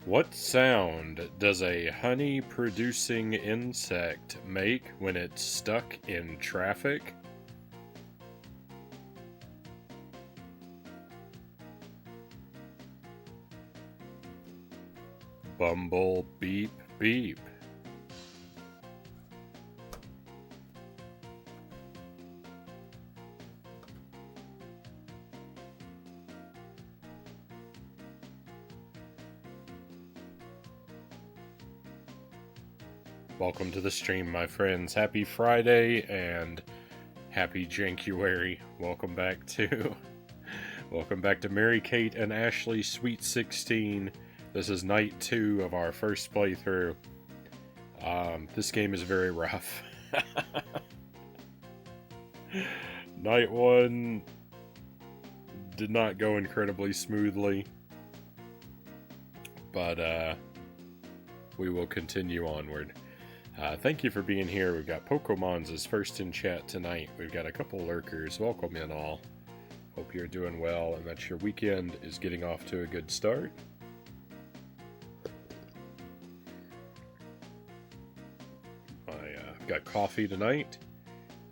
What sound does a honey-producing insect make when it's stuck in traffic? Bumble beep beep. Welcome to the stream, my friends. Happy Friday and happy January. Welcome back to Mary Kate and Ashley Sweet 16. This is night 2 of our first playthrough. This game is very rough. Night 1 did not go incredibly smoothly, but we will continue onward. Thank you for being here. We've got Pokemons is first in chat tonight. We've got a couple lurkers. Welcome in all. Hope you're doing well and that your weekend is getting off to a good start. I've got coffee tonight,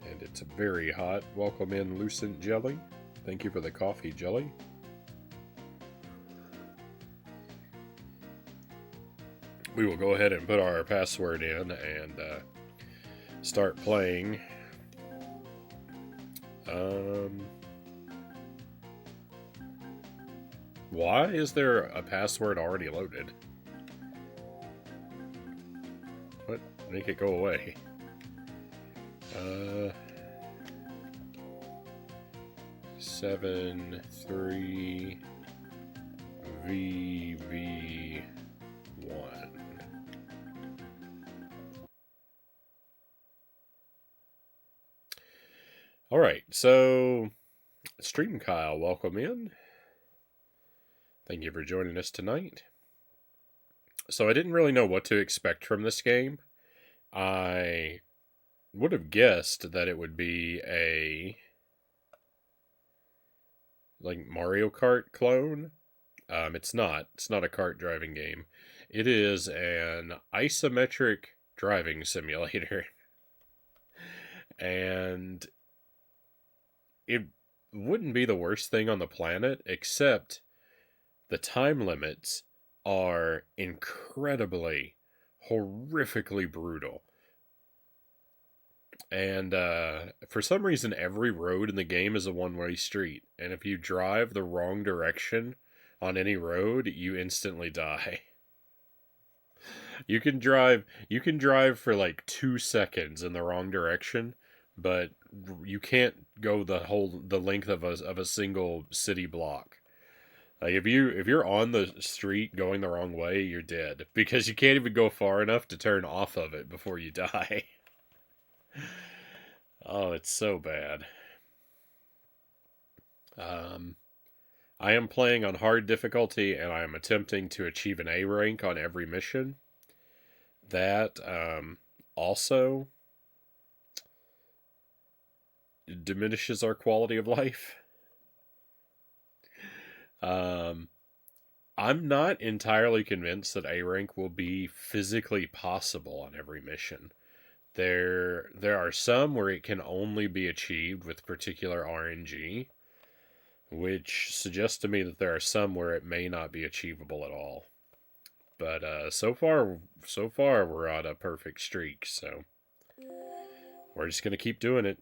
and it's very hot. Welcome in Lucent Jelly. Thank you for the coffee, Jelly. We will go ahead and put our password in and start playing. Why is there a password already loaded? What? Make it go away. 73 VV1. All right, so Stream Kyle, welcome in. Thank you for joining us tonight. So I didn't really know what to expect from this game. I would have guessed that it would be a Mario Kart clone. It's not. It's not a kart driving game. It is an isometric driving simulator. And it wouldn't be the worst thing on the planet, except the time limits are incredibly, horrifically brutal. And for some reason, every road in the game is a one-way street. And if you drive the wrong direction on any road, you instantly die. You can drive for like 2 seconds in the wrong direction, but you can't go the length of a single city block. Like if you're on the street going the wrong way, you're dead because you can't even go far enough to turn off of it before you die. Oh, it's so bad. I am playing on hard difficulty, and I am attempting to achieve an A rank on every mission. That also diminishes our quality of life. I'm not entirely convinced that A rank will be physically possible on every mission. There are some where it can only be achieved with particular RNG, which suggests to me that there are some where it may not be achievable at all. But so far we're on a perfect streak, so we're just gonna keep doing it.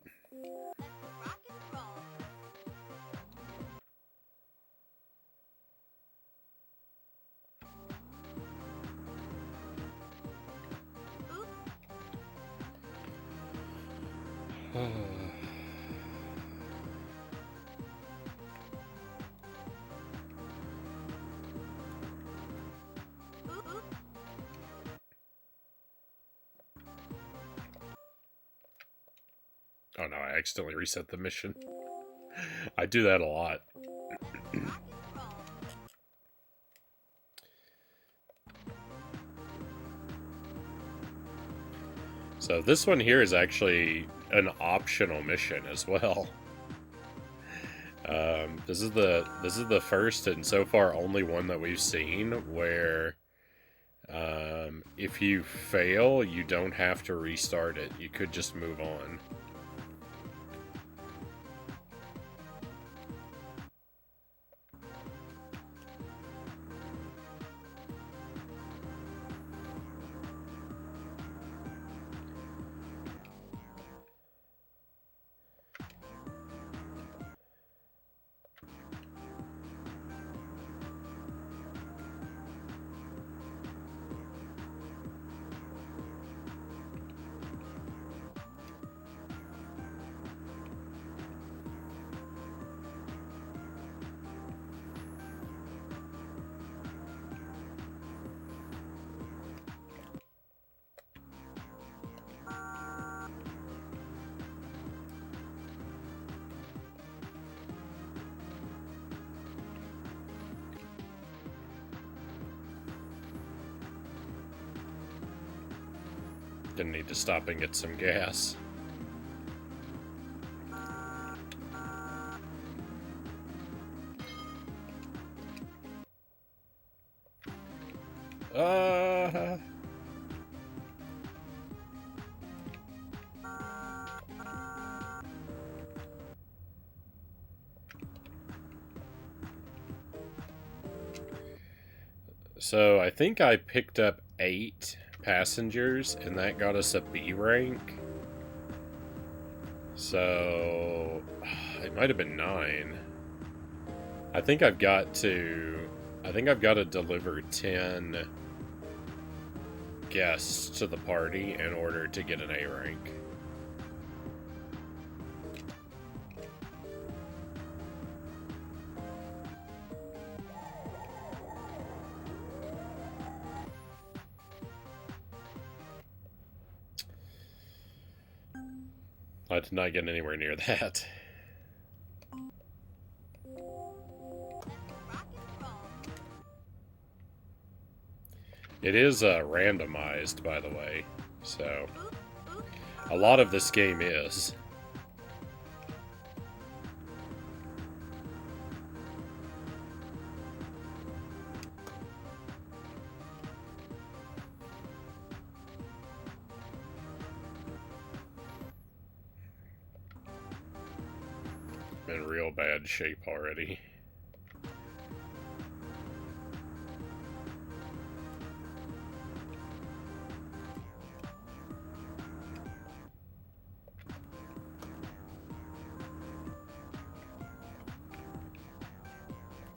Oh no, I accidentally reset the mission. I do that a lot. So this one here is actually an optional mission as well. This is the first and so far only one that we've seen where If you fail, you don't have to restart it. You could just move on. Gonna need to stop and get some gas. So I think I picked up 8 passengers, and that got us a B rank. So it might have been 9. I think I've got to deliver 10 guests to the party in order to get an A rank. I did not get anywhere near that. It is randomized, by the way, so a lot of this game is. I'm in real bad shape already.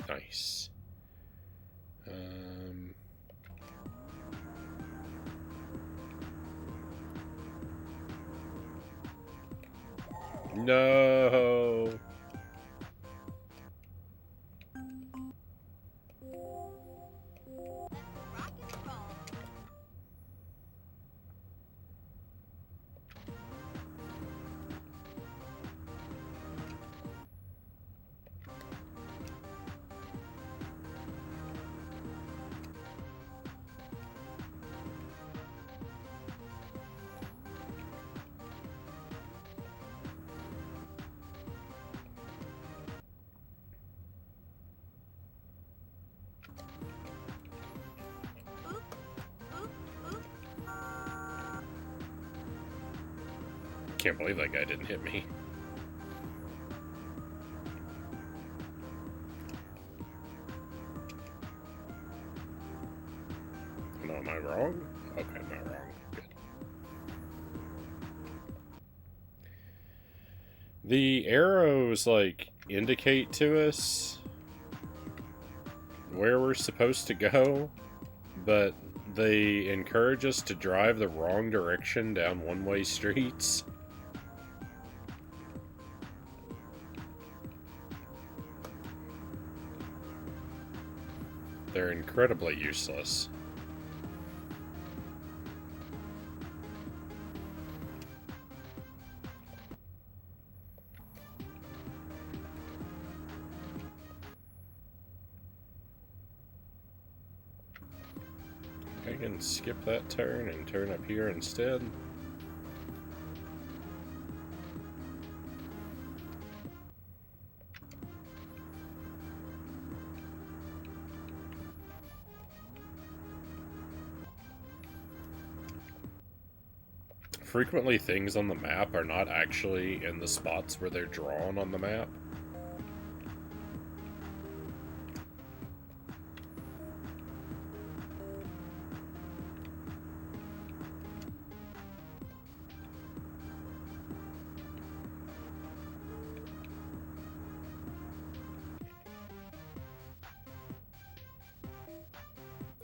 Nice. No. Can't believe that guy didn't hit me. No, am I wrong? Okay, I'm not wrong. Good. The arrows, like, indicate to us where we're supposed to go, but they encourage us to drive the wrong direction down one-way streets. They're incredibly useless. I can skip that turn and turn up here instead. frequently things on the map are not actually in the spots where they're drawn on the map.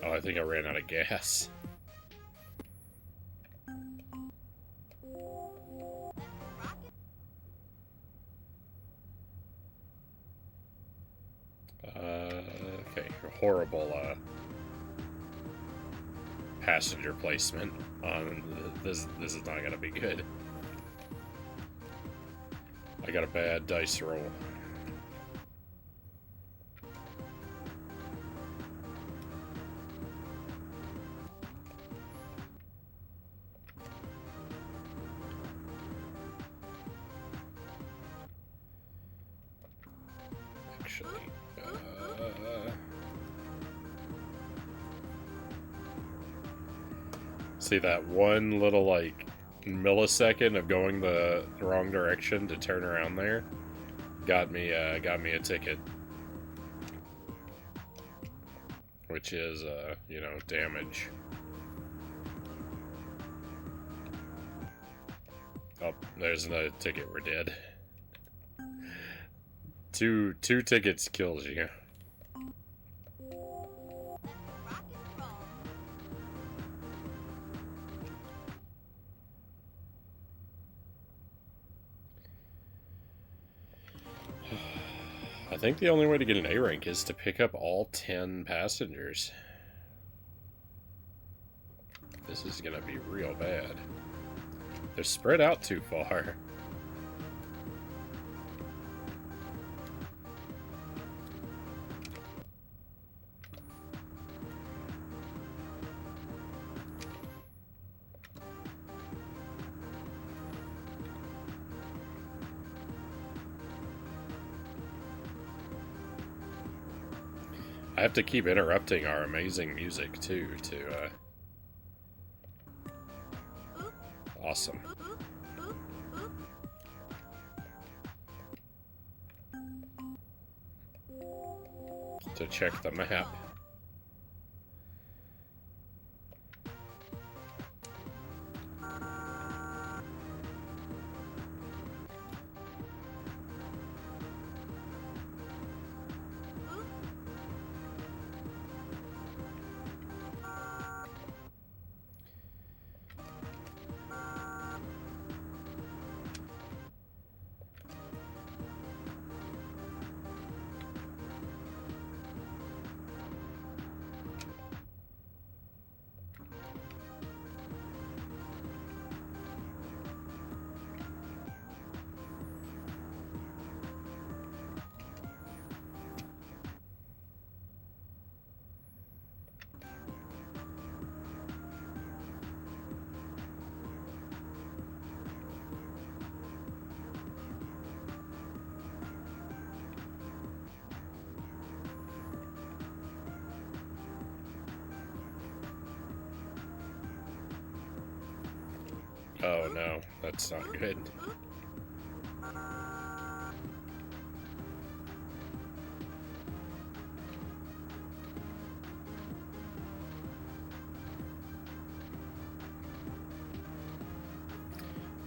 Oh, I think I ran out of gas. Okay, horrible passenger placement on this. This is not gonna be good. I got a bad dice roll. Actually, see that one little, like, millisecond of going the wrong direction to turn around there got me a ticket, which is you know, damage. Oh, there's another ticket. We're dead. Two tickets kills you. I think the only way to get an A rank is to pick up all 10 passengers. This is gonna be real bad. They're spread out too far. I have to keep interrupting our amazing music, too, to, awesome. To check the map. Oh no, that's not good.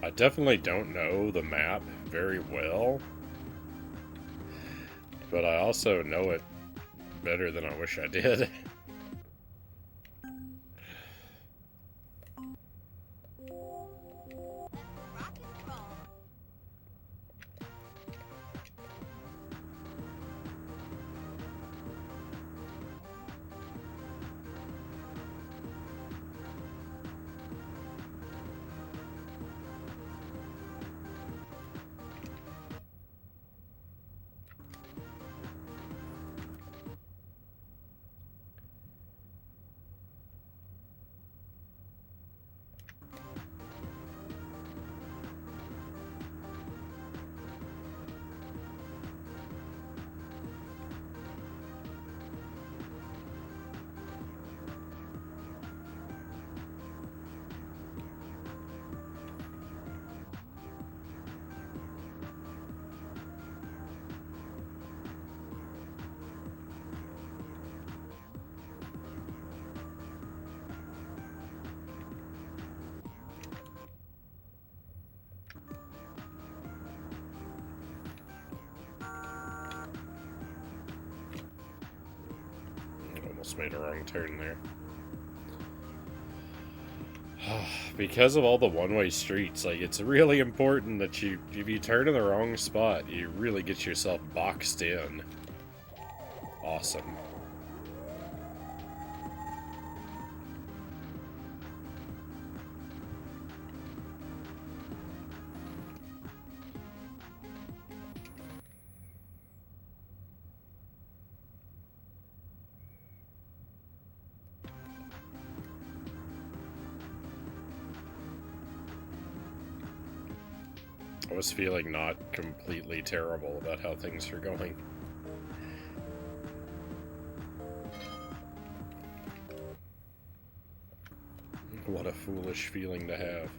I definitely don't know the map very well, but I also know it better than I wish I did. almost made a wrong turn there. Because of all the one-way streets, like, it's really important that if you turn in the wrong spot, you really get yourself boxed in. Awesome. I was feeling not completely terrible about how things are going. What a foolish feeling to have.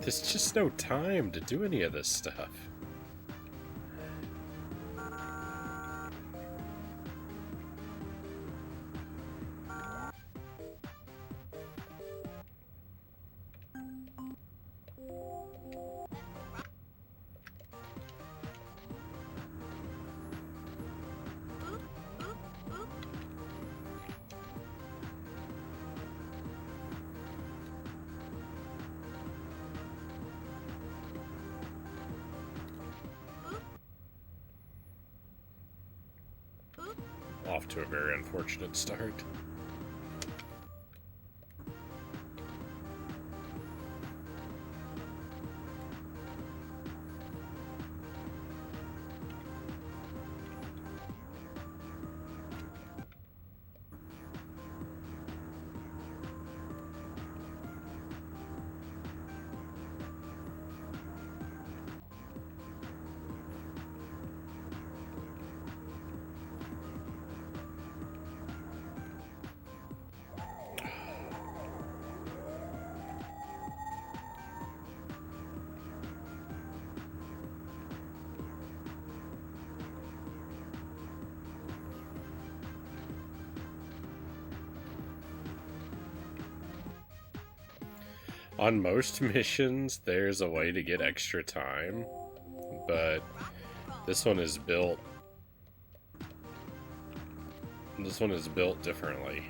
There's just no time to do any of this stuff. Off to a very unfortunate start. On most missions, there's a way to get extra time, but this one is built... This one is built differently.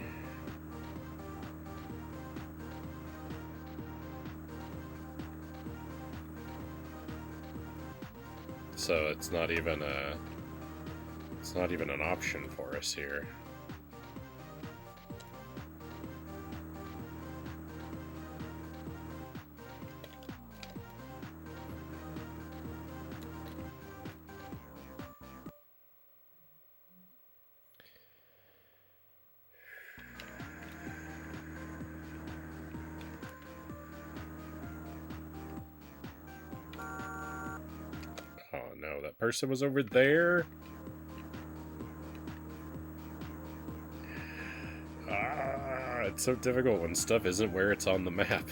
So it's not even an option for us here. Oh no, that person was over there? Ah, it's so difficult when stuff isn't where it's on the map.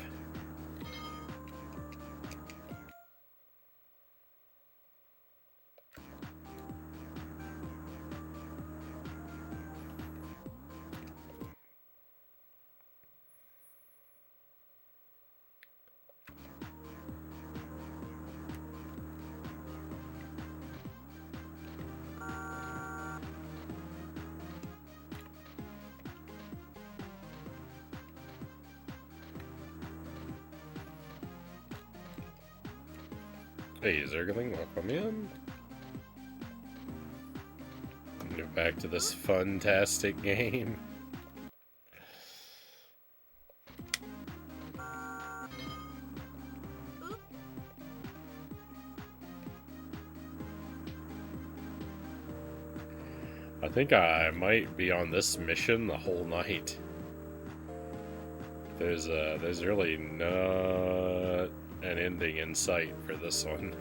Hey, Zergling, welcome in. Get back to this fantastic game. I think I might be on this mission the whole night. There's really not an ending in sight for this one.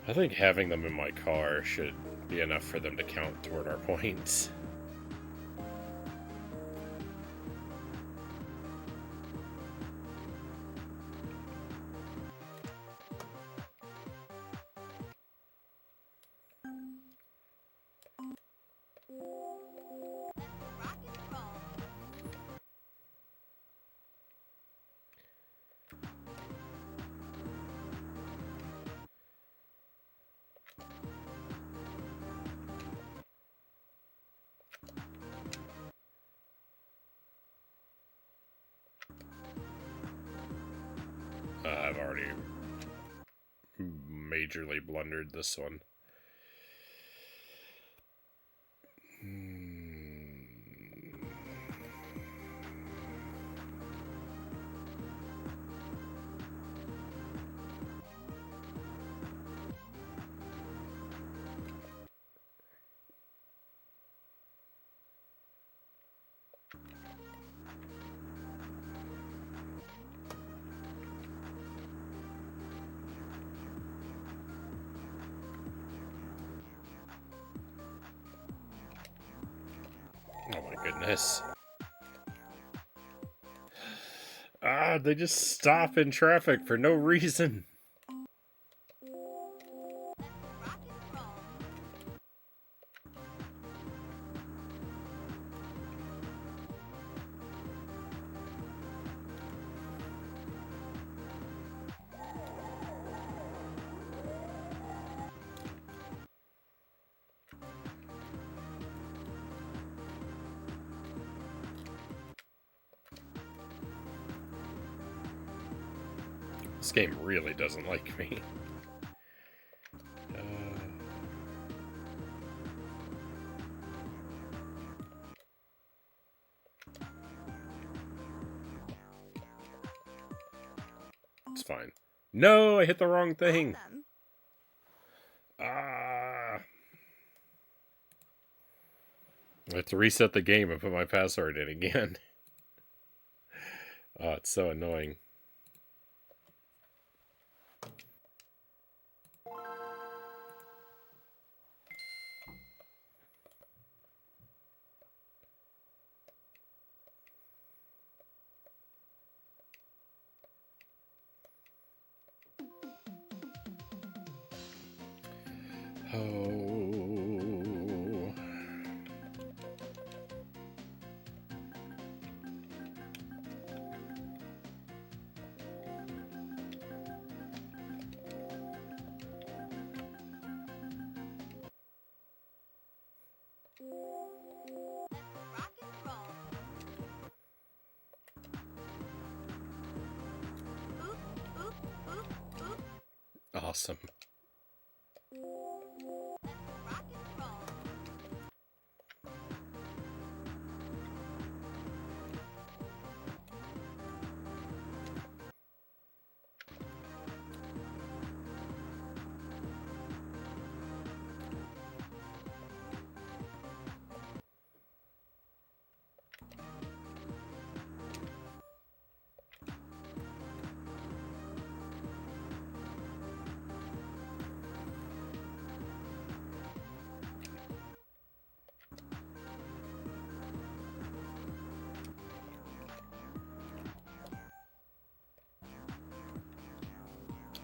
I think having them in my car should be enough for them to count toward our points. I've already majorly blundered this one. Oh my goodness. Ah, they just stop in traffic for no reason. This game really doesn't like me. It's fine. No, I hit the wrong thing. Ah. I have to reset the game and put my password in again. Oh, it's so annoying. Oh. Awesome.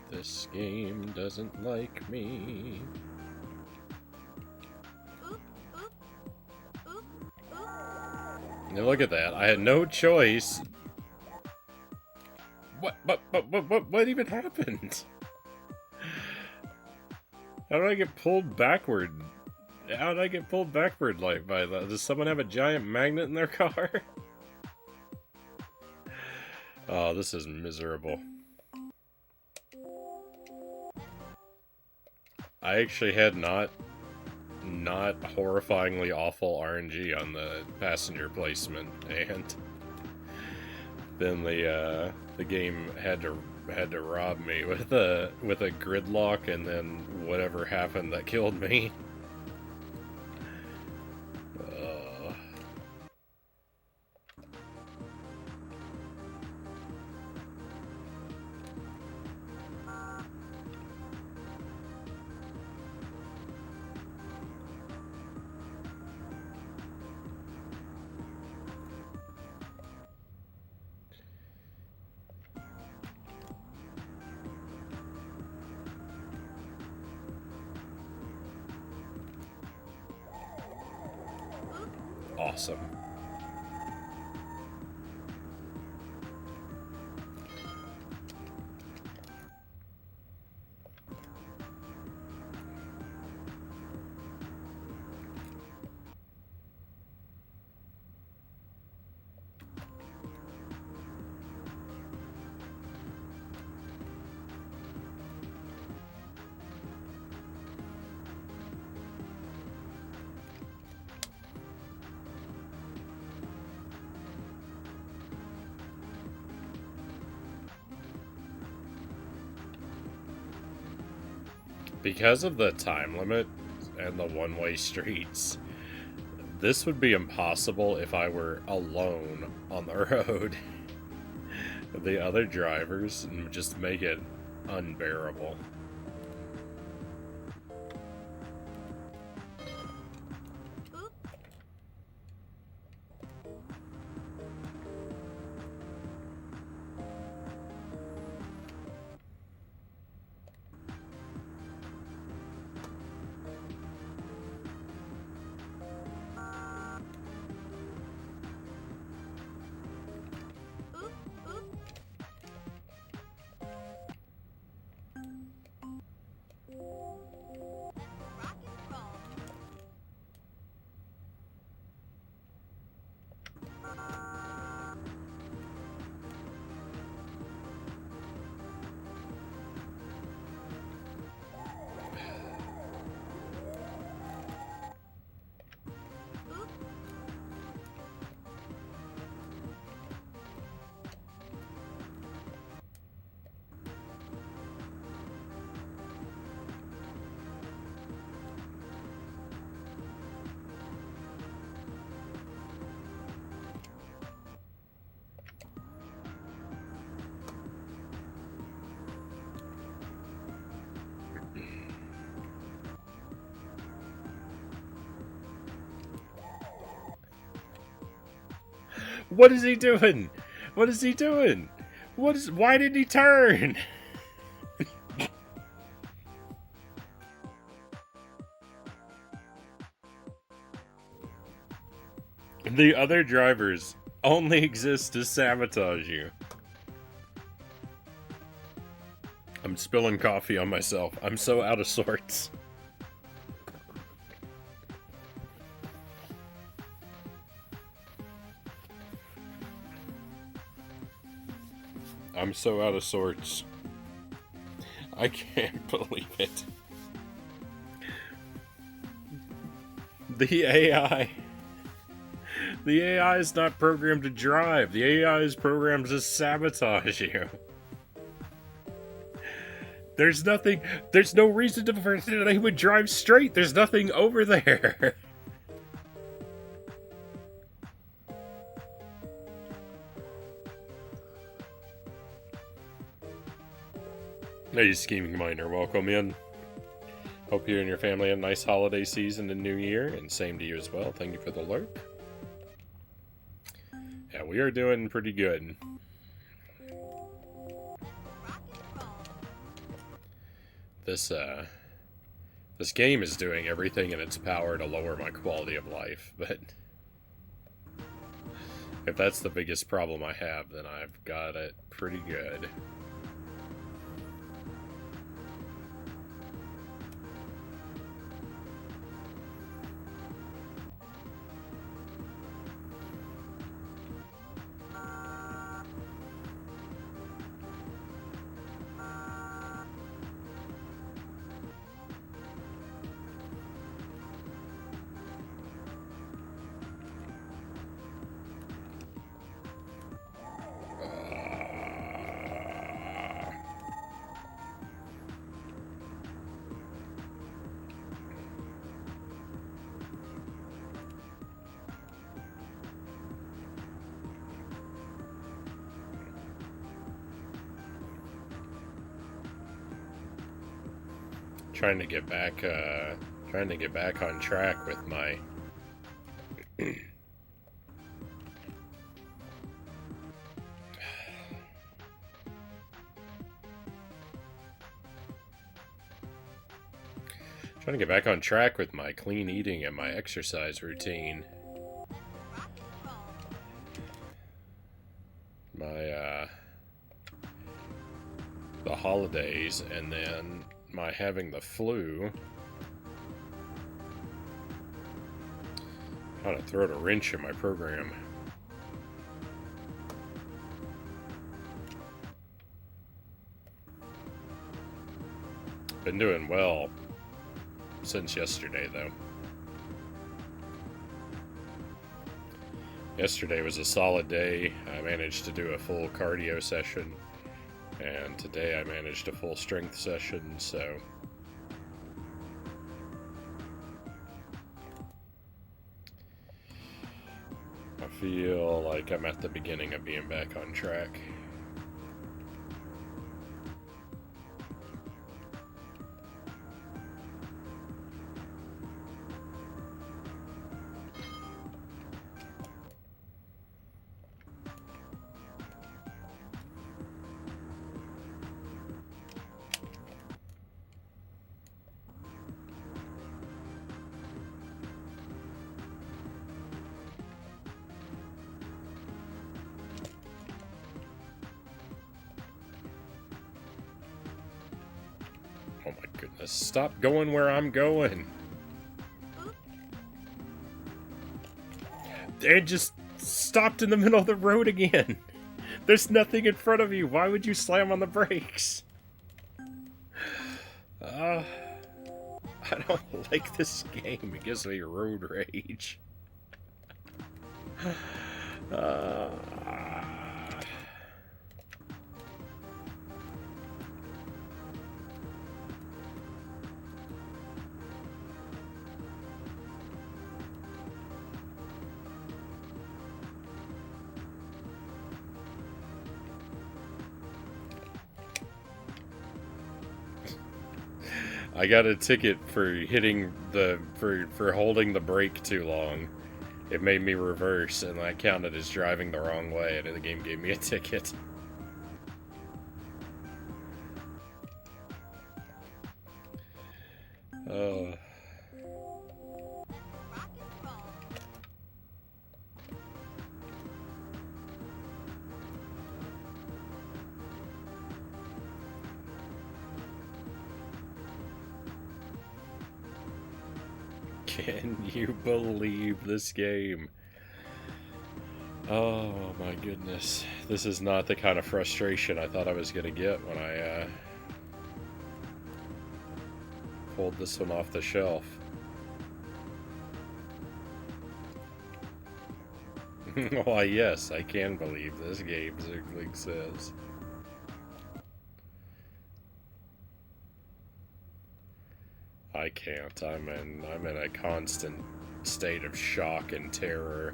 This game doesn't like me. Now look at that. I had no choice. What even happened? How did I get pulled backward? How did I get pulled backward like by that? Does someone have a giant magnet in their car? Oh, this is miserable. I actually had not horrifyingly awful RNG on the passenger placement, and then the game had to rob me with a gridlock, and then whatever happened that killed me. awesome. Because of the time limit and the one-way streets, this would be impossible if I were alone on the road. The other drivers just make it unbearable. What is he doing? What is he doing? Why didn't he turn? The other drivers only exist to sabotage you. I'm spilling coffee on myself. I'm so out of sorts. I'm so out of sorts. I can't believe it. The AI. The AI is not programmed to drive. The AI is programmed to sabotage you. There's no reason for they would drive straight. There's nothing over there. Hey, Scheming Miner, welcome in. Hope you and your family have a nice holiday season and New Year, and same to you as well. Thank you for the lurk. Yeah, we are doing pretty good. This game is doing everything in its power to lower my quality of life, but if that's the biggest problem I have, then I've got it pretty good. Trying to get back on track with my clean eating and my exercise routine. my the holidays and then my having the flu kind of thrown a wrench in my program. Been doing well since yesterday, though. Yesterday was a solid day. I managed to do a full cardio session, and today I managed a full strength session, so I feel like I'm at the beginning of being back on track. Oh my goodness, stop going where I'm going. It just stopped in the middle of the road again. There's nothing in front of you. Why would you slam on the brakes? I don't like this game. It gives me road rage. I got a ticket for hitting the for holding the brake too long. It made me reverse, and I counted as driving the wrong way, and the game gave me a ticket. Can you believe this game? Oh my goodness. This is not the kind of frustration I thought I was going to get when I pulled this one off the shelf. Why, yes, I can believe this game, Zergling says. I can't. I'm in a constant state of shock and terror.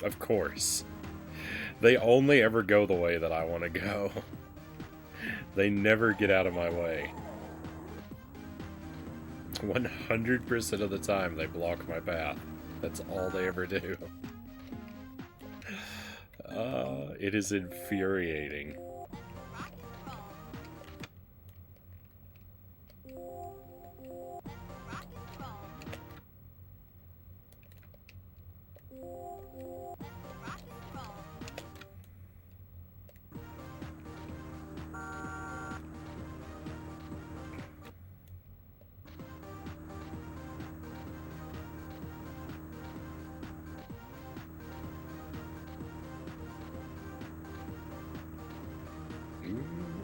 Of course. They only ever go the way that I want to go. They never get out of my way. 100% of the time they block my path. That's all they ever do. It is infuriating.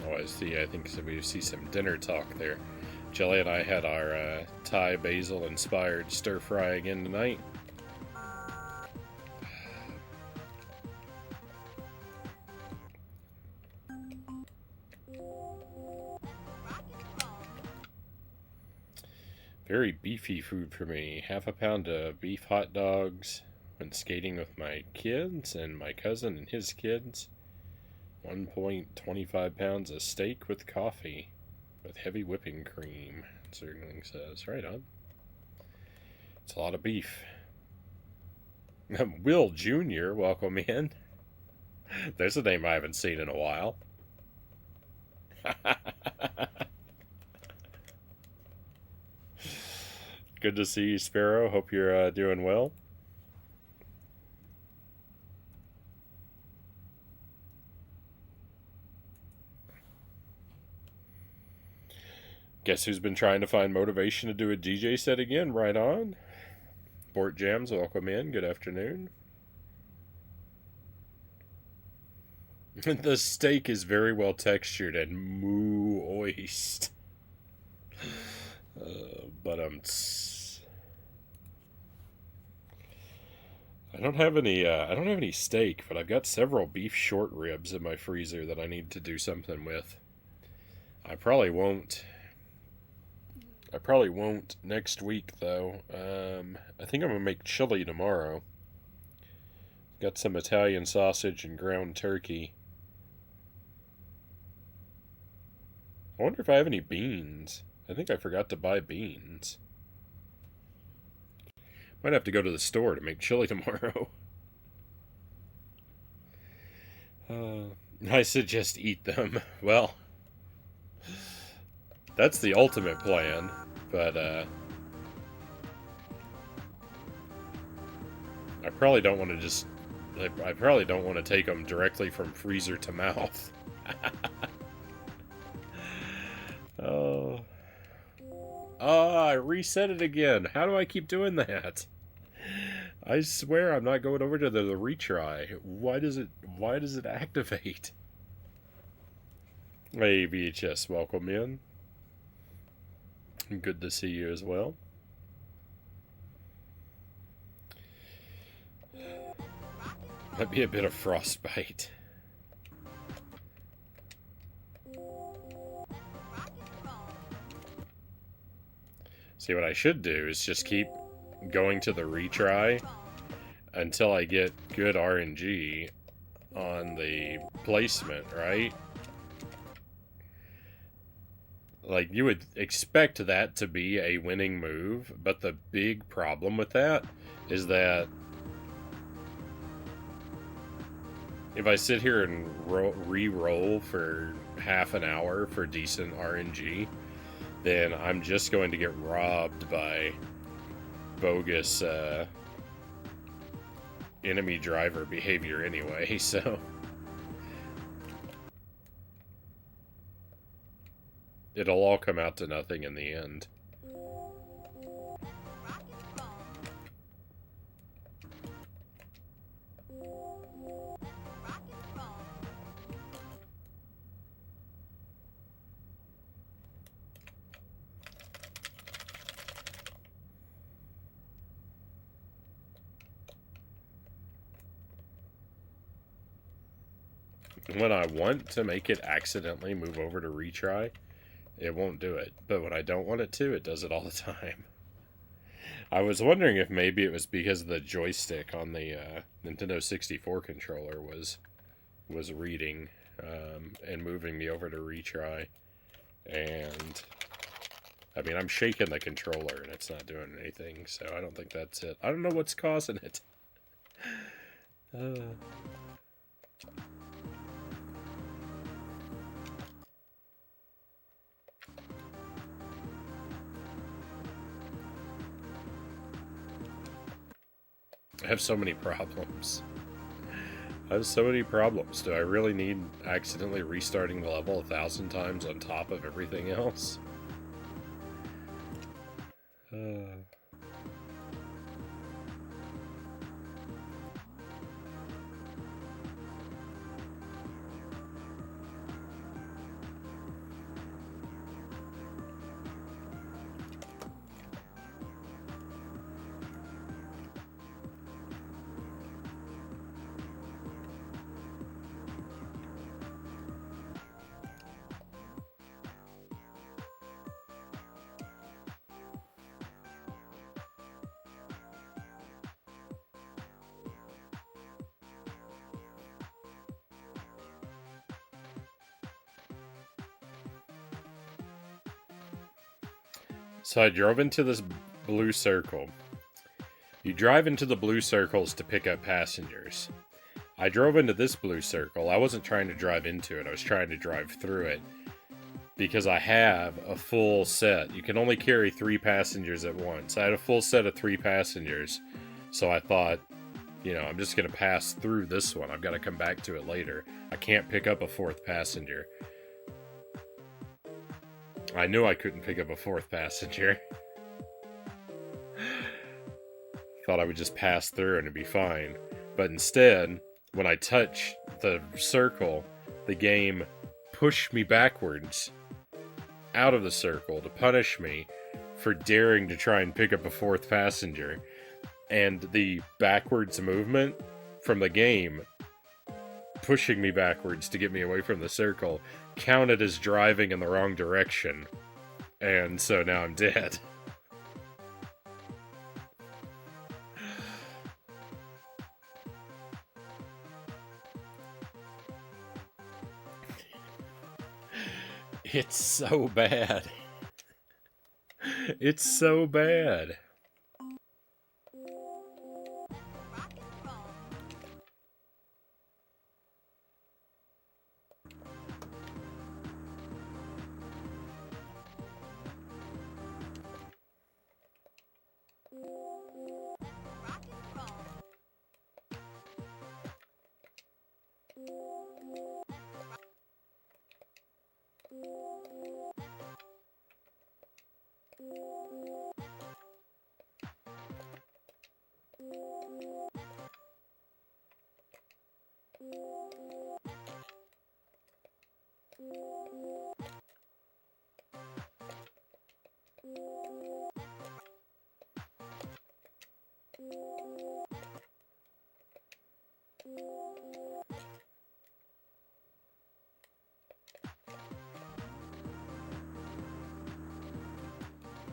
Oh, I see. I think so. We see some dinner talk there. Jelly and I had our Thai basil inspired stir fry again tonight. Very beefy food for me. Half a pound of beef hot dogs when skating with my kids and my cousin and his kids. 1.25 pounds of steak with coffee with heavy whipping cream. Certainly says. Right on. It's a lot of beef. Will Jr., welcome in. There's a name I haven't seen in a while. Good to see you, Sparrow. Hope you're doing well. Guess who's been trying to find motivation to do a DJ set again? Right on. Bort Jams, welcome in. Good afternoon. The steak is very well textured and moist. But I don't have any steak, but I've got several beef short ribs in my freezer that I need to do something with. I probably won't next week though. I think I'm gonna make chili tomorrow. Got some Italian sausage and ground turkey. I wonder if I have any beans. I think I forgot to buy beans. Might have to go to the store to make chili tomorrow. I suggest eat them. Well, that's the ultimate plan, but I probably don't want to just. I probably don't want to take them directly from freezer to mouth. Oh. Oh, I reset it again. How do I keep doing that? I swear I'm not going over to the retry. Why does it activate? Hey, VHS, welcome in. Good to see you as well. Might be a bit of frostbite. See, what I should do is just keep going to the retry until I get good RNG on the placement, right? Like, you would expect that to be a winning move, but the big problem with that is that if I sit here and re-roll for half an hour for decent RNG, then I'm just going to get robbed by bogus enemy driver behavior anyway, so it'll all come out to nothing in the end. When I want to make it accidentally move over to retry, it won't do it. But when I don't want it to, it does it all the time. I was wondering if maybe it was because the joystick on the Nintendo 64 controller was reading and moving me over to retry. And I mean, I'm shaking the controller and it's not doing anything, so I don't think that's it. I don't know what's causing it. I have so many problems. Do I really need accidentally restarting the level 1,000 times on top of everything else? So I drove into this blue circle. You drive into the blue circles to pick up passengers. I drove into this blue circle. I wasn't trying to drive into it, I was trying to drive through it. Because I have a full set. You can only carry 3 passengers at once. I had a full set of 3 passengers. So I thought, you know, I'm just going to pass through this one. I've got to come back to it later. I can't pick up a 4th passenger. I knew I couldn't pick up a 4th passenger. Thought I would just pass through and it'd be fine. But instead, when I touch the circle, the game pushed me backwards out of the circle to punish me for daring to try and pick up a 4th passenger. And the backwards movement from the game pushing me backwards to get me away from the circle counted as driving in the wrong direction. And so now I'm dead. It's so bad. It's so bad.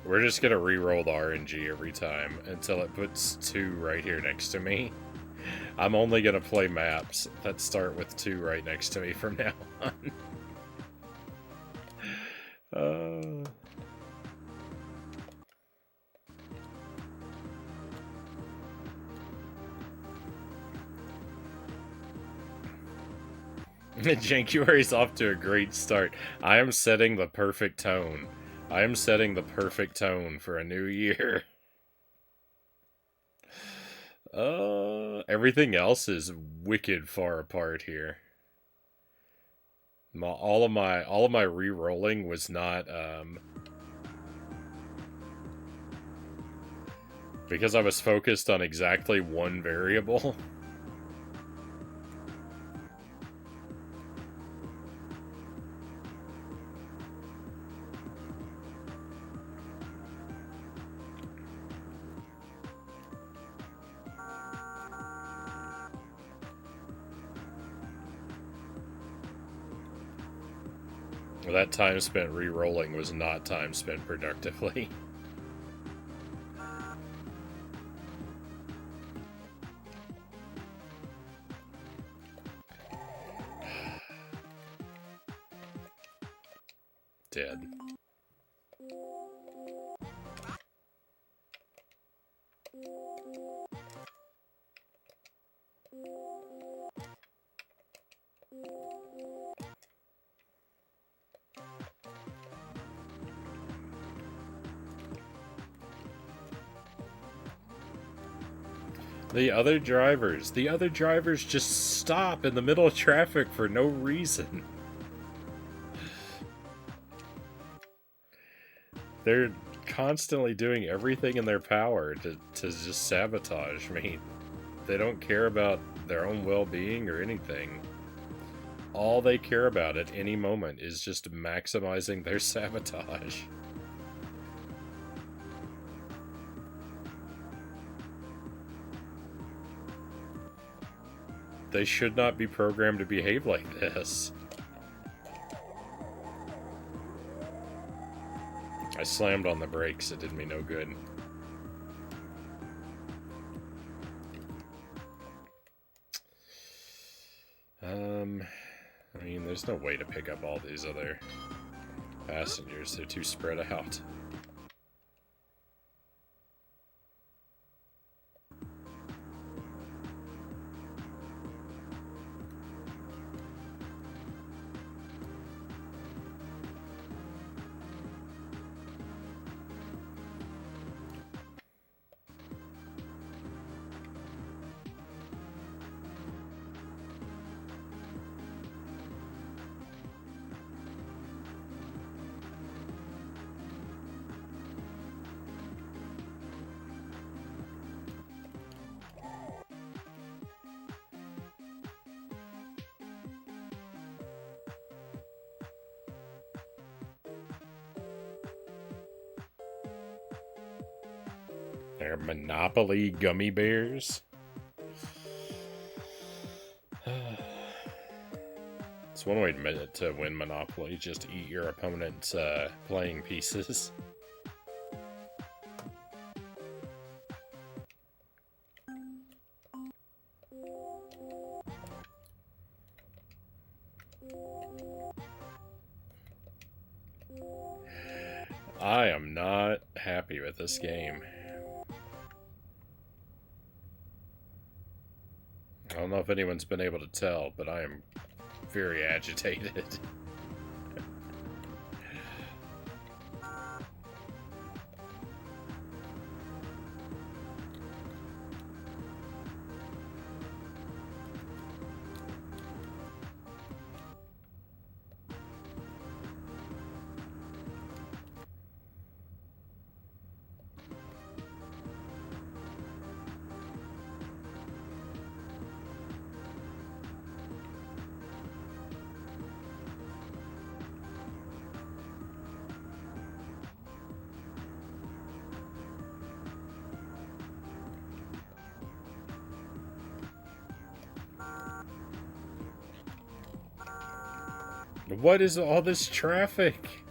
We're just gonna re-roll the RNG every time until it puts 2 right here next to me. I'm only gonna play maps that start with 2 right next to me from now on. January's off to a great start. I am setting the perfect tone. I am setting the perfect tone for a new year. Everything else is wicked far apart here. All of my re-rolling was not because I was focused on exactly one variable. That time spent re-rolling was not time spent productively. Dead. The other drivers just stop in the middle of traffic for no reason. They're constantly doing everything in their power to just sabotage me. They don't care about their own well-being or anything. All they care about at any moment is just maximizing their sabotage. They should not be programmed to behave like this. I slammed on the brakes, it did me no good. I mean, there's no way to pick up all these other passengers. They're too spread out. They're Monopoly gummy bears. It's one way to win Monopoly, just eat your opponent's playing pieces. I am not happy with this game. I don't know if anyone's been able to tell, but I am very agitated. What is all this traffic?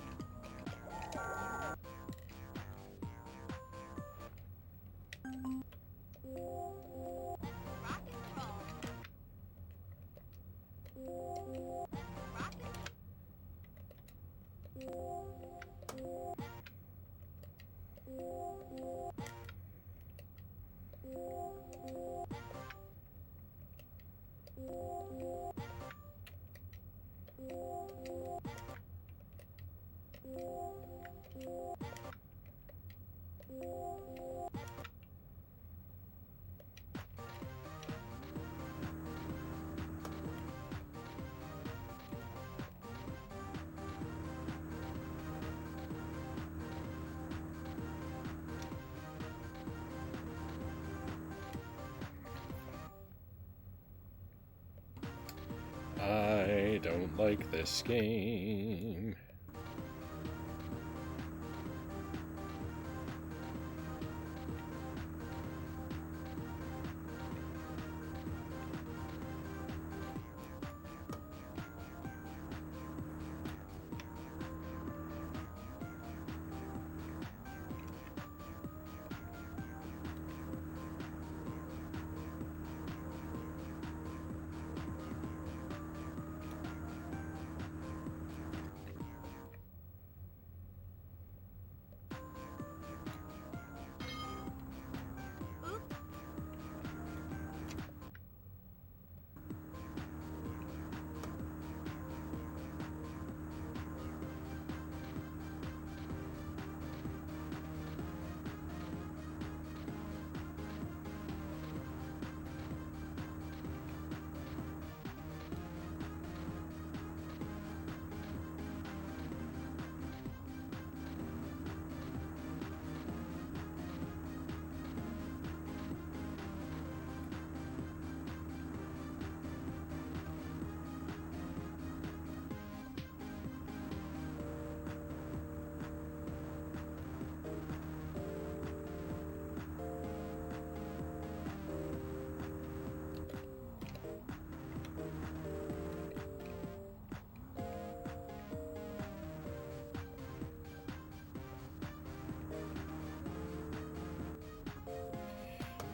I don't like this game.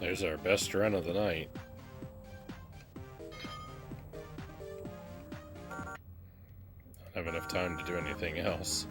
There's our best run of the night. Don't have enough time to do anything else.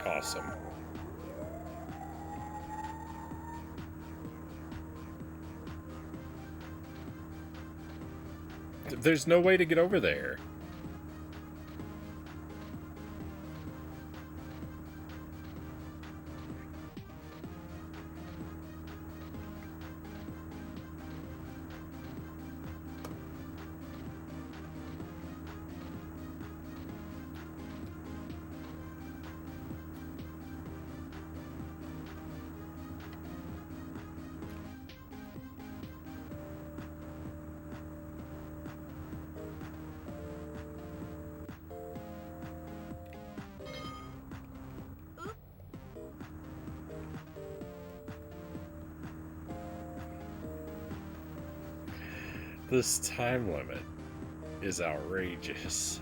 Awesome. There's no way to get over there. This time limit is outrageous.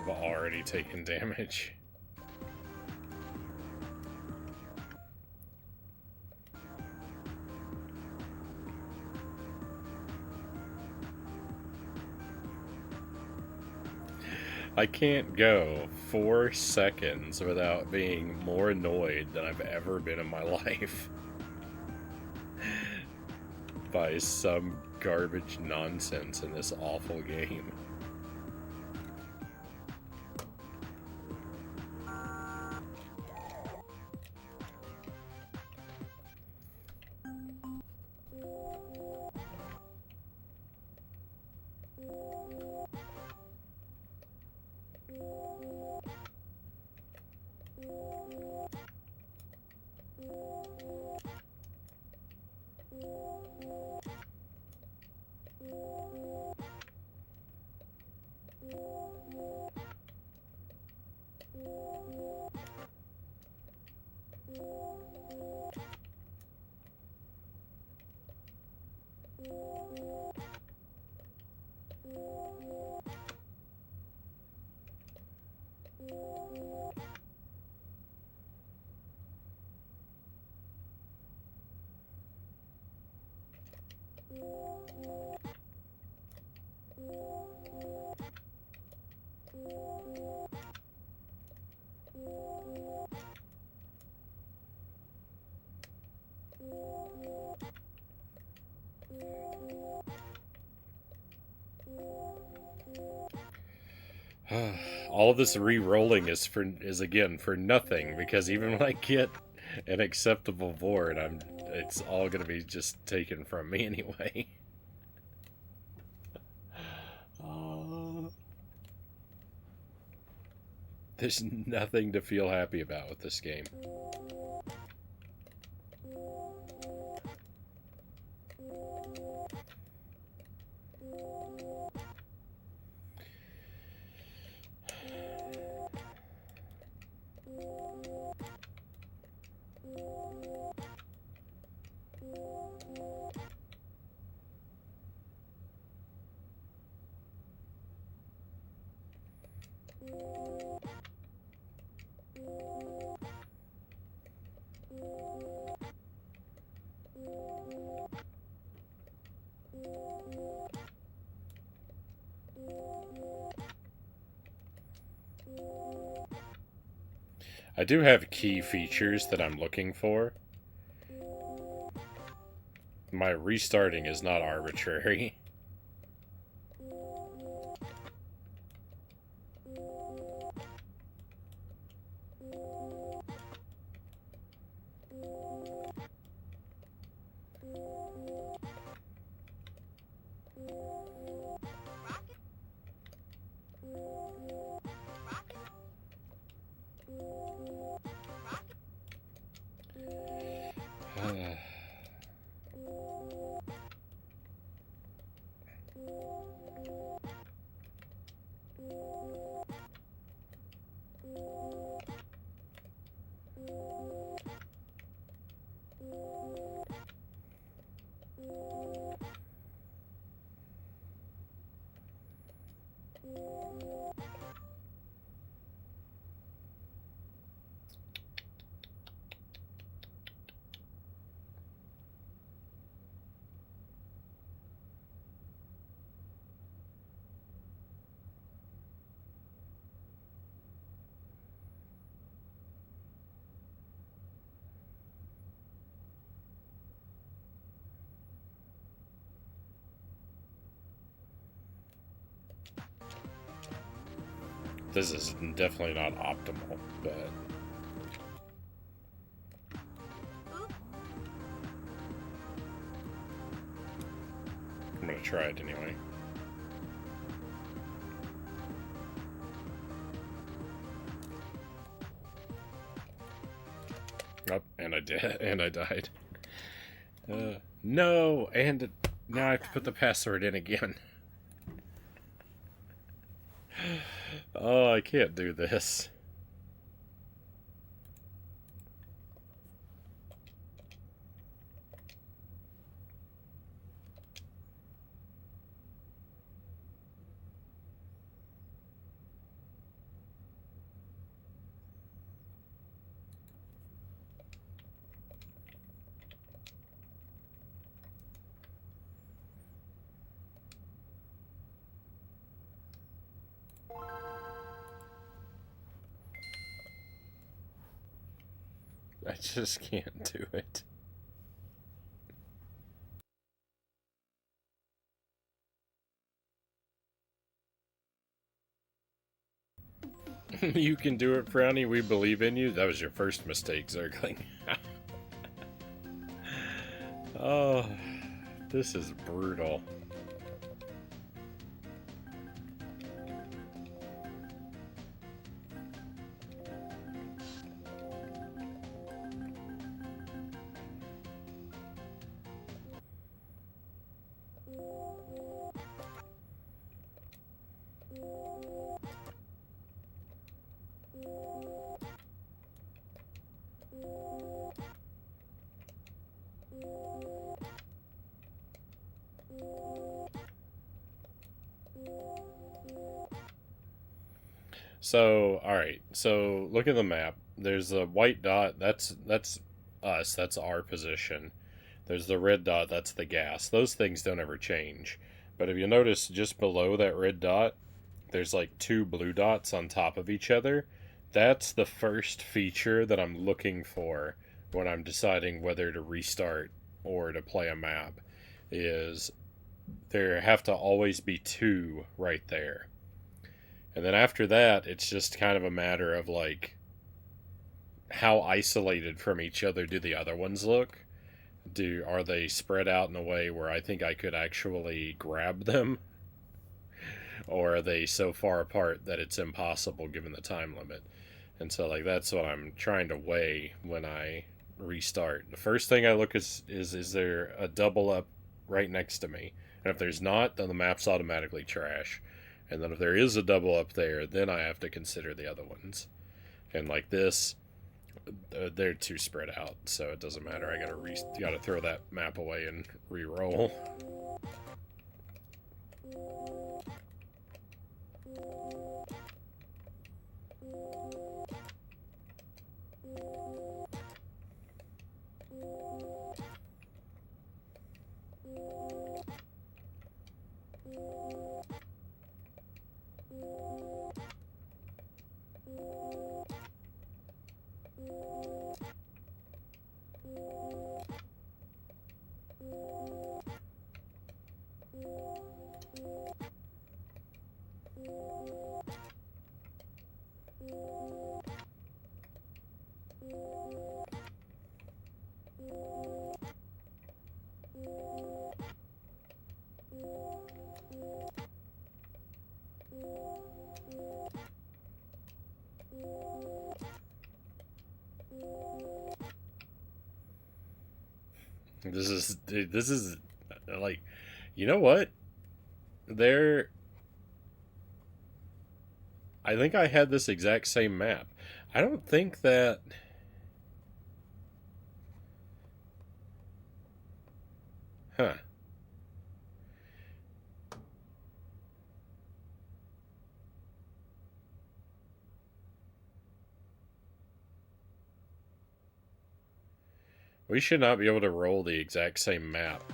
I've already taken damage. I can't go 4 seconds without being more annoyed than I've ever been in my life by some garbage nonsense in this awful game. All of this re-rolling is again for nothing, because even when I get an acceptable board, it's all gonna be just taken from me anyway. There's nothing to feel happy about with this game. I do have key features that I'm looking for. My restarting is not arbitrary. This is definitely not optimal, but I'm gonna try it anyway. Oh, and I did, and I died. No, and now I have to put the password in again. Oh, I can't do this. I just can't do it. You can do it, Frownie. We believe in you. That was your first mistake, Zergling. Oh, this is brutal. So, all right. So, look at the map. There's a white dot. That's us. That's our position. There's the red dot. That's the gas. Those things don't ever change. But if you notice, just below that red dot, there's like two blue dots on top of each other. That's the first feature that I'm looking for when I'm deciding whether to restart or to play a map. Is there have to always be two right there. And then after that, it's just kind of a matter of like how isolated from each other do the other ones look? Are they spread out in a way where I think I could actually grab them? Or are they so far apart that it's impossible given the time limit? And so like that's what I'm trying to weigh when I restart. The first thing I look is there a double up right next to me? And if there's not, then the map's automatically trash. And then if there is a double up there, then I have to consider the other ones. And like this, they're too spread out, so it doesn't matter. I gotta throw that map away and re-roll. This is like, you know what? There, I think I had this exact same map. I don't think that. Huh. We should not be able to roll the exact same map.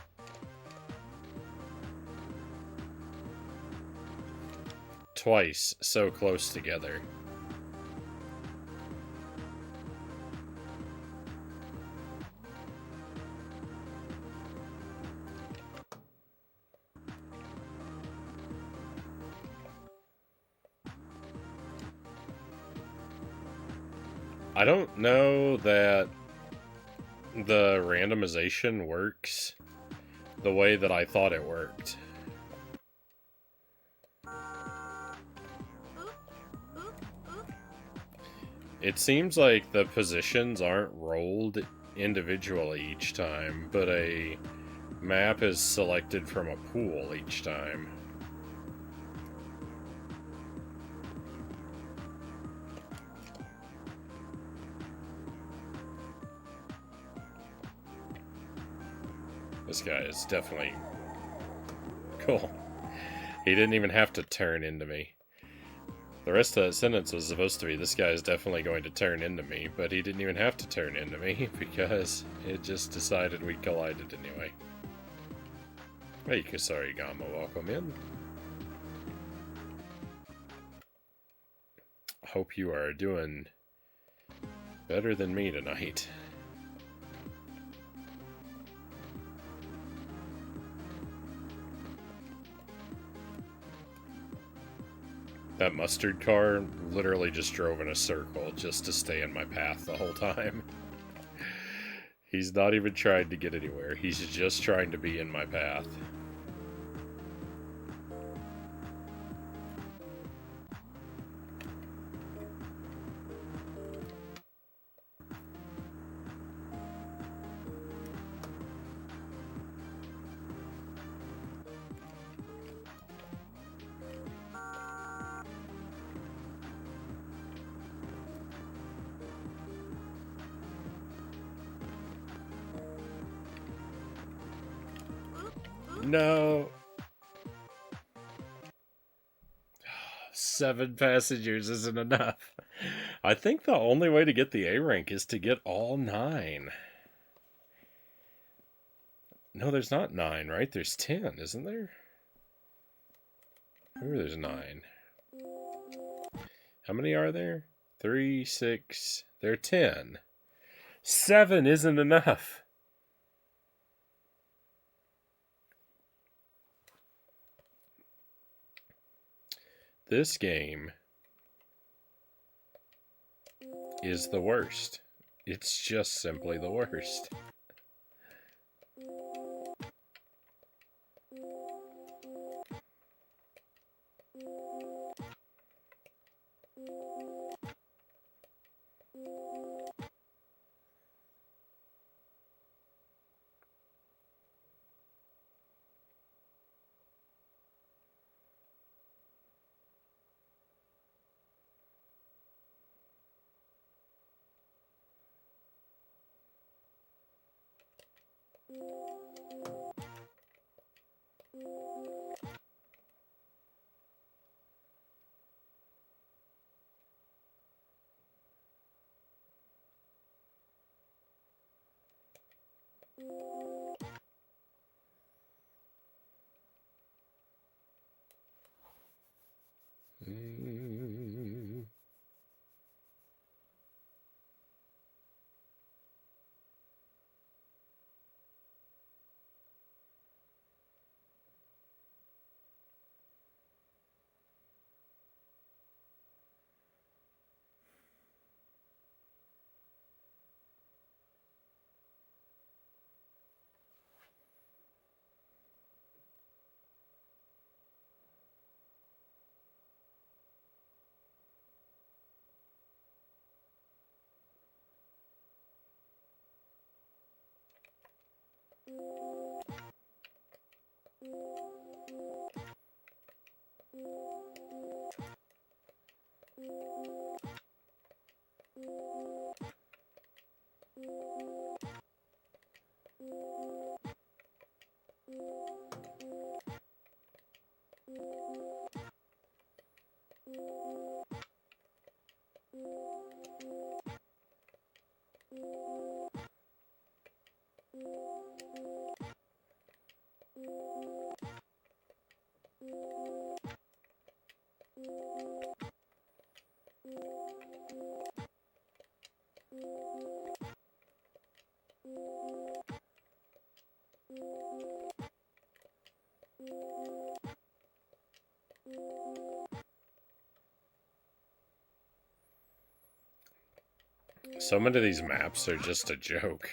Twice so close together. I don't know that the randomization works the way that I thought it worked. It seems like the positions aren't rolled individually each time, but a map is selected from a pool each time. This guy is definitely cool. He didn't even have to turn into me. The rest of that sentence was supposed to be, this guy is definitely going to turn into me, but he didn't even have to turn into me because it just decided we collided anyway. Hey, Kusarigama, welcome in. Hope you are doing better than me tonight. That mustard car literally just drove in a circle just to stay in my path the whole time. He's not even trying to get anywhere. He's just trying to be in my path. No. 7 passengers isn't enough. I think the only way to get the A rank is to get all 9. No, there's not 9, right? There's 10, isn't there? Maybe there's 9. How many are there? 3, 6. There are 10. 7 isn't enough. This game is the worst. It's just simply the worst. So many of these maps are just a joke.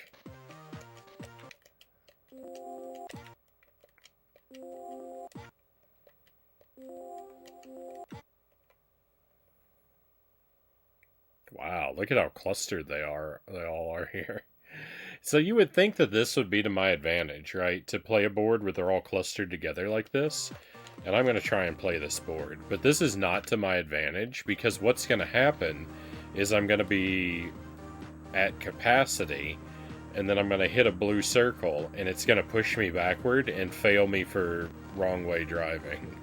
Wow, look at how clustered they all are here. So you would think that this would be to my advantage, right? To play a board where they're all clustered together like this. And I'm going to try and play this board. But this is not to my advantage, because what's going to happen is I'm going to be at capacity, and then I'm going to hit a blue circle, and it's going to push me backward and fail me for wrong way driving.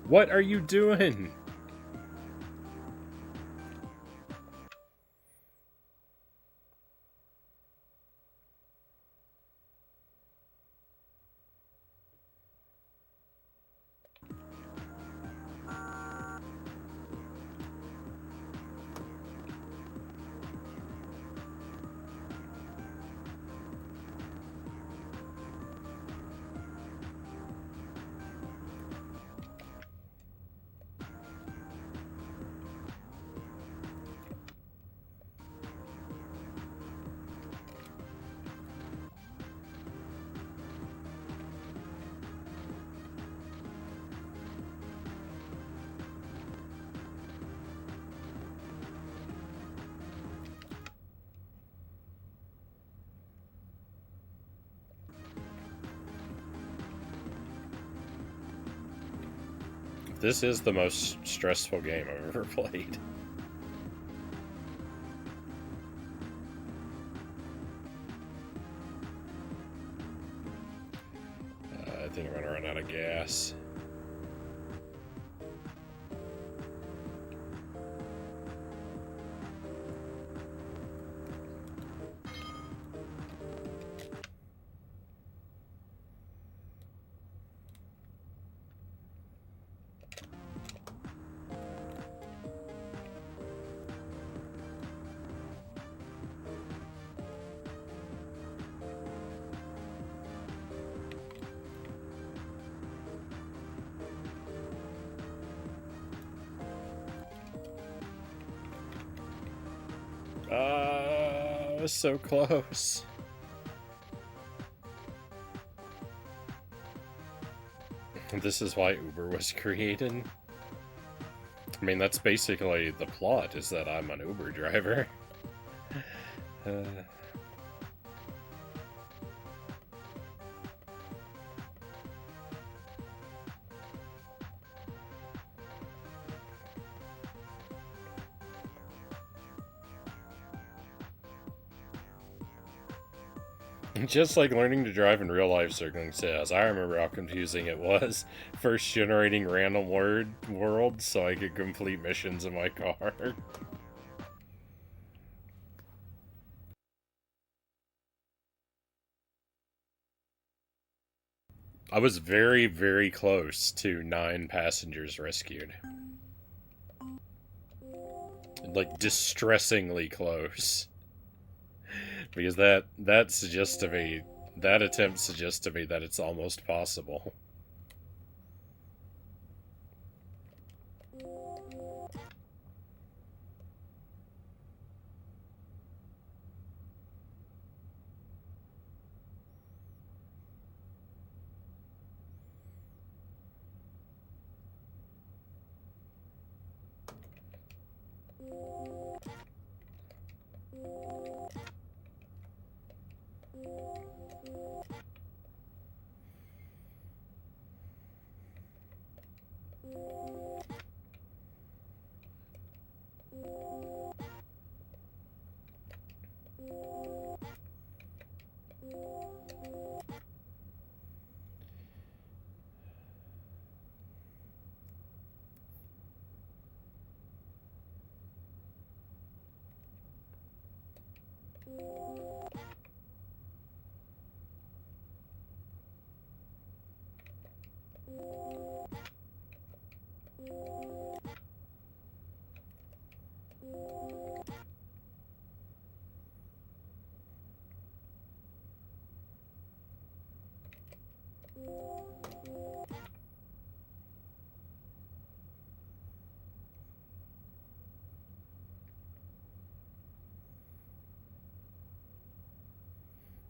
What are you doing? This is the most stressful game I've ever played. I think I'm gonna run out of gas. I was so close. This is why Uber was created. I mean, that's basically the plot, is that I'm an Uber driver. Just like learning to drive in real life circumstances, I remember how confusing it was first generating random worlds so I could complete missions in my car. I was very, very close to 9 passengers rescued. Like, distressingly close. Because that suggests to me, that attempt suggests to me that it's almost possible.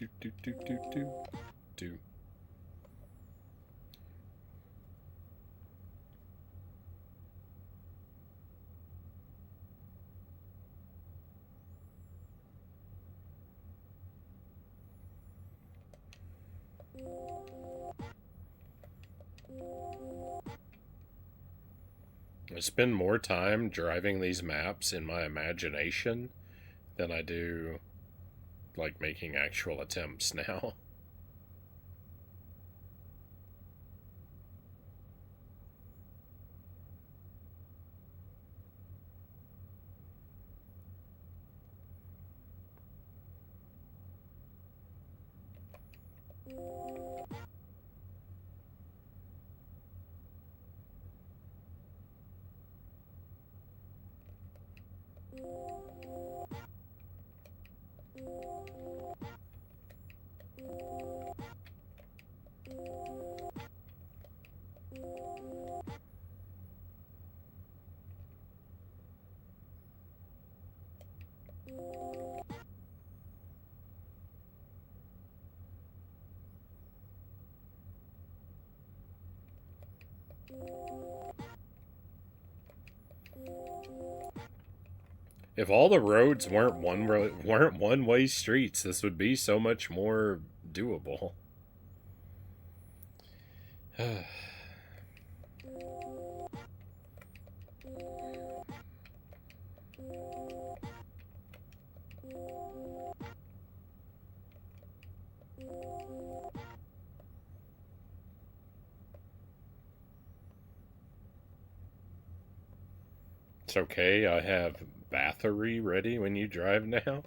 do do do do do do. I spend more time driving these maps in my imagination than I do, like, making actual attempts now. If all the roads weren't one-way streets, this would be so much more doable. It's okay, I have Bathory ready when you drive now.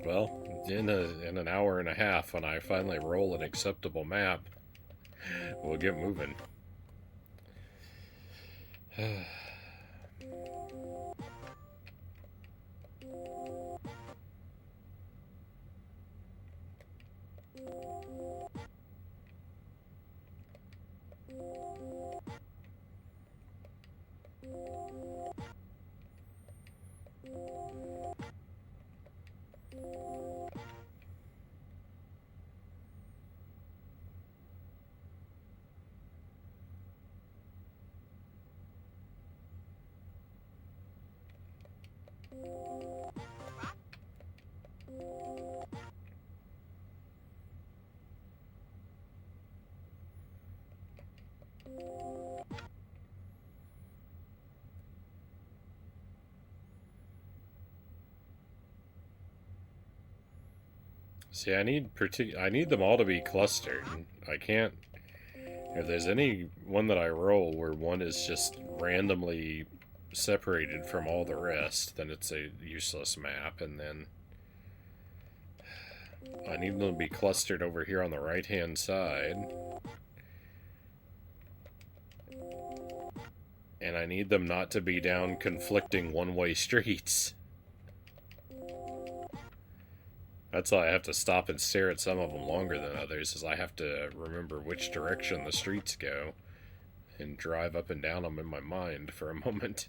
Well, in an hour and a half, when I finally roll an acceptable map, we'll get moving. See, I need them all to be clustered. I can't. If there's any one that I roll where one is just randomly separated from all the rest, then it's a useless map. And then I need them to be clustered over here on the right-hand side. And I need them not to be down conflicting one-way streets. That's why I have to stop and stare at some of them longer than others, is I have to remember which direction the streets go and drive up and down them in my mind for a moment.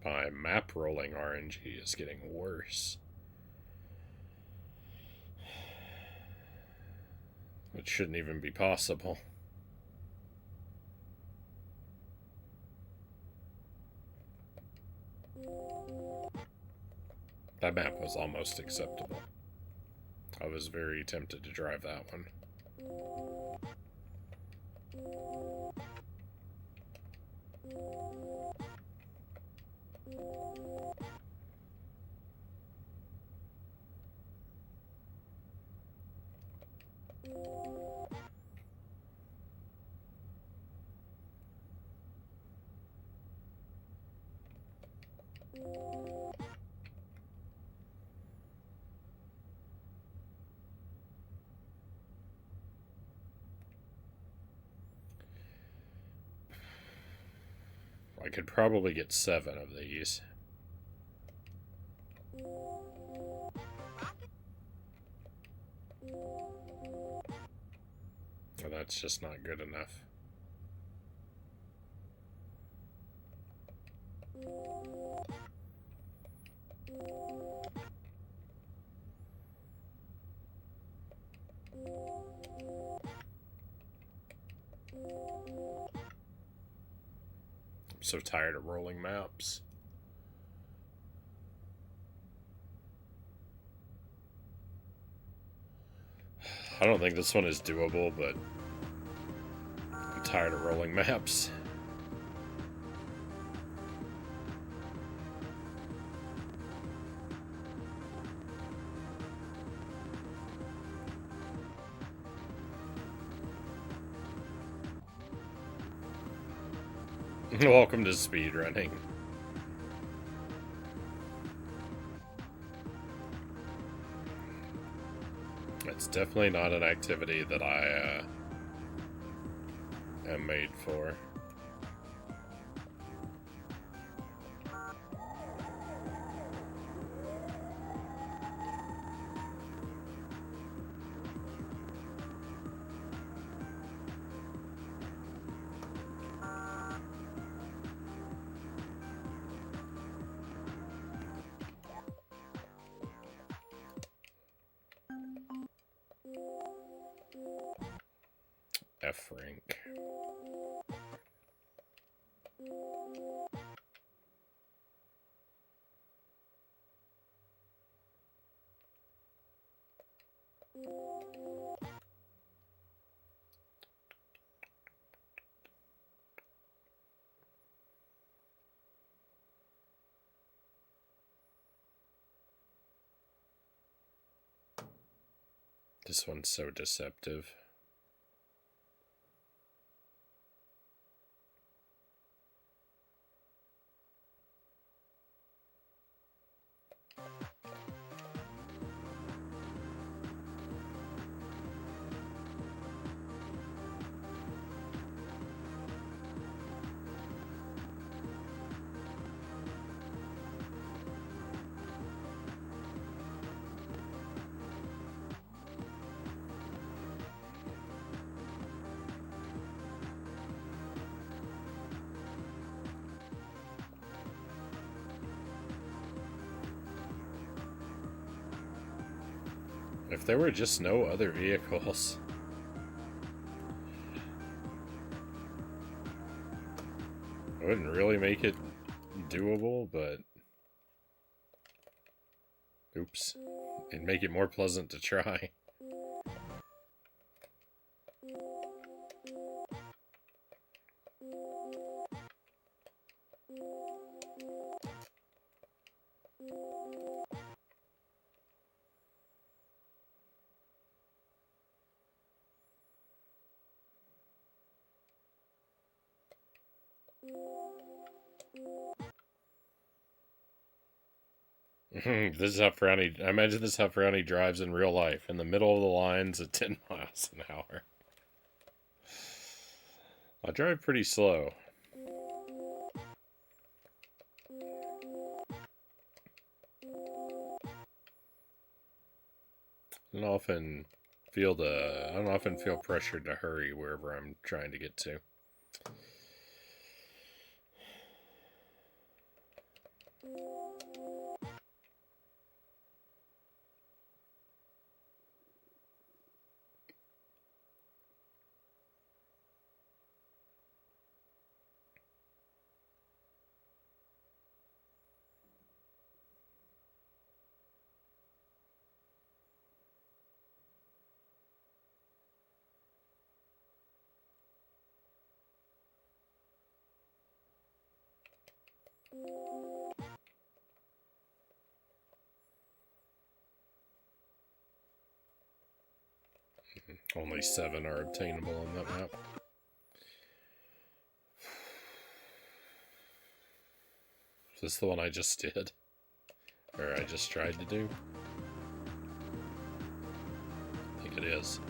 My map rolling RNG is getting worse. It shouldn't even be possible. That map was almost acceptable. I was very tempted to drive that one. I could probably get 7 of these. Well, that's just not good enough. I'm so tired of rolling maps. I don't think this one is doable, but I'm tired of rolling maps. Welcome to speedrunning. It's definitely not an activity that I am made for. F rank. This one's so deceptive. If there were just no other vehicles. It wouldn't really make it doable, but... Oops. It'd make it more pleasant to try. This is how Frownie... I imagine this is how Frownie drives in real life. In the middle of the lines at 10 miles an hour. I drive pretty slow. I don't often feel pressured to hurry wherever I'm trying to get to. Only 7 are obtainable on that map. this the one I just did? Or I just tried to do? I think it is.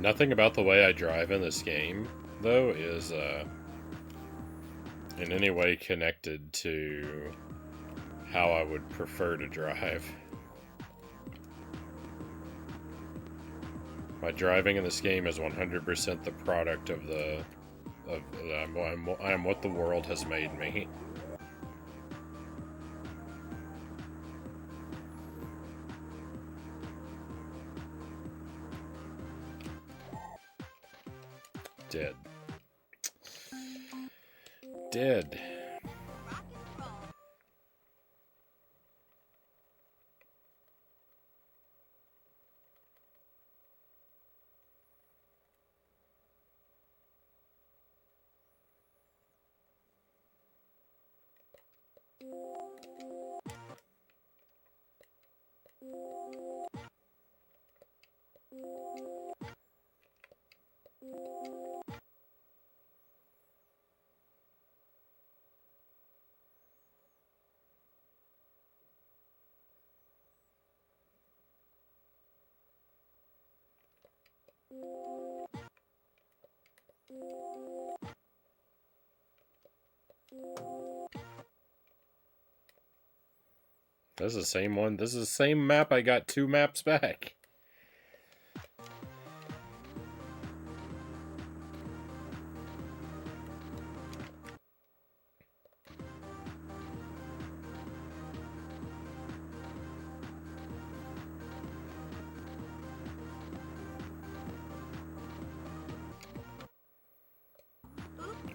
Nothing about the way I drive in this game, though, is in any way connected to how I would prefer to drive. My driving in this game is 100% the product of I am what the world has made me. Dead. Dead. This is the same one. This is the same map I got 2 maps back.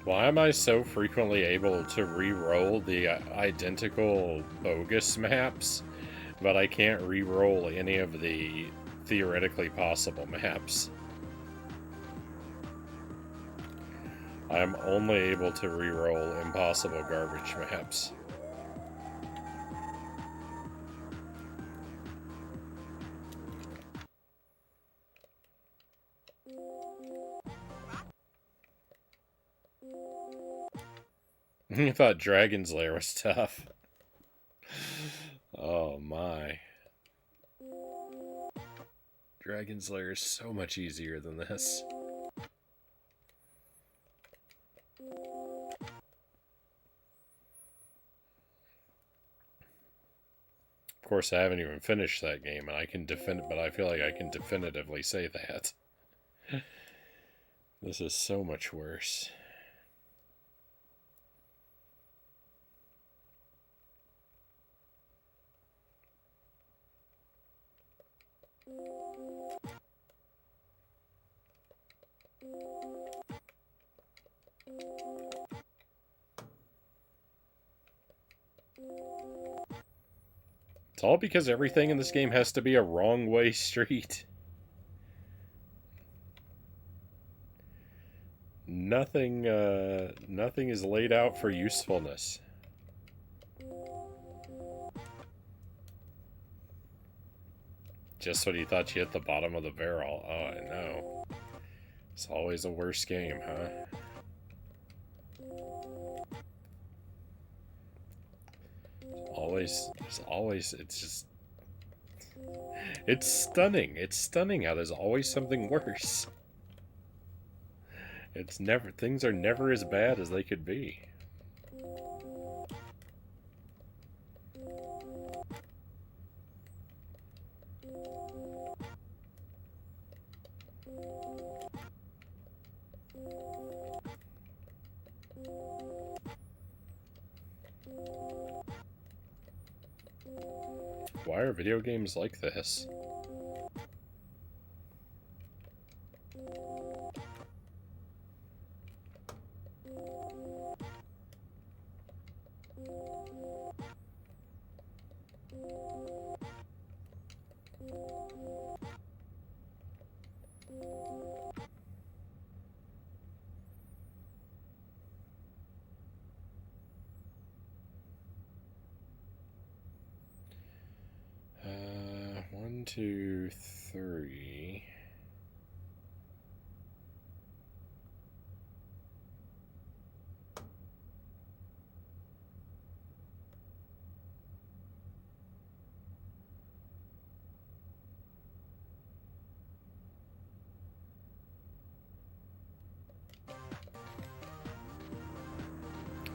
Why am I so frequently able to re-roll the identical bogus maps, but I can't re-roll any of the theoretically possible maps? I'm only able to re-roll impossible garbage maps. I thought Dragon's Lair was tough. Oh my. Dragon's Lair is so much easier than this. Of course, I haven't even finished that game, and I feel like I can definitively say that. This is so much worse. It's all because everything in this game has to be a wrong-way street. Nothing is laid out for usefulness. Just when you thought you hit the bottom of the barrel. Oh, I know. It's always a worse game, huh? It's just... It's stunning. It's stunning how there's always something worse. Things are never as bad as they could be. Why are video games like this? 1, 2, 3.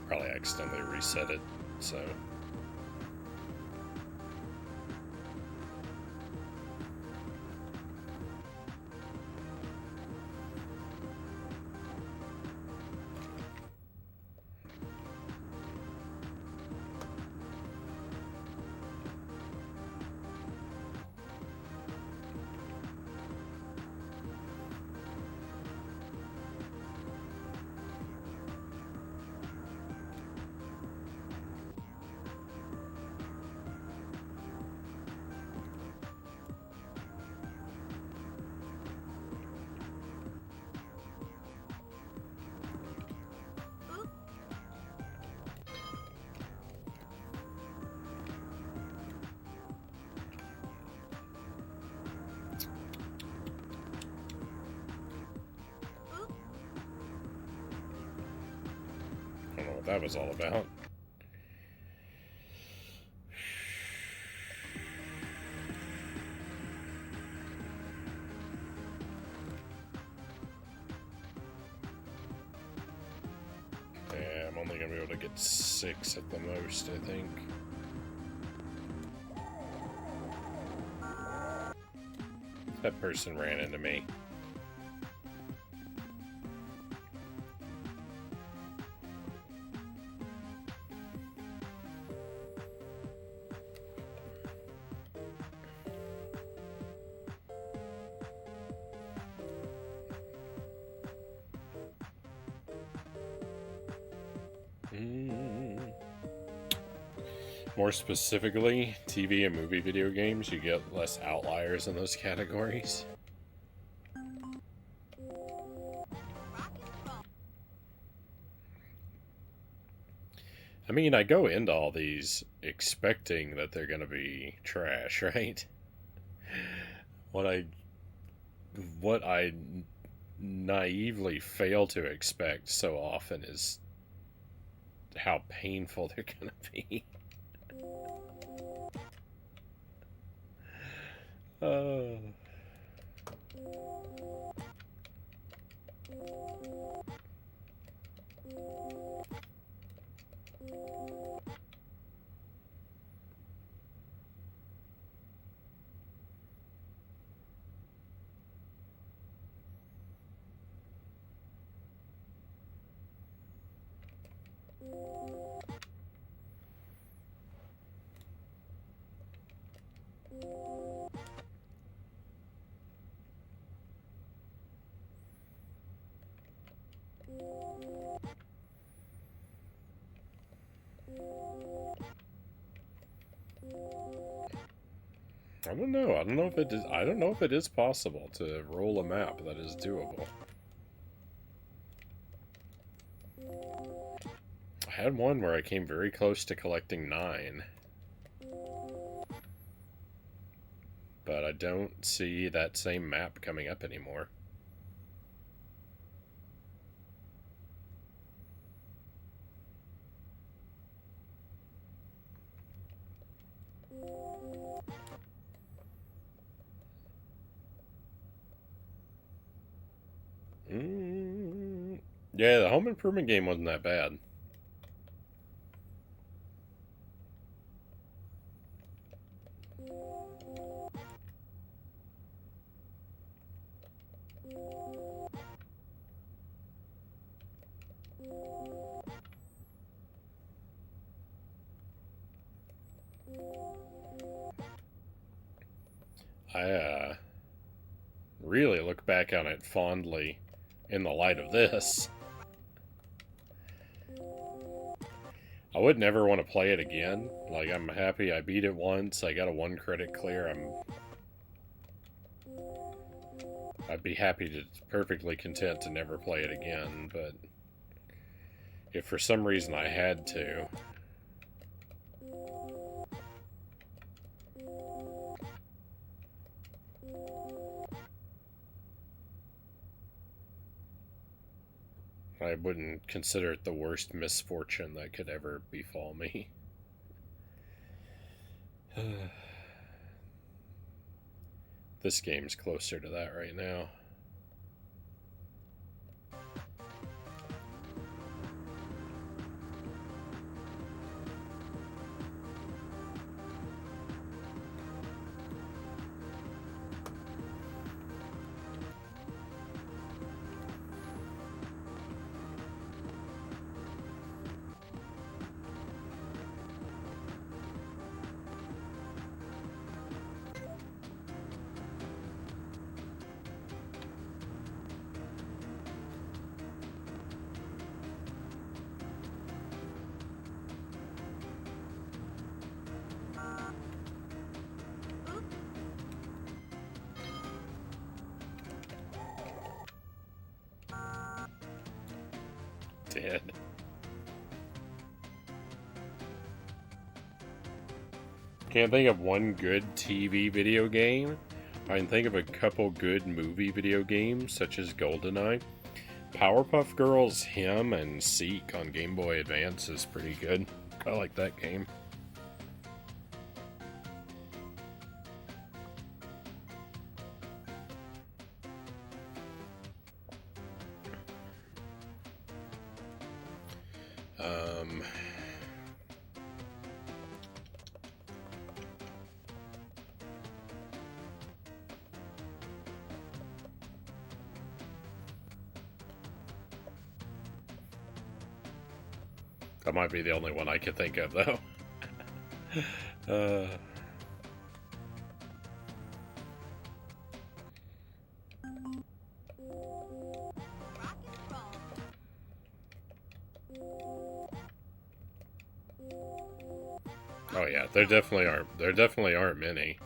Probably accidentally reset it, so... I don't know what that was all about. Yeah, I'm only gonna be able to get 6 at the most, I think. That person ran into me. More specifically, TV and movie video games, you get less outliers in those categories. I mean, I go into all these expecting that they're going to be trash, right? What I naively fail to expect so often is how painful they're going to be. I don't know. I don't know if it is. I don't know if it is possible to roll a map that is doable. I had one where I came very close to collecting 9, but I don't see that same map coming up anymore. Yeah, the home improvement game wasn't that bad. I really look back on it fondly in the light of this. I would never want to play it again. Like, I'm happy I beat it once. I got a 1 credit clear. I'd be happy to perfectly content to never play it again, but if for some reason I had to, I wouldn't consider it the worst misfortune that could ever befall me. This game's closer to that right now. Dead. Can't think of one good TV video game. I can think of a couple good movie video games, such as GoldenEye. Powerpuff Girls, Him, and Seek on Game Boy Advance is pretty good. I like that game. That might be the only one I could think of, though. Oh yeah, there definitely aren't many.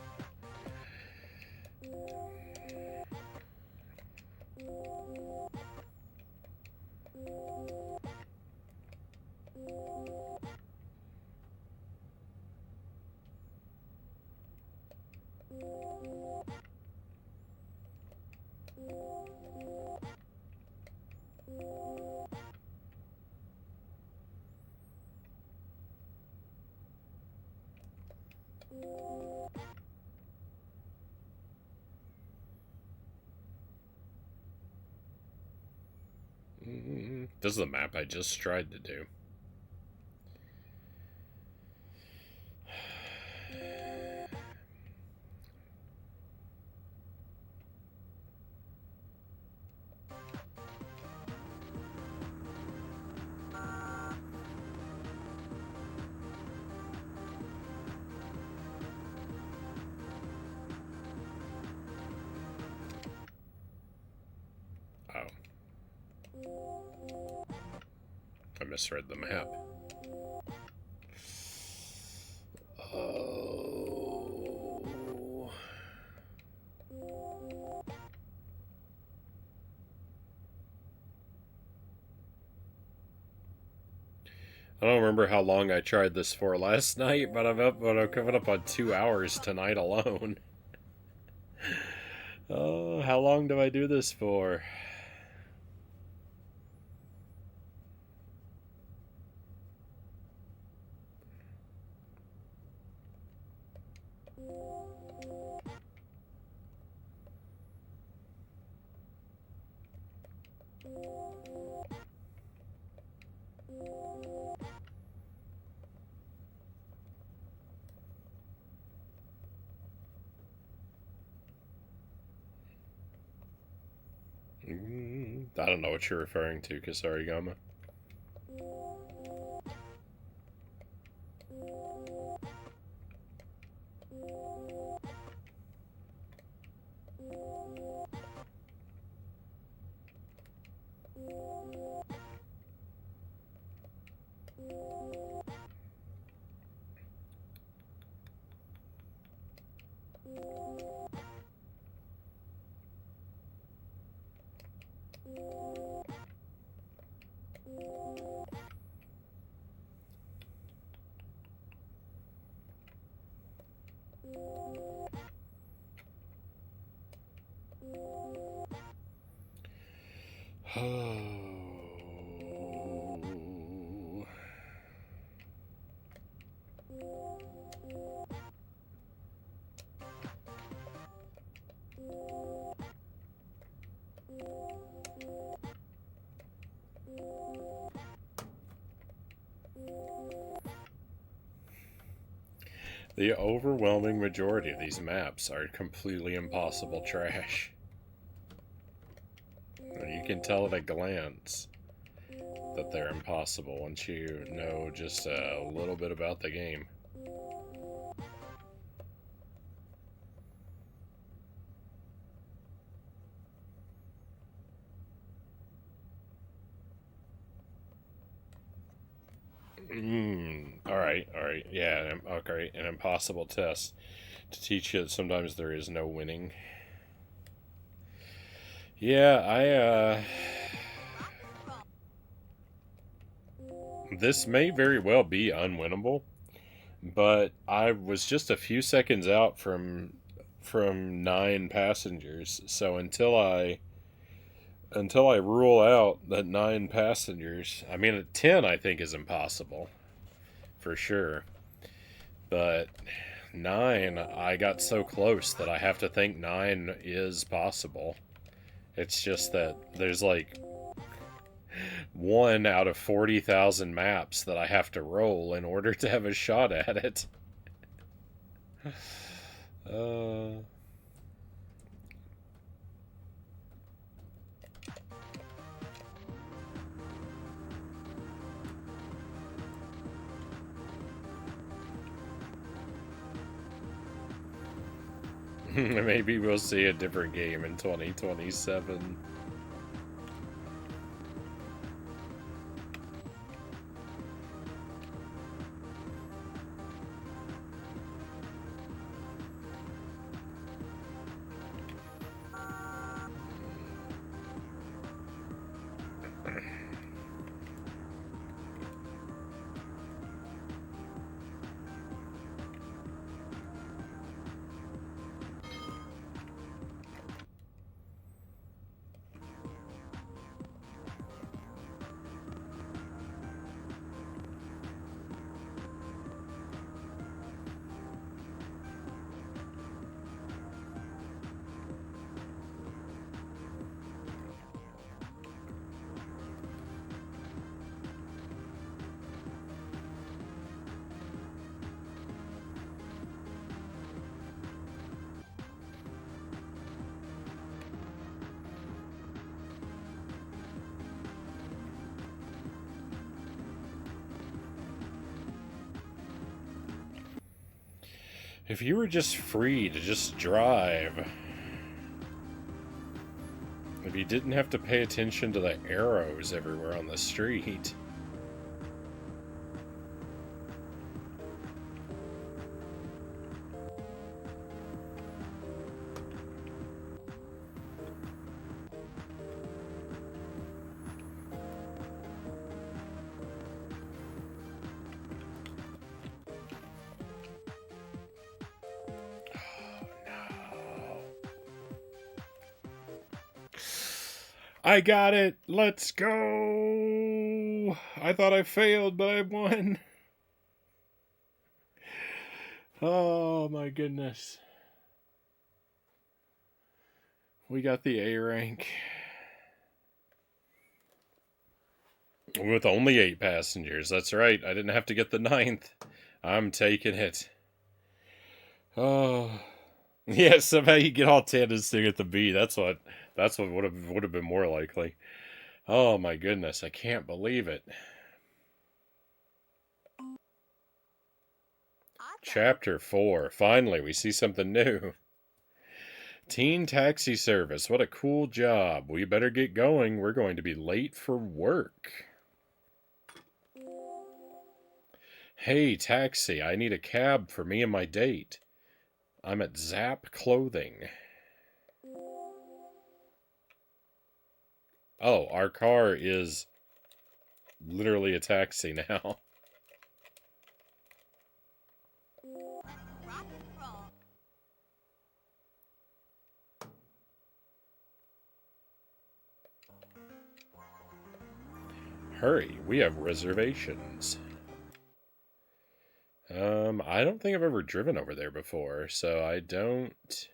This is the map I just tried to do. Oh. I misread the map. Oh. I don't remember how long I tried this for last night, but I'm coming up on 2 hours tonight alone. Oh, how long do I do this for? I don't know what you're referring to, Kasarigama. The overwhelming majority of these maps are completely impossible trash. You can tell at a glance that they're impossible once you know just a little bit about the game. Alright, yeah, okay, an impossible test to teach you that sometimes there is no winning. Yeah, this may very well be unwinnable, but I was just a few seconds out from 9 passengers, so until I rule out that 9 passengers, I mean, 10 I think is impossible, for sure. But 9, I got so close that I have to think 9 is possible. It's just that there's like 1 out of 40,000 maps that I have to roll in order to have a shot at it. Maybe we'll see a different game in 2027. If you were just free to just drive, if you didn't have to pay attention to the arrows everywhere on the street. I got it! Let's go! I thought I failed, but I won. Oh my goodness. We got the A rank. With only 8 passengers. That's right. I didn't have to get the 9th. I'm taking it. Oh. Yeah, somehow you get all 10 and still get the B. That's what would have been more likely. Oh my goodness, I can't believe it. Chapter 4. Finally, we see something new. Teen taxi service. What a cool job. We better get going. We're going to be late for work. Hey, taxi, I need a cab for me and my date. I'm at Zap Clothing. Oh, our car is literally a taxi now. Hurry, we have reservations. I don't think I've ever driven over there before, so I don't...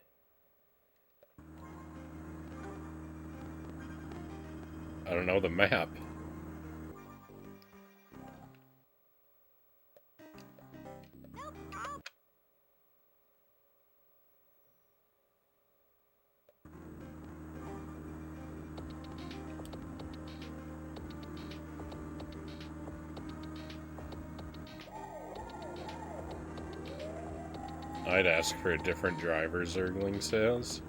I don't know the map. I'd ask for a different driver, Zergling says.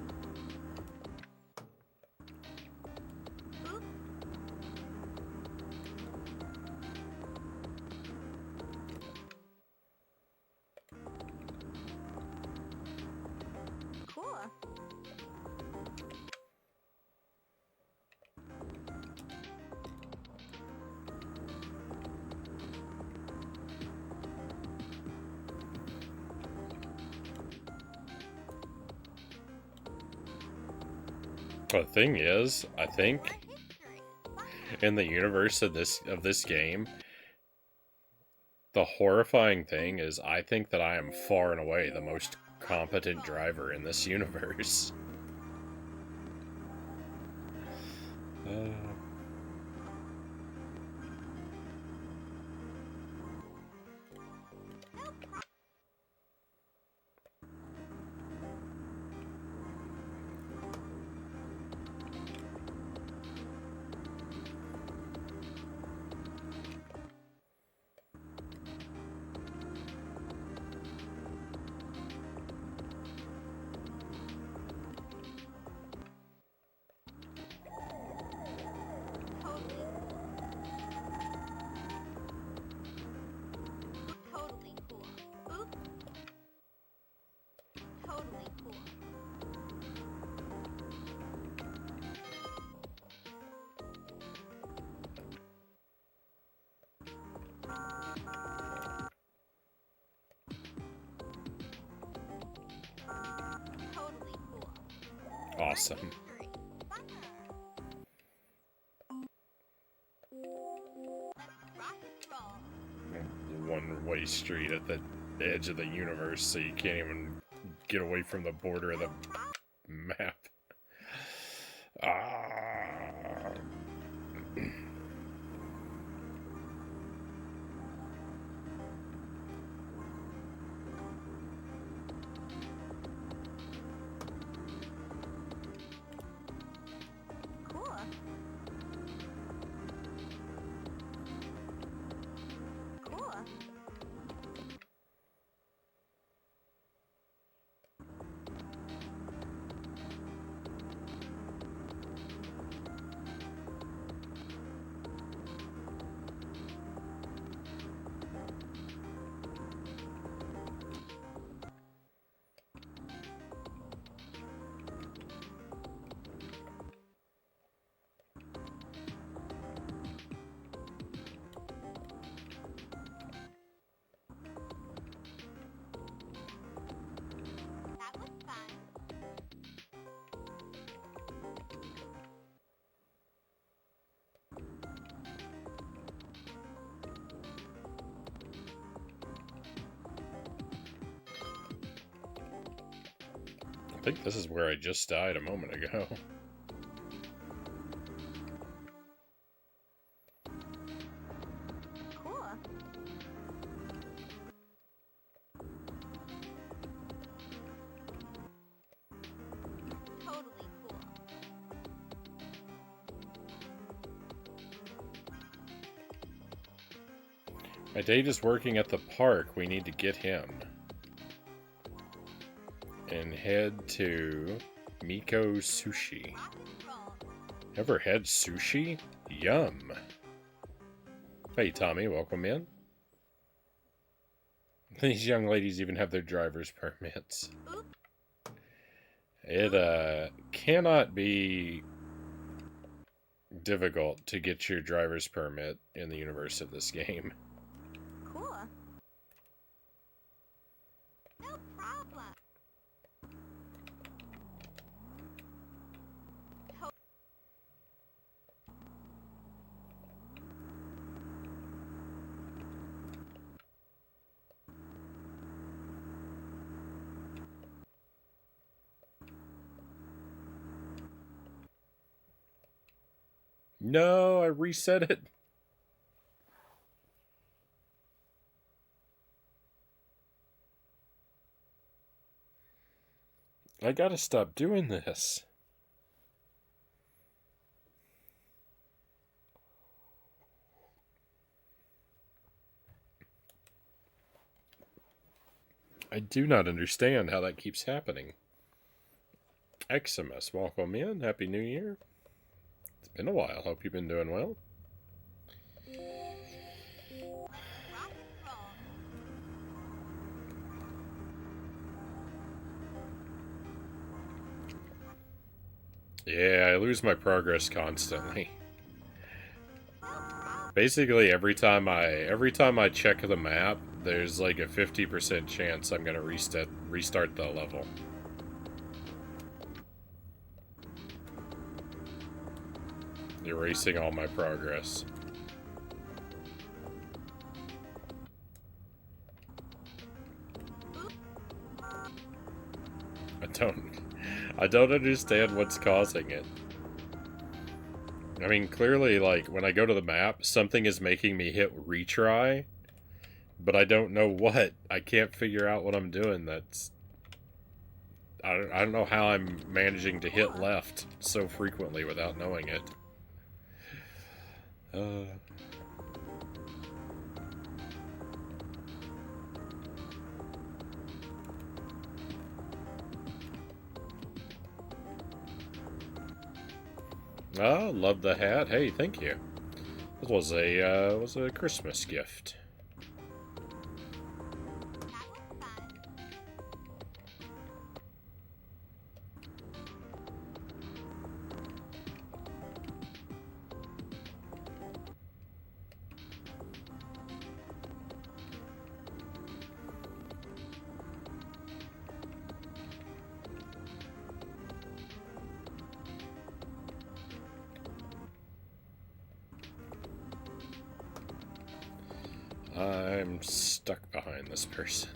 The thing is, I think, in the universe of this game, the horrifying thing is I think that I am far and away the most competent driver in this universe. Awesome. One-way street at the edge of the universe, so you can't even get away from the border of the map. I think this is where I just died a moment ago. My date is working at the park. We need to get him. And head to Miko Sushi. Ever had sushi? Yum. Hey, Tommy, welcome in. These young ladies even have their driver's permits. It cannot be difficult to get your driver's permit in the universe of this game. No, I reset it. I gotta stop doing this. I do not understand how that keeps happening. Xmas, welcome in. Happy New Year. It's been a while. Hope you've been doing well. Yeah, I lose my progress constantly. Basically, every time I check the map, there's like a 50% chance I'm gonna restart the level. Erasing all my progress. I don't understand what's causing it. I mean, clearly, like, when I go to the map, something is making me hit retry, but I don't know what. I can't figure out what I'm doing. I don't know how I'm managing to hit left so frequently without knowing it. Oh, love the hat. Hey, thank you. This was a Christmas gift. I'm stuck behind this person.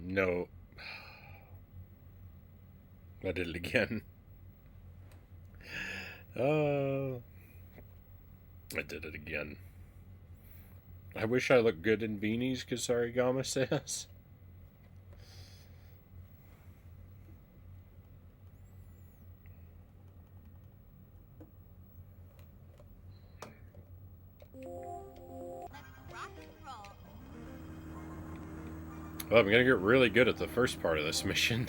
No. I did it again. I did it again. I wish I looked good in beanies, Kasarigama says. Well, I'm gonna get really good at the first part of this mission.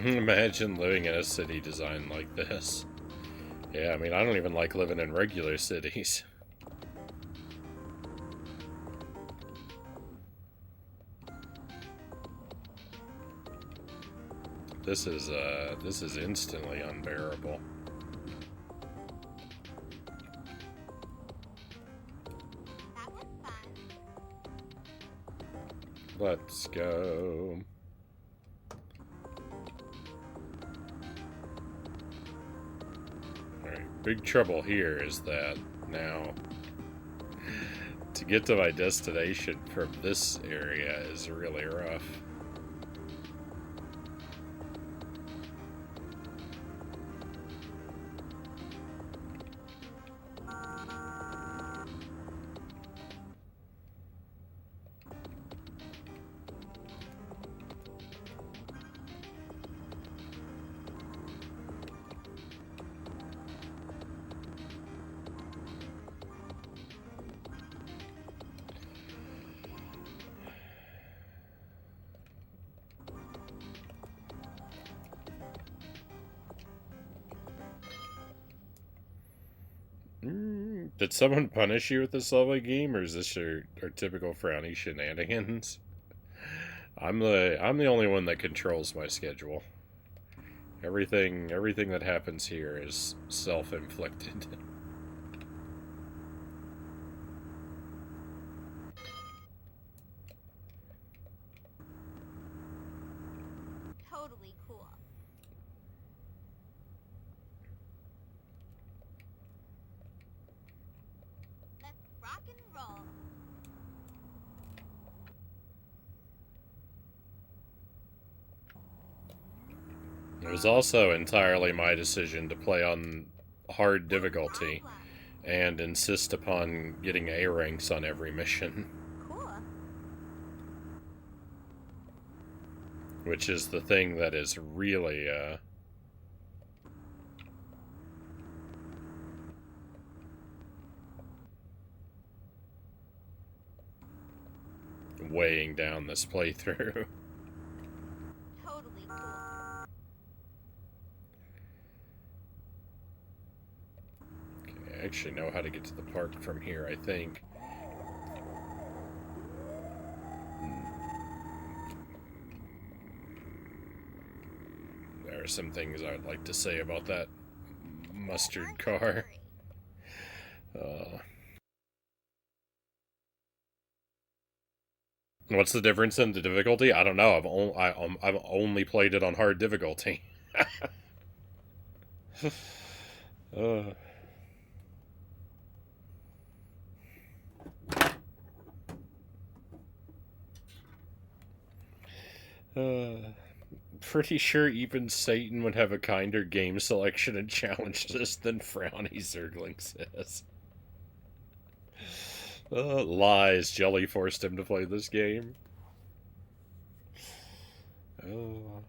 Imagine living in a city designed like this. Yeah, I mean, I don't even like living in regular cities. This is instantly unbearable. Let's go. Alright, big trouble here is that now to get to my destination from this area is really rough. Did someone punish you with this lovely game, or is this your typical Frownie shenanigans? I'm the only one that controls my schedule. Everything that happens here is self-inflicted. Totally cool. Let's rock and roll. It was also entirely my decision to play on hard difficulty and insist upon getting A ranks on every mission. Cool. Which is the thing that is really, weighing down this playthrough. Totally cool. I actually know how to get to the park from here, I think. There are some things I'd like to say about that mustard car. What's the difference in the difficulty? I don't know. I've only played it on hard difficulty. Pretty sure even Satan would have a kinder game selection and challenge this than Frownie Zergling says. Lies. Jelly forced him to play this game. Oh.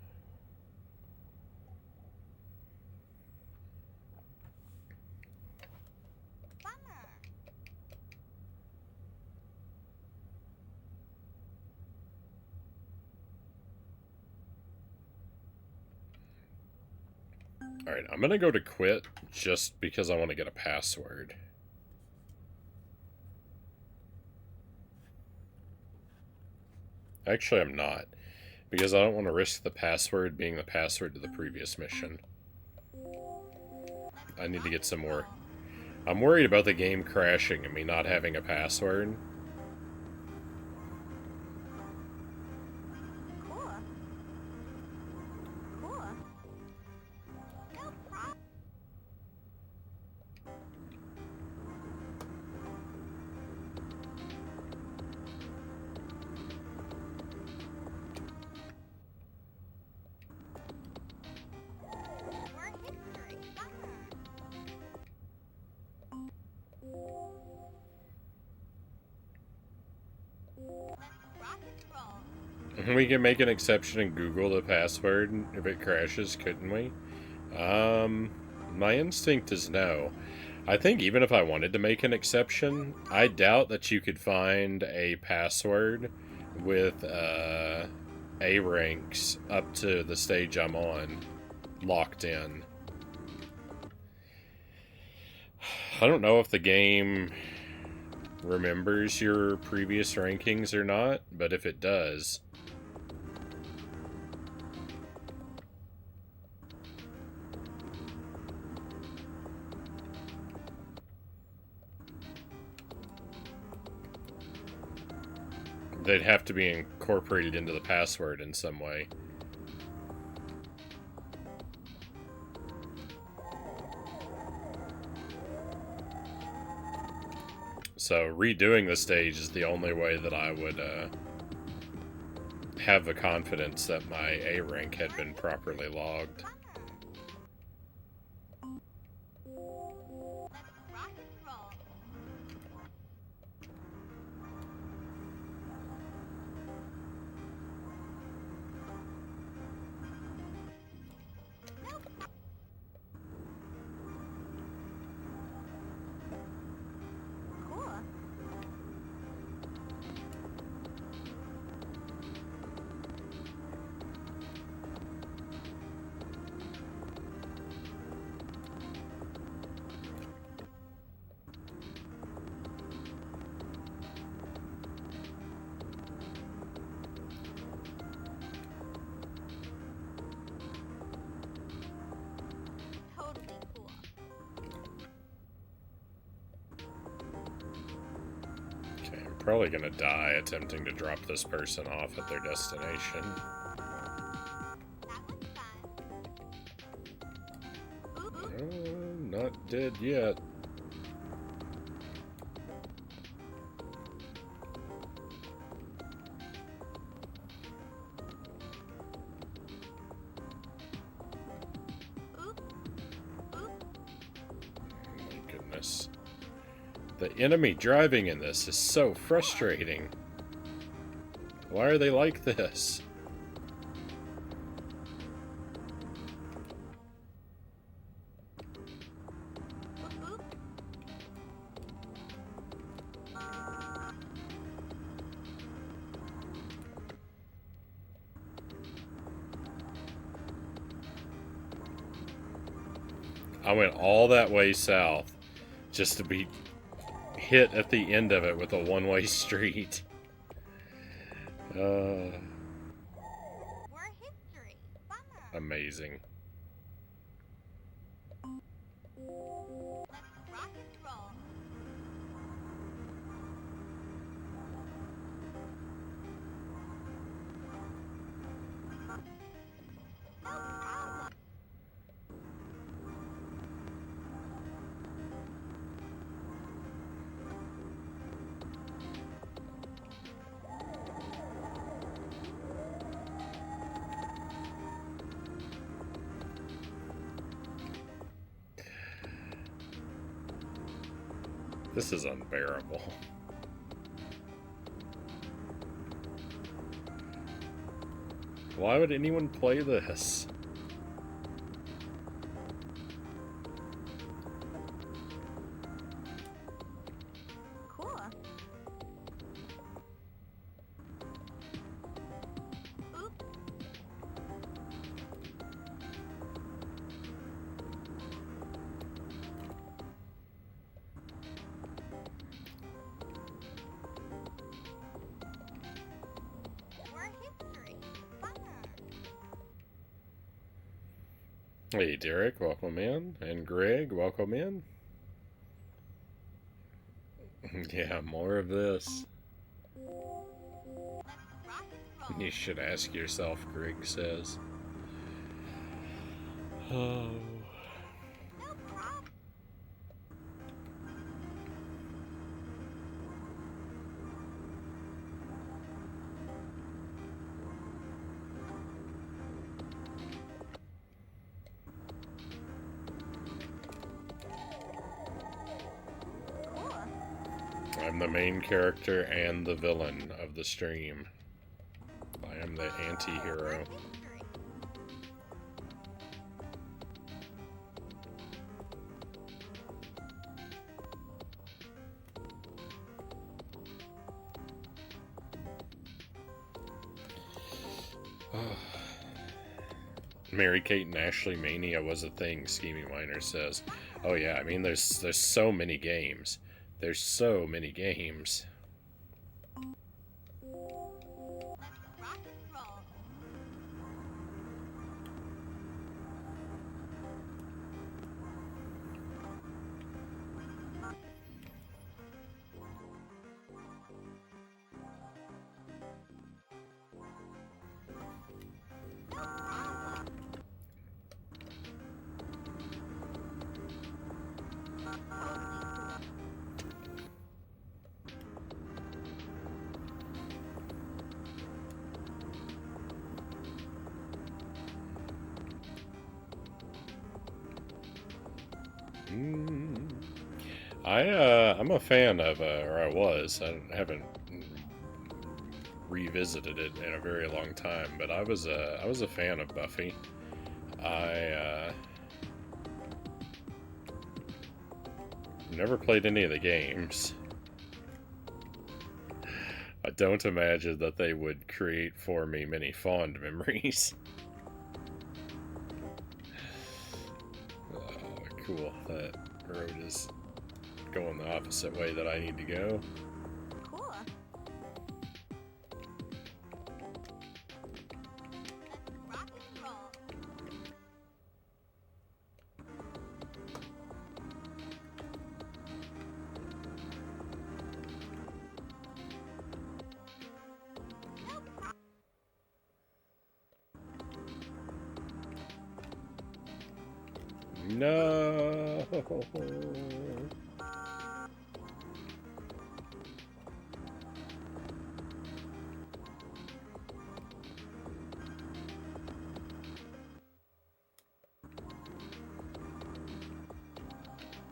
Alright, I'm gonna go to quit just because I want to get a password. Actually, I'm not. Because I don't want to risk the password being the password to the previous mission. I need to get some more. I'm worried about the game crashing and me not having a password. We can make an exception and Google the password if it crashes, couldn't we? My instinct is no. I think even if I wanted to make an exception, I doubt that you could find a password with A ranks up to the stage I'm on locked in. I don't know if the game remembers your previous rankings or not, but if it does, they'd have to be incorporated into the password in some way. So redoing the stage is the only way that I would have the confidence that my A rank had been properly logged. probably gonna die attempting to drop this person off at their destination. Not dead yet. The enemy driving in this is so frustrating. Why are they like this? I went all that way south just to be hit at the end of it with a one-way street. We're history. Bummer. Amazing. Let's rock and roll. No problem. This is unbearable. Why would anyone play this? Cool. Oop. We're history. Bummer. Hey, Derek, welcome in. And Greg, welcome in. Yeah, more of this. Let's rock and roll. You should ask yourself, Greg says. Oh. No problem. Cool. I'm the main character and the villain of the stream. I am the anti-hero. We're history. Mary Kate and Ashley Mania was a thing, Scheming Miner says. Oh yeah, I mean there's so many games. There's so many games. Let's rock and roll. No problem. Totally cool. I'm a fan of, or I was. I haven't revisited it in a very long time, but I was a fan of Buffy. I never played any of the games. I don't imagine that they would create for me many fond memories. Cool. That road is going the opposite way that I need to go. Cool. Let's rock and roll. No.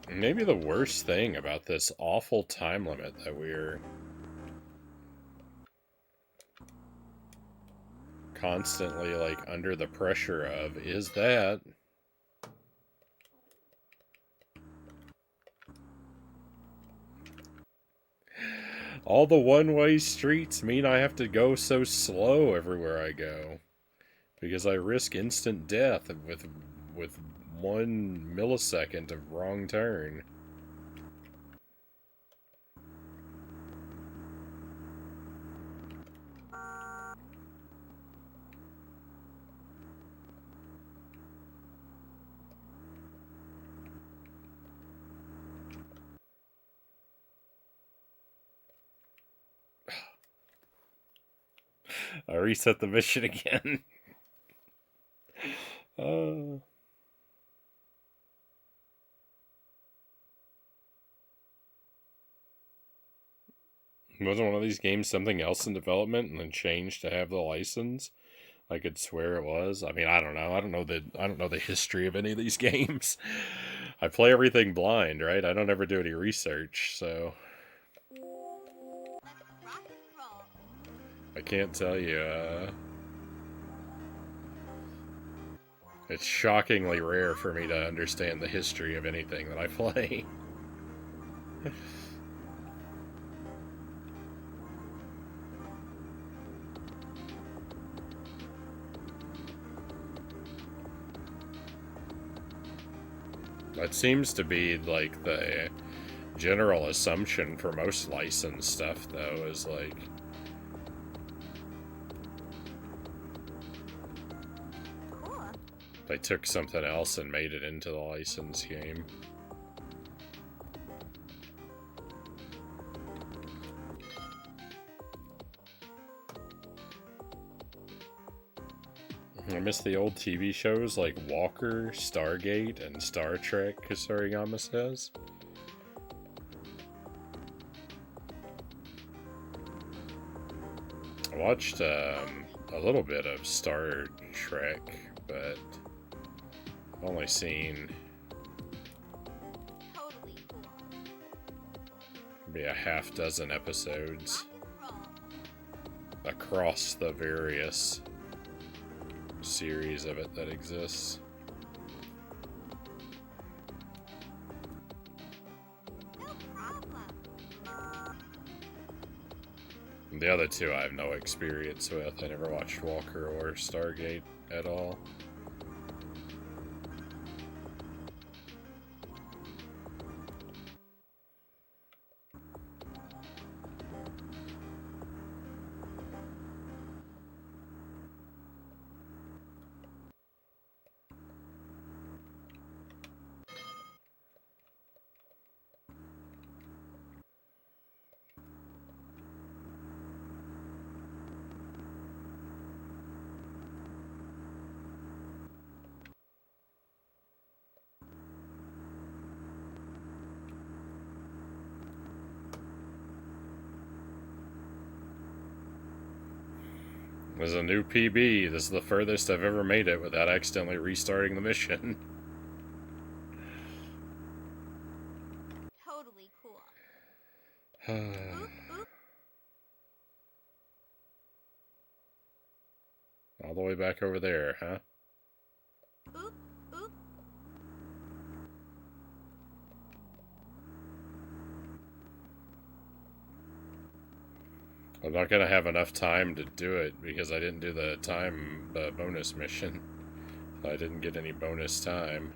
Maybe the worst thing about this awful time limit that we're constantly, like, under the pressure of is that all the one-way streets mean I have to go so slow everywhere I go because I risk instant death with 1 millisecond of wrong turn. I reset the mission again. uh, wasn't one of these games something else in development and then changed to have the license? I could swear it was. I mean, I don't know. I don't know the history of any of these games. I play everything blind, right? I don't ever do any research, so Let's rock and roll. I can't tell you. It's shockingly rare for me to understand the history of anything that I play. That seems to be like the general assumption for most licensed stuff, though, is like Cool. they took something else and made it into the license game. I miss the old TV shows like Walker, Stargate, and Star Trek, Kusarigama says. I watched a little bit of Star Trek, but I've only seen Totally cool. maybe a half dozen episodes Rock and roll. across the various series of it that exists. No problem. The other two I have no experience with. I never watched Walker or Stargate at all. There's a new PB. This is the furthest I've ever made it without accidentally restarting the mission. Totally cool. Oop, oop. All the way back over there, huh? Oop, oop. I'm not gonna have enough time to do it because I didn't do the time bonus mission. I didn't get any bonus time.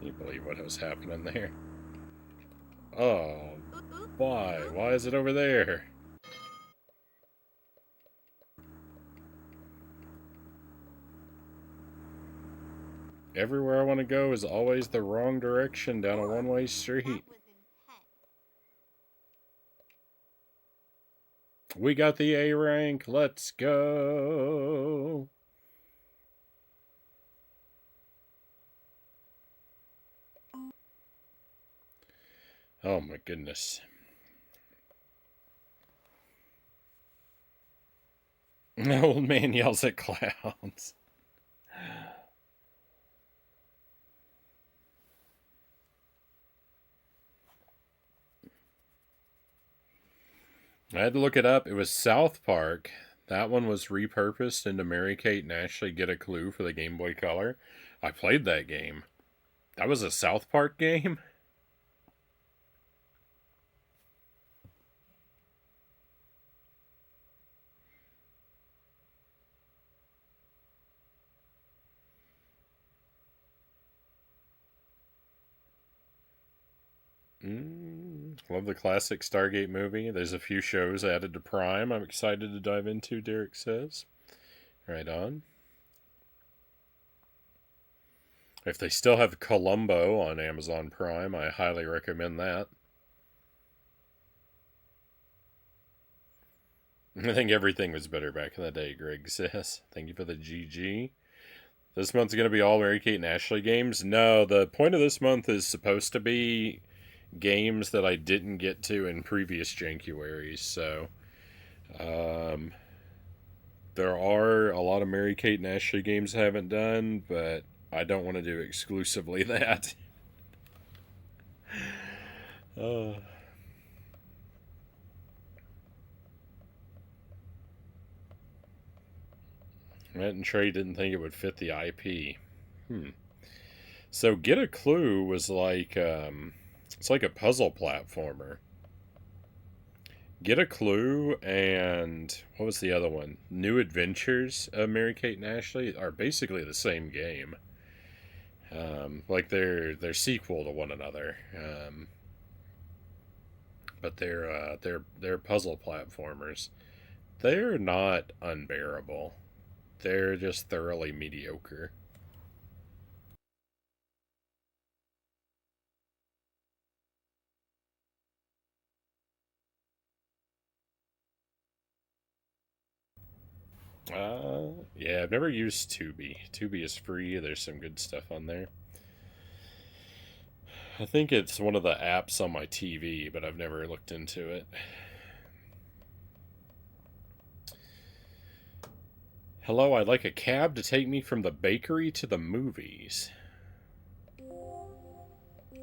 Can you believe what was happening there? Oh, Oop, oop, why? oop. Why is it over there? Everywhere I want to go is always the wrong direction down a one-way street. That was intense. We got the A rank. Let's go. Oh my goodness. The old man yells at clouds. I had to look it up. It was South Park. That one was repurposed into Mary Kate and Ashley Get a Clue for the Game Boy Color. I played that game. That was a South Park game? Love the classic Stargate movie. There's a few shows added to Prime I'm excited to dive into, Derek says. Right on. If they still have Columbo on Amazon Prime, I highly recommend that. I think everything was better back in the day, Greg says. Thank you for the GG. This month's going to be all Mary Kate and Ashley games? No, the point of this month is supposed to be games that I didn't get to in previous Jankuaries, so there are a lot of Mary Kate and Ashley games I haven't done, but I don't want to do exclusively that. Matt and Trey didn't think it would fit the IP. So Get a Clue was like it's like a puzzle platformer. Get a Clue and what was the other one? New Adventures of Mary Kate and Ashley are basically the same game. Like they're sequel to one another. But they're puzzle platformers. They're not unbearable. They're just thoroughly mediocre. Yeah, I've never used Tubi. Tubi is free. There's some good stuff on there. I think it's one of the apps on my TV, but I've never looked into it. Hello, I'd like a cab to take me from the bakery to the movies. Rock and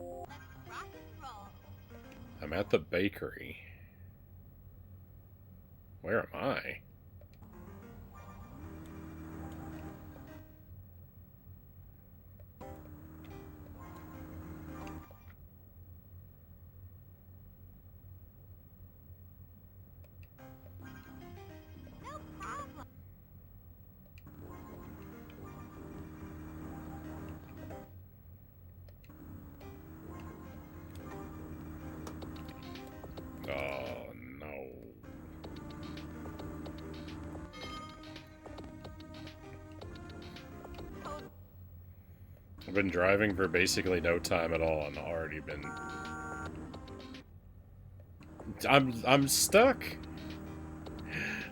roll. I'm at the bakery. Where am I? No problem. Oh, no. I've been driving for basically no time at all and already been... I'm stuck!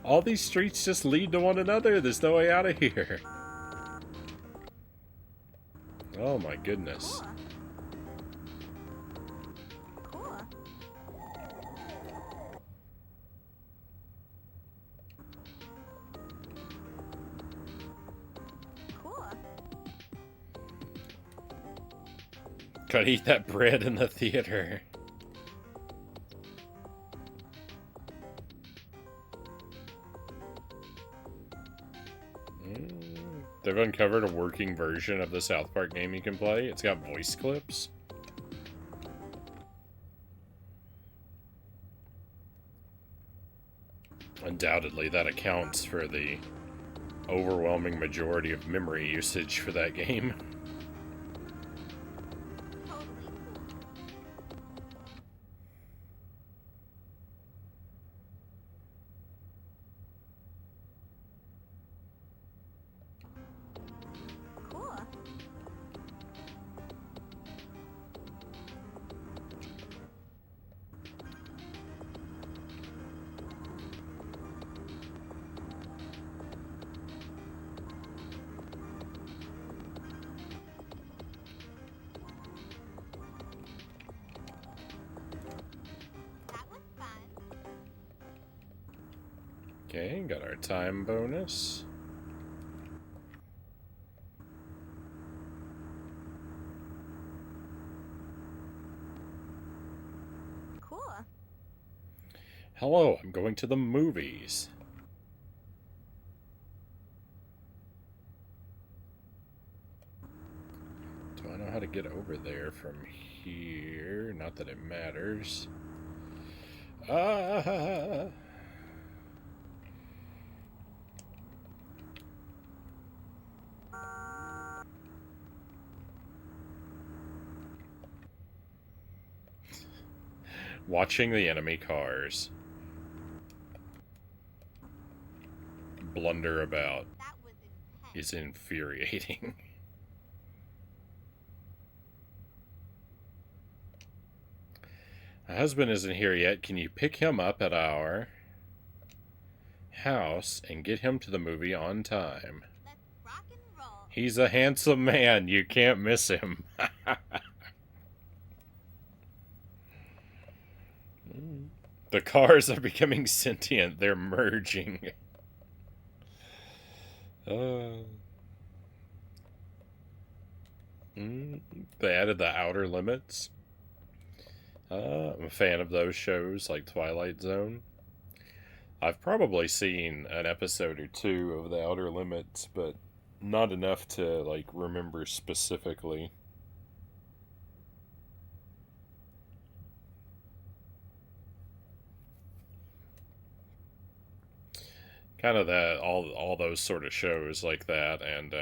All these streets just lead to one another. There's no way out of here. Oh my goodness. Cool. Cool. Gotta eat that bread in the theater. They've uncovered a working version of the South Park game you can play. It's got voice clips. Undoubtedly, that accounts for the overwhelming majority of memory usage for that game. Okay, got our time bonus. Cool. Hello, I'm going to the movies. Do I know how to get over there from here? Not that it matters. Ah! Watching the enemy cars blunder about That was intense. is infuriating. My husband isn't here yet. Can you pick him up at our house and get him to the movie on time? Let's rock and roll. He's a handsome man. You can't miss him. The cars are becoming sentient. They're merging. They added the Outer Limits. I'm a fan of those shows like Twilight Zone. I've probably seen an episode or two of the Outer Limits, but not enough to like remember specifically. Kind of that all those sort of shows like that, and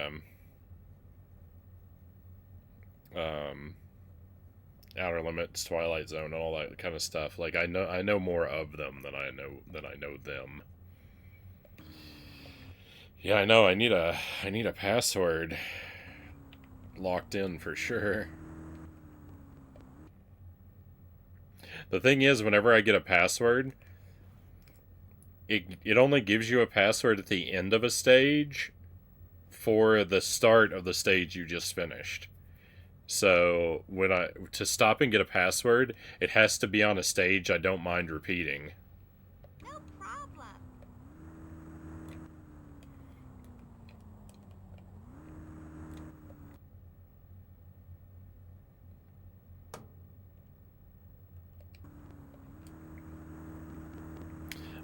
Outer Limits, Twilight Zone, and all that kind of stuff. Like I know more of them than I know them. Yeah, I know. I need a password locked in for sure. The thing is, whenever I get a password, it only gives you a password at the end of a stage for the start of the stage you just finished. So to stop and get a password, it has to be on a stage I don't mind repeating. No problem.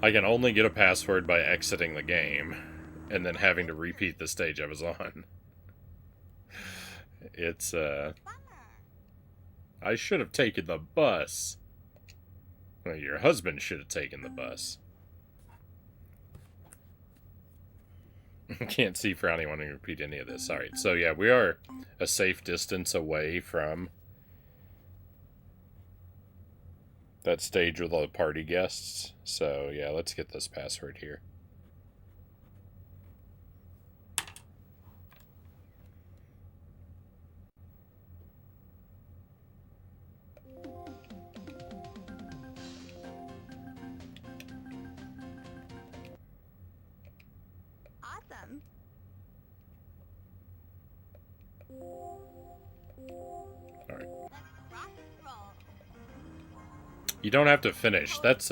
I can only get a password by exiting the game and then having to repeat the stage I was on. It's Bummer. I should have taken the bus. Well, your husband should have taken the bus. Can't see Frownie wanting to repeat any of this. Alright, so yeah, we are a safe distance away from that stage with all the party guests. So yeah, let's get this password here. Awesome. Alright. Let's rock and roll. You don't have to finish. That's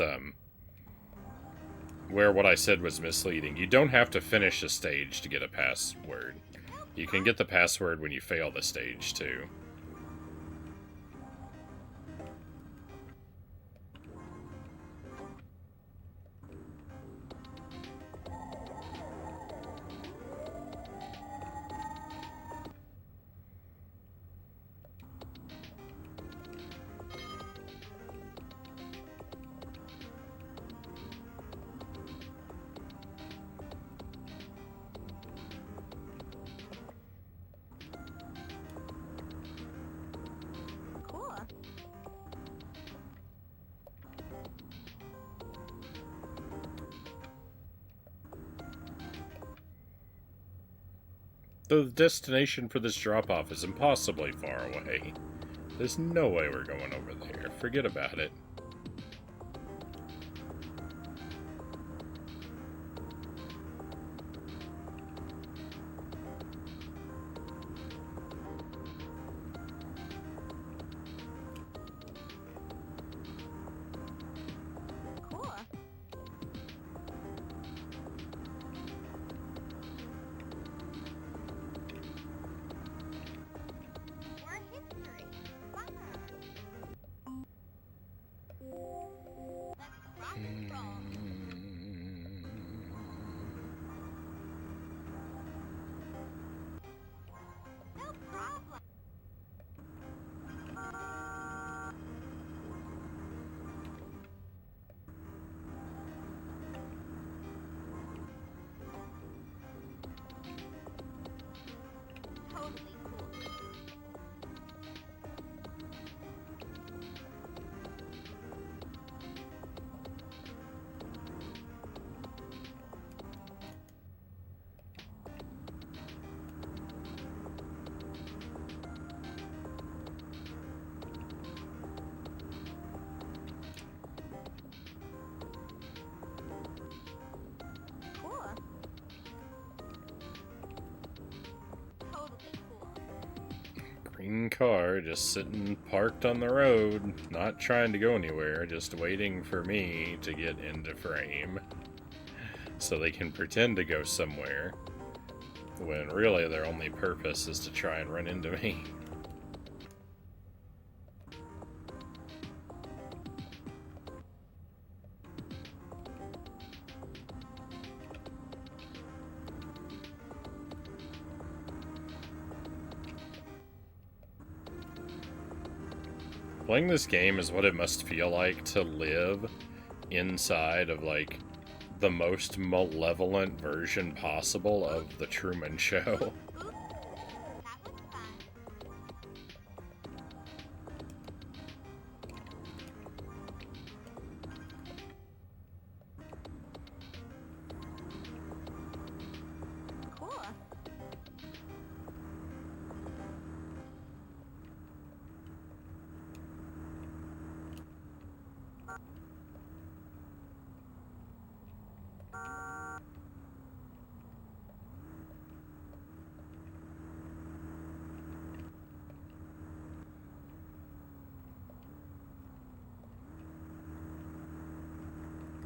where what I said was misleading. You don't have to finish a stage to get a password. You can get the password when you fail the stage too. Cool. The destination for this drop-off is impossibly far away. There's no way we're going over there. Forget about it. Cool. car just sitting parked on the road, not trying to go anywhere, just waiting for me to get into frame so they can pretend to go somewhere, when really their only purpose is to try and run into me. Playing this game is what it must feel like to live inside of, like, the most malevolent version possible of The Truman Show. Oop. That was fun. Cool.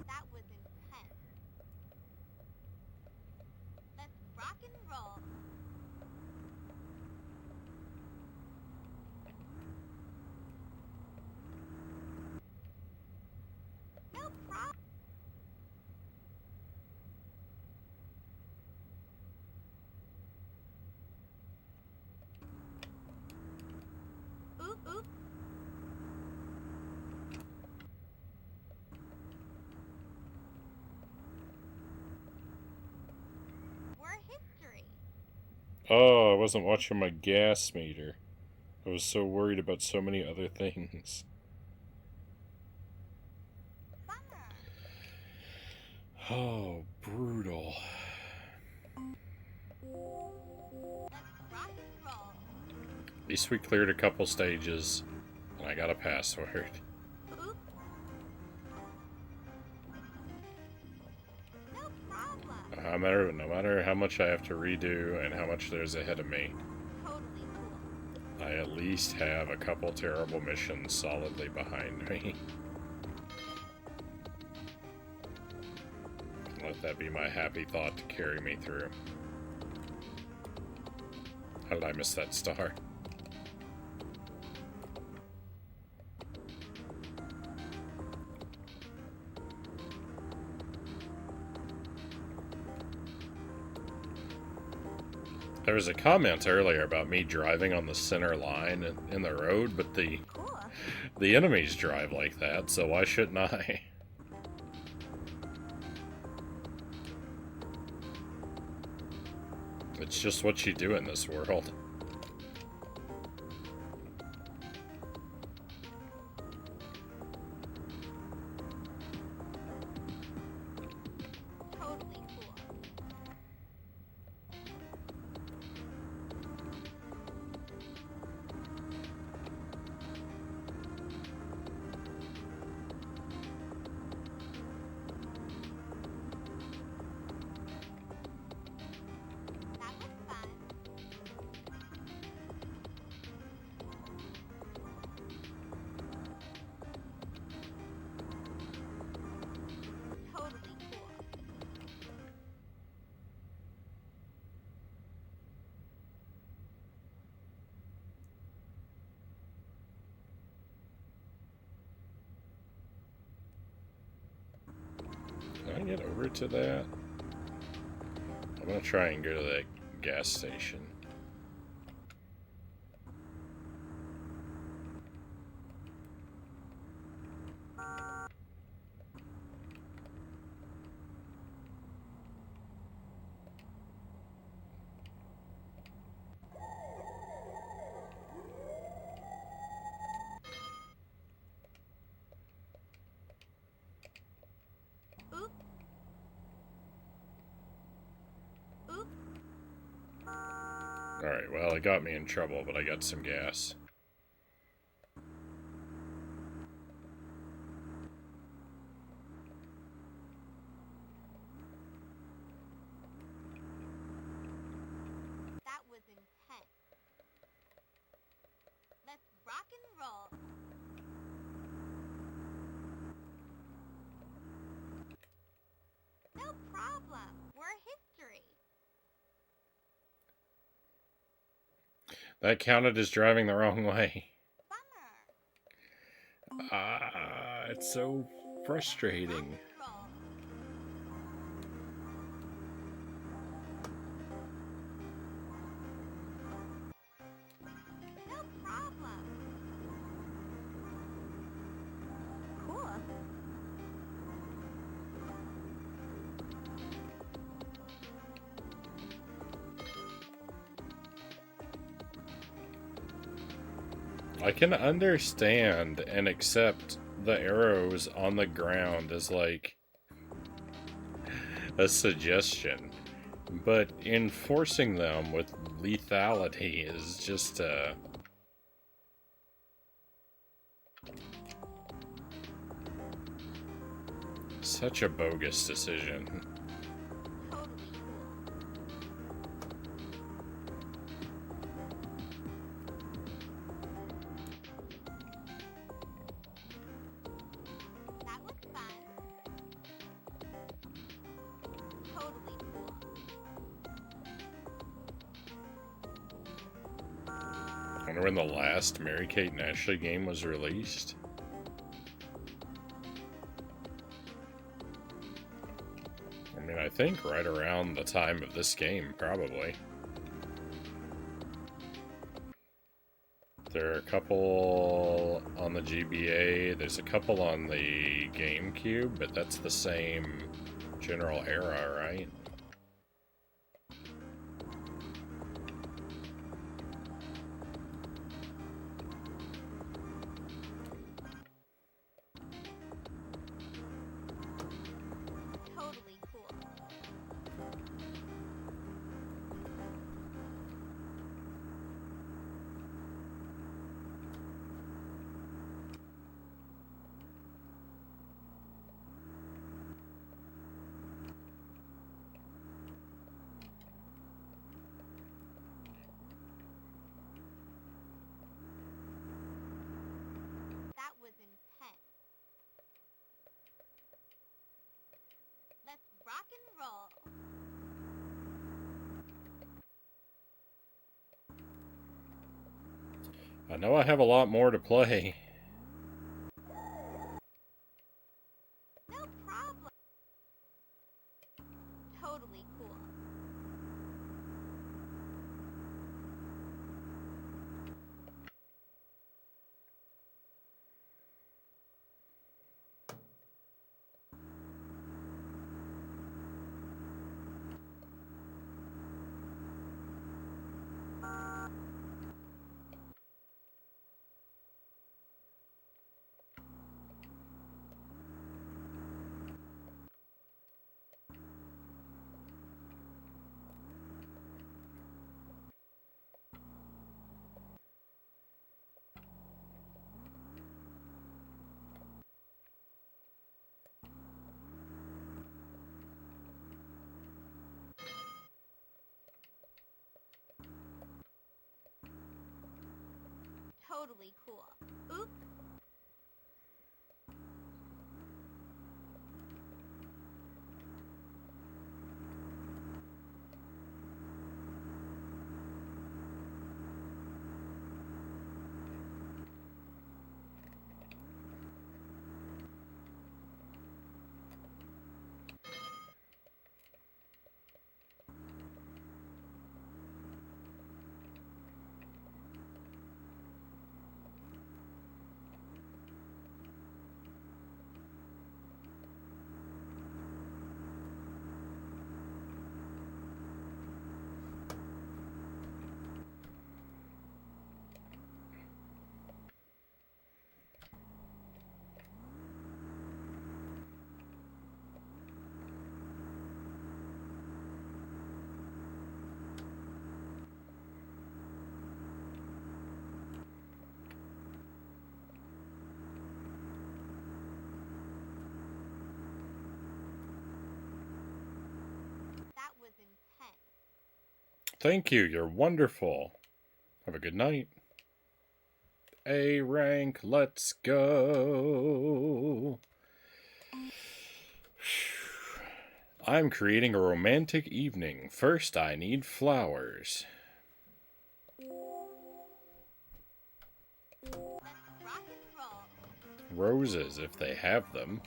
That was intense. Let's rock and roll. No problem. Oop, oop. We're history. Oh, I wasn't watching my gas meter. I was so worried about so many other things. Summer. Oh, brutal. Let's rock and roll. At least we cleared a couple stages, and I got a password. Oop. No problem. No matter how much I have to redo and how much there's ahead of me, Totally cool. I at least have a couple terrible missions solidly behind me. Let that be my happy thought to carry me through. How did I miss that star? There was a comment earlier about me driving on the center line in the road, but Cool. the enemies drive like that, so why shouldn't I? It's just what you do in this world. Totally cool. That was fun. Totally cool. Can I get over to that? I'm gonna try and go to that gas station. Oop. Oop. Alright, well, it got me in trouble, but I got some gas. That was intense. That counted as driving the wrong way. Bummer. It's so frustrating. Rock and roll. No problem. Cool. I can understand and accept the arrows on the ground as like a suggestion, but enforcing them with lethality is just such a bogus decision. Totally cool. That was fun. Totally cool. I wonder when the last Mary Kate and Ashley game was released. I mean, I think right around the time of this game, probably. There are a couple on the GBA, there's a couple on the GameCube, but that's the same general era, right? Totally cool. That was intense. Let's rock and roll. I know I have a lot more to play. No problem. Totally cool. Totally cool. Oops. That was intense. Thank you, you're wonderful. Have a good night. A rank, let's go. I'm creating a romantic evening. First, I need flowers. roses if they have them.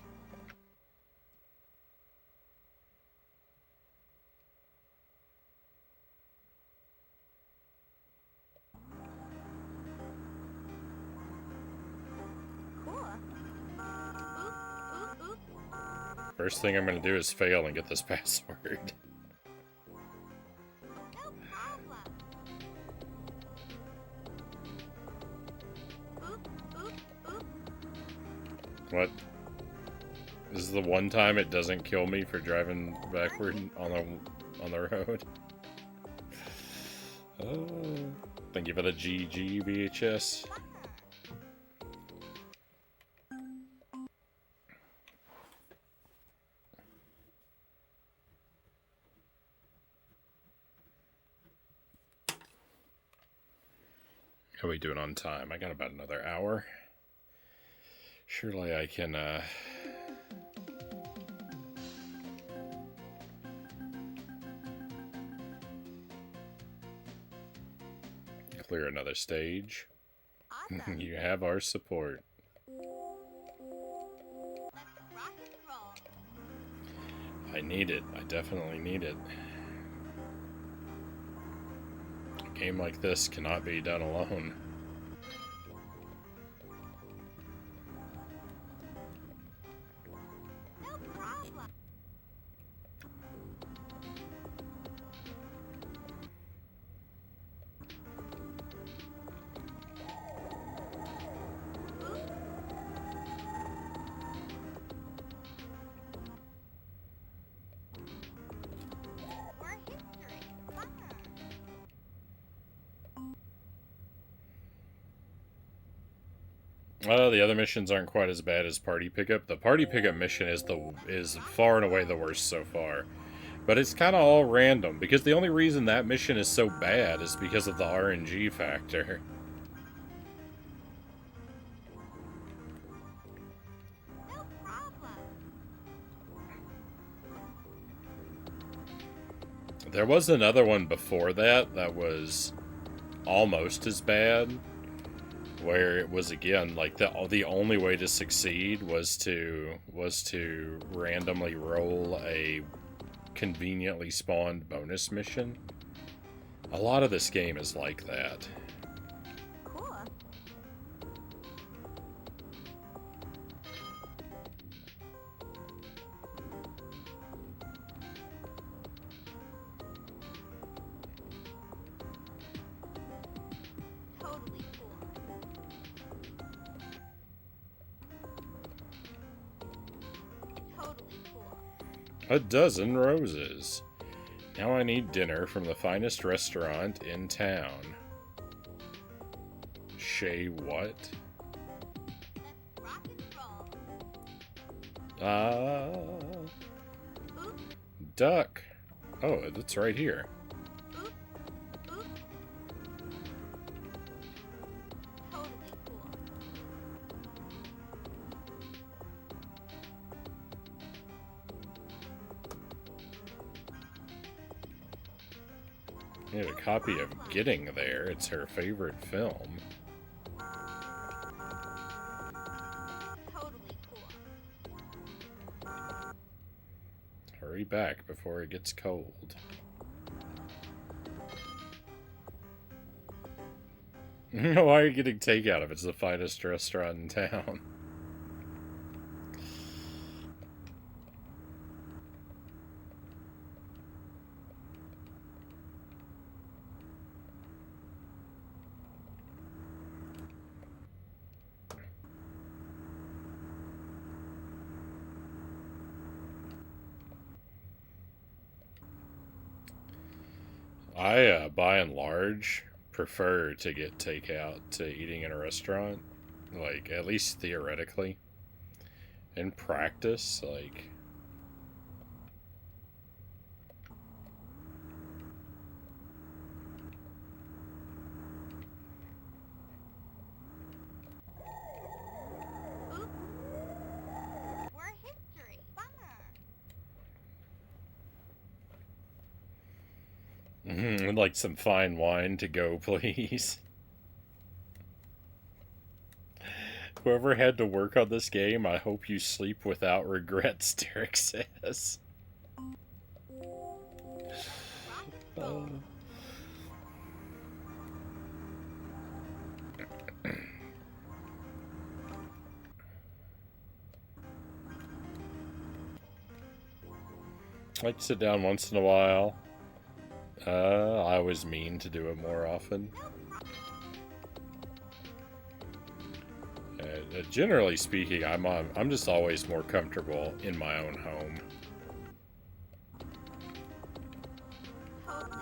First thing I'm going to do is fail and get this password. No problem. What? This is the one time it doesn't kill me for driving backward on the road. Oh, thank you for the GBHS. How are we doing on time? I got about another hour. Surely I can, clear another stage. Awesome. You have our support. Let's rock and roll. I need it. I definitely need it. A game like this cannot be done alone. No problem. We're history. Bummer. The other missions aren't quite as bad as party pickup. The party pickup mission is far and away the worst so far. But it's kind of all random, because the only reason that mission is so bad is because of the RNG factor. No problem. There was another one before that that was almost as bad, where it was again like the only way to succeed was to randomly roll a conveniently spawned bonus mission. A lot of this game is like that. Cool. Totally cool. Totally cool. A dozen roses. Now I need dinner from the finest restaurant in town. Shay what? Let's rock and roll. Oop, Duck. Oh, it's right here. oop, oop. Totally cool. I need a copy of Getting There. It's her favorite film. Totally cool. Hurry back before it gets cold. Why are you getting takeout if it's the finest restaurant in town? I, by and large, prefer to get takeout to eating in a restaurant. Like, at least theoretically. In practice, like... Oop. We're history. Bummer. I'd like some fine wine to go, please. whoever had to work on this game, I hope you sleep without regrets, Derek says. Rock and roll. I like to sit down once in a while. I always mean to do it more often. Generally speaking, I'm just always more comfortable in my own home. Totally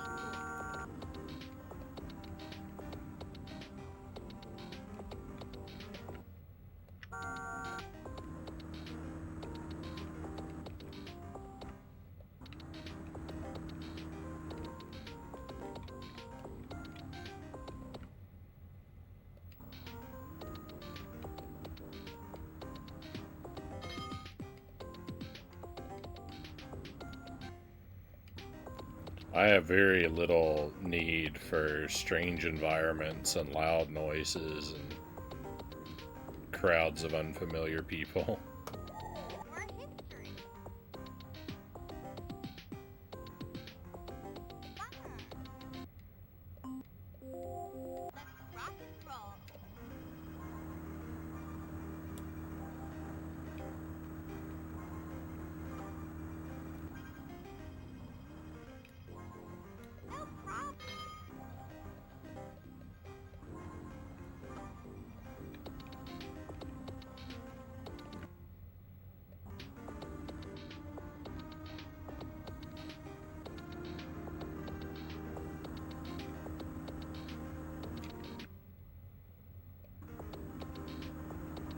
I have very little need for strange environments and loud noises and crowds of unfamiliar people. We're history. Bummer. Let's rock and roll. No problem.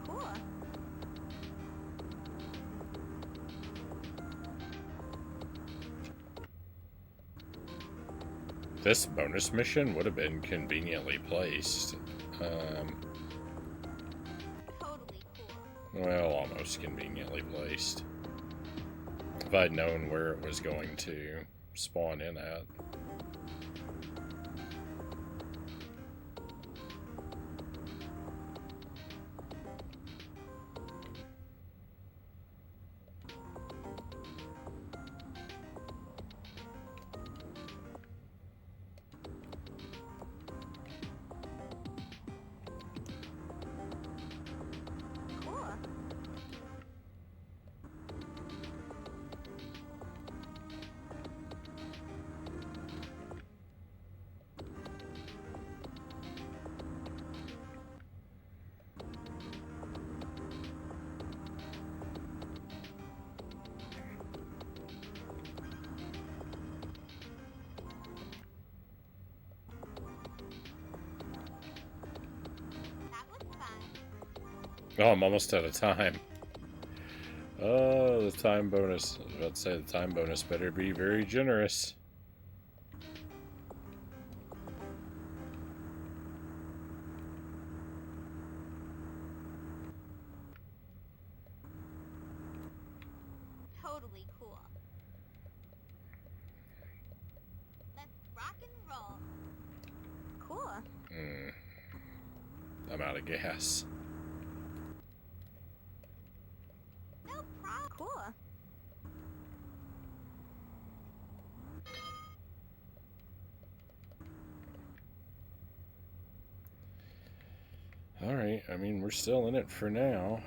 Cool. This bonus mission would have been conveniently placed. Totally cool. Well, almost conveniently placed. If I'd known where it was going to spawn in at. Cool. That was fun. Oh, I'm almost out of time. Oh, the time bonus. I was about to say the time bonus better be very generous. Totally cool. Let's rock and roll. Cool. I'm out of gas. No problem. Cool. Alright, I mean, we're still in it for now.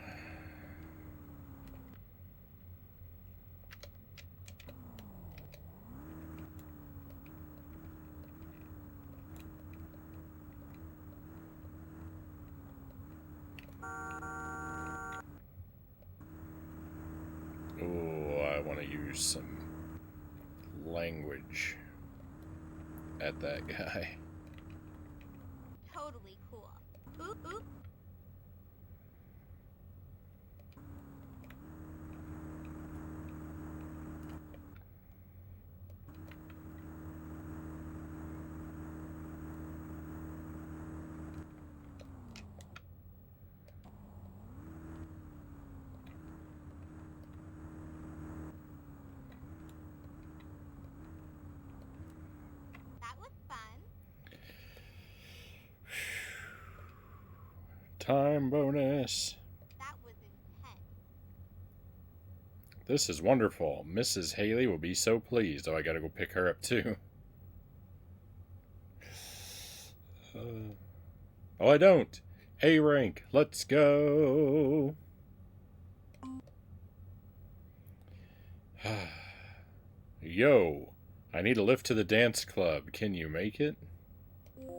Ooh, I want to use some language at that guy. Totally cool. Oop, oop. That was fun. time bonus. That was intense. This is wonderful. Mrs. Haley will be so pleased. Oh, I gotta go pick her up too. Oh, I don't. A rank. Let's go. Yo, I need a lift to the dance club. Can you make it? Let's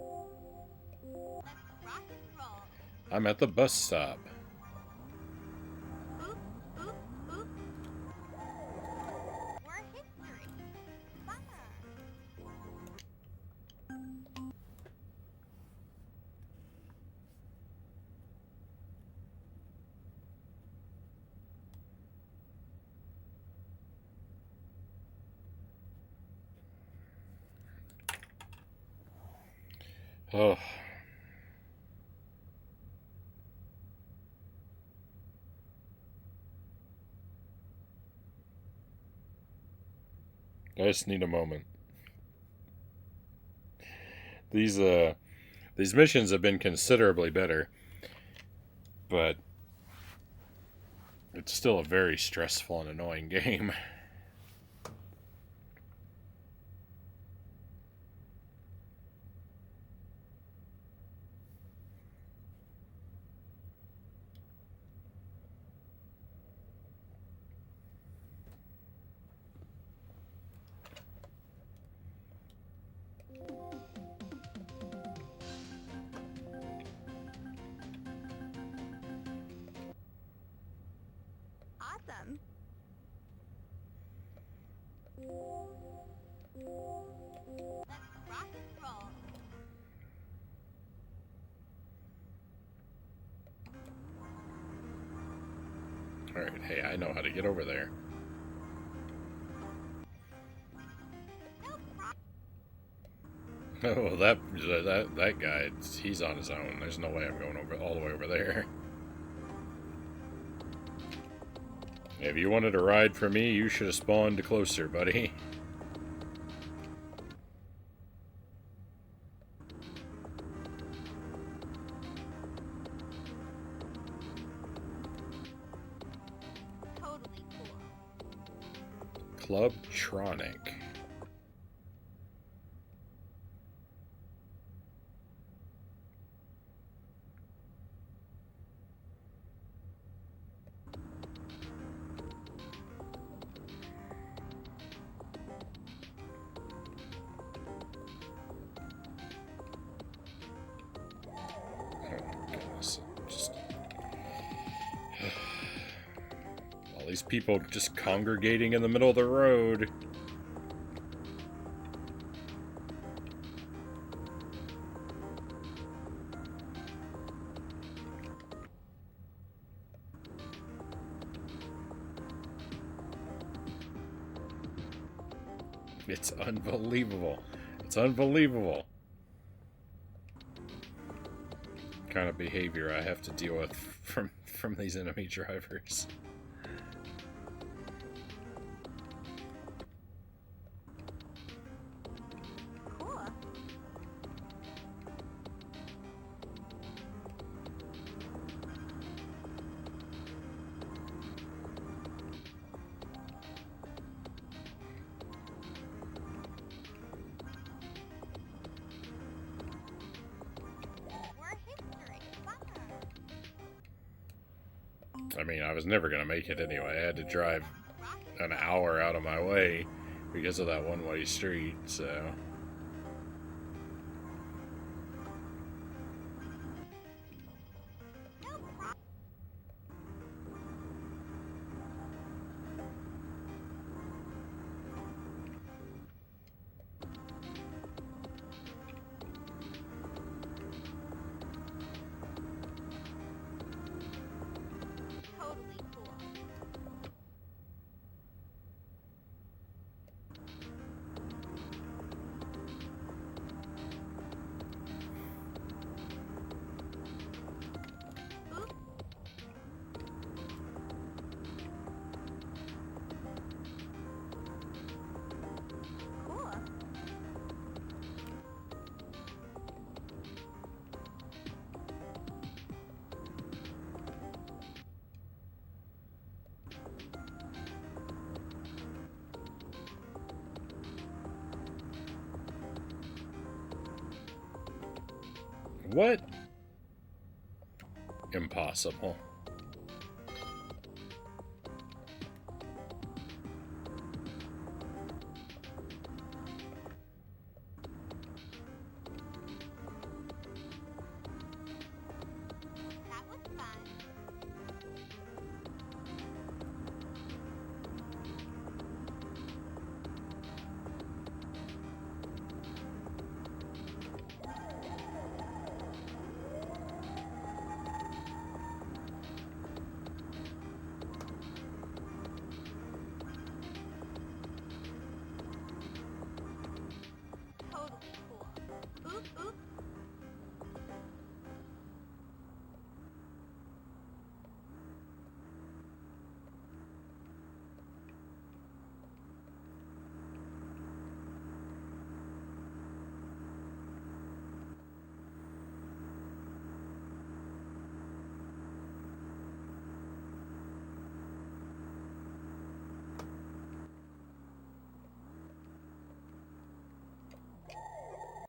rock and roll. I'm at the bus stop. Oop, oop, oop. We're history. Fun. Oh. I just need a moment. These missions have been considerably better, but it's still a very stressful and annoying game. Awesome. Let's rock and roll. Alright, hey, I know how to get over there. No problem. Oh, that guy, he's on his own. There's no way I'm going over all the way over there. If you wanted a ride from me, you should have spawned closer, buddy. Totally cool. Clubtronic. All these people just congregating in the middle of the road. It's unbelievable. It's unbelievable. Kind of behavior I have to deal with from these enemy drivers. Cool. We're history. Fun. I mean, I was never going to make it anyway. I had to drive an hour out of my way because of that one-way street, so... No problem. Totally cool. What? Impossible. That was fun. Totally cool. Oop, oop.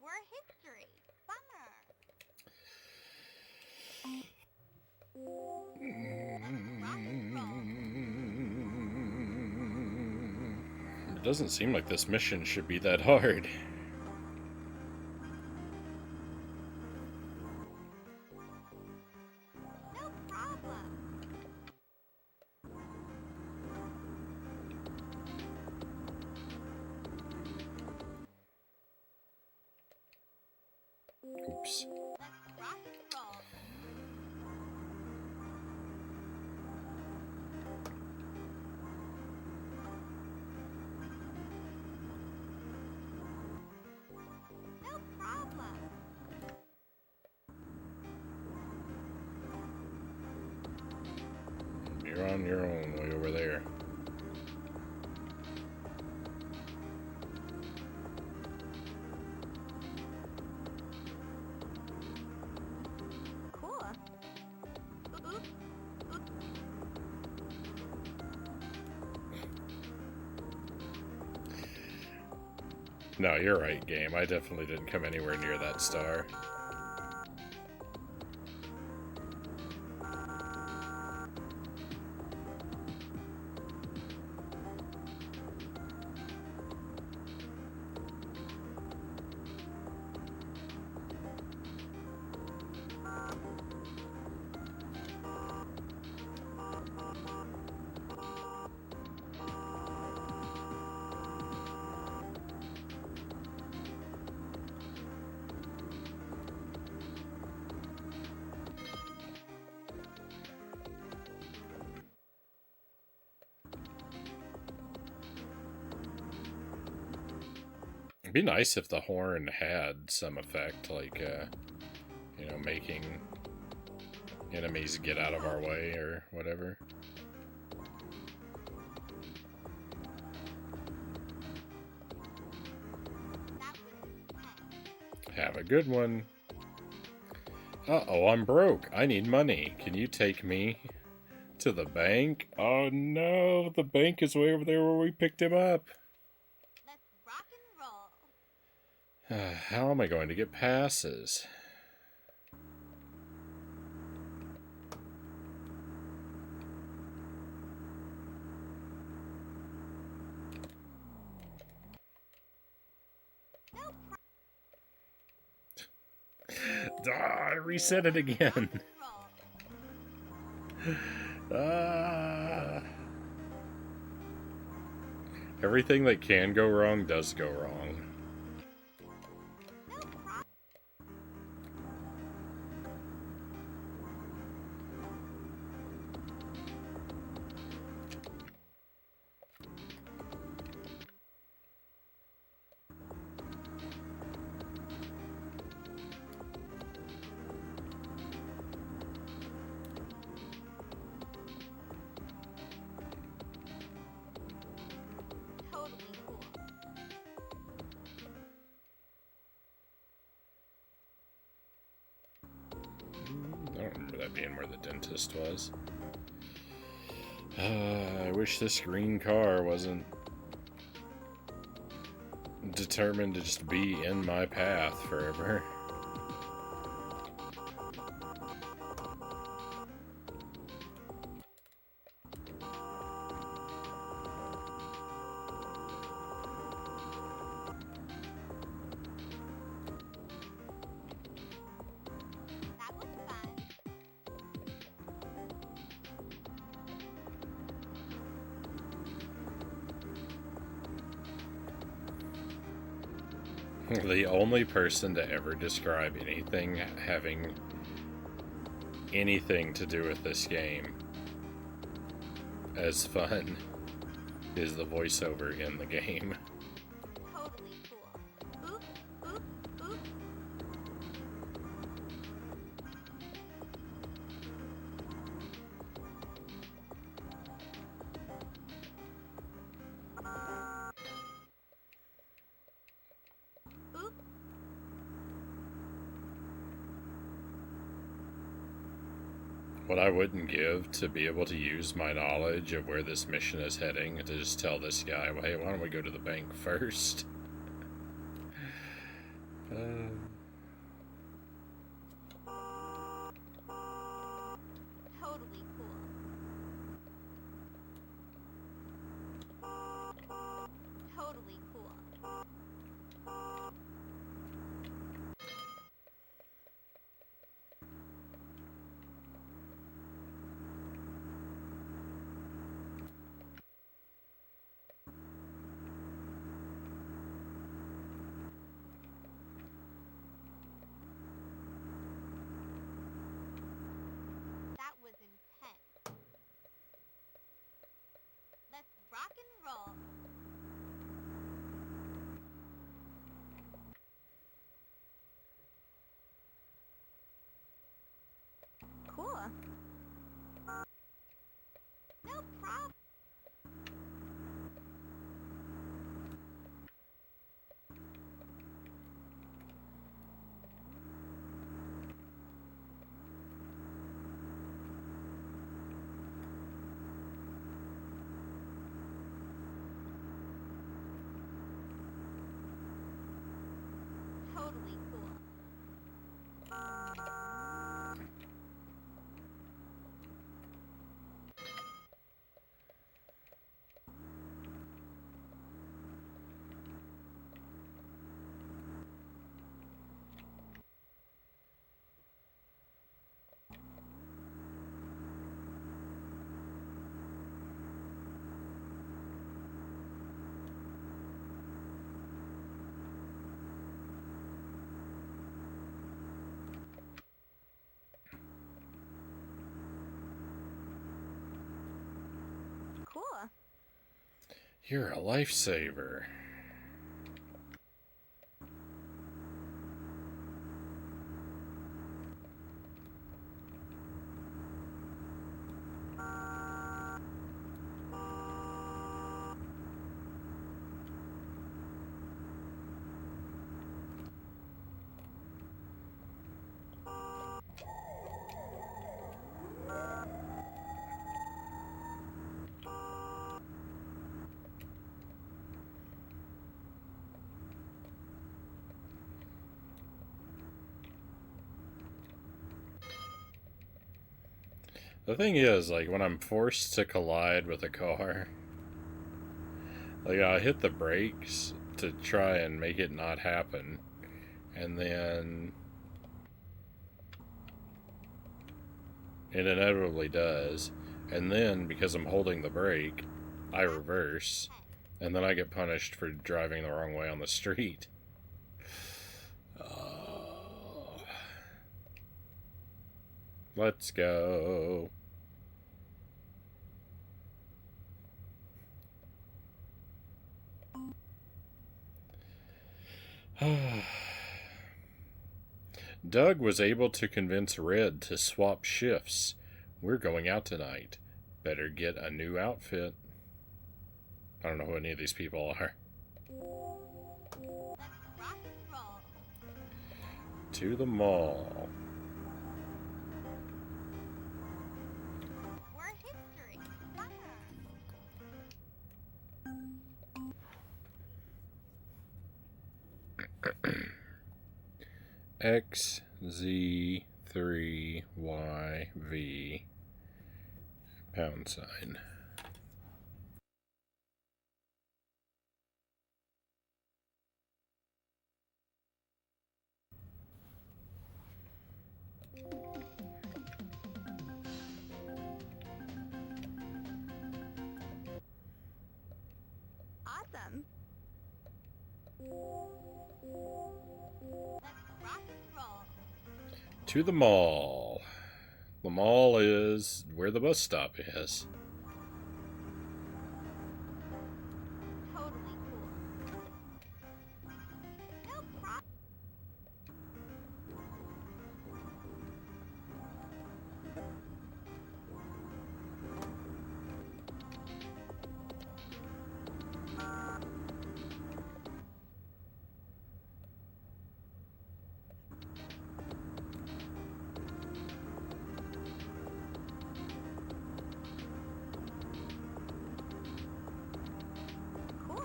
We're history. Bummer. Rock and roll. It doesn't seem like this mission should be that hard. No problem. Oops. Let's rock and roll. No problem. You're on your own way over there. Cool. Oop, oop. No, you're right, game. I definitely didn't come anywhere near that star. It'd be nice if the horn had some effect, like, making enemies get out of our way or whatever. That was intense. Have a good one. Uh-oh, I'm broke. I need money. Can you take me to the bank? Oh no, the bank is way over there where we picked him up. Let's rock and roll. How am I going to get passes? I reset it again. Everything that can go wrong does go wrong. Totally cool. I don't remember that being where the dentist was. I wish this green car wasn't determined to just be in my path forever. The only person to ever describe anything having anything to do with this game as fun is the voiceover in the game. Totally cool. Oop, oop, oop. Oop. What I wouldn't give to be able to use my knowledge of where this mission is heading to just tell this guy, well, hey, why don't we go to the bank first? Totally cool. Totally cool. That was intense. Let's rock and roll. Cool. No problem. Totally cool. Cool. You're a lifesaver. The thing is, like, when I'm forced to collide with a car, like, I hit the brakes to try and make it not happen, and then it inevitably does, and then, because I'm holding the brake, I reverse, and then I get punished for driving the wrong way on the street. Let's go. Doug was able to convince Red to swap shifts. We're going out tonight. Better get a new outfit. I don't know who any of these people are. Let's rock and roll. To the mall. We're history. X Z 3 Y V pound sign. Awesome. To the mall. The mall is where the bus stop is. Totally cool. No problem. Cool.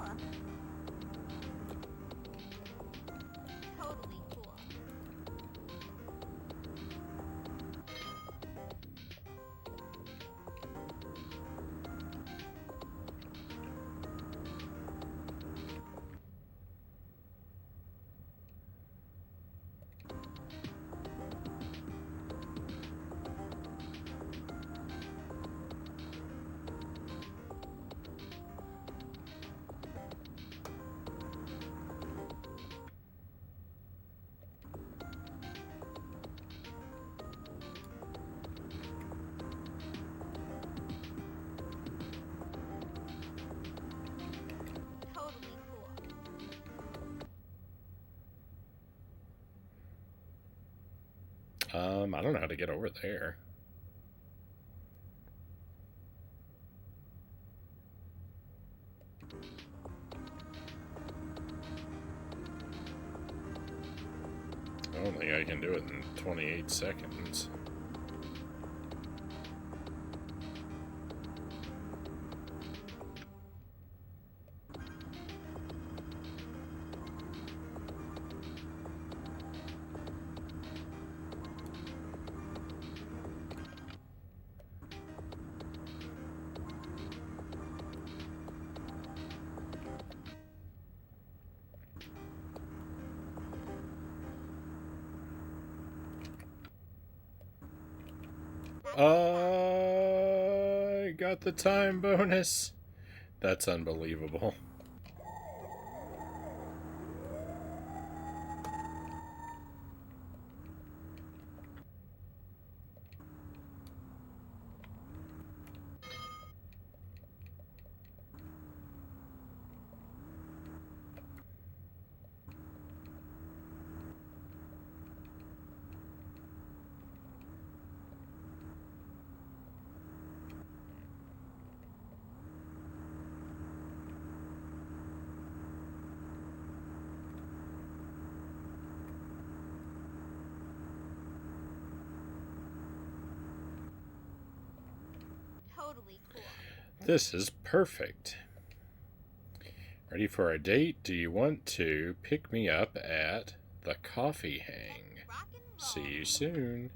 Totally cool. Totally cool. I don't know how to get over there. I don't think I can do it in 28 seconds. I got the time bonus. That's unbelievable. Totally cool. This is perfect. Ready for a date? Do you want to pick me up at the coffee hang? Rock and roll. See you soon.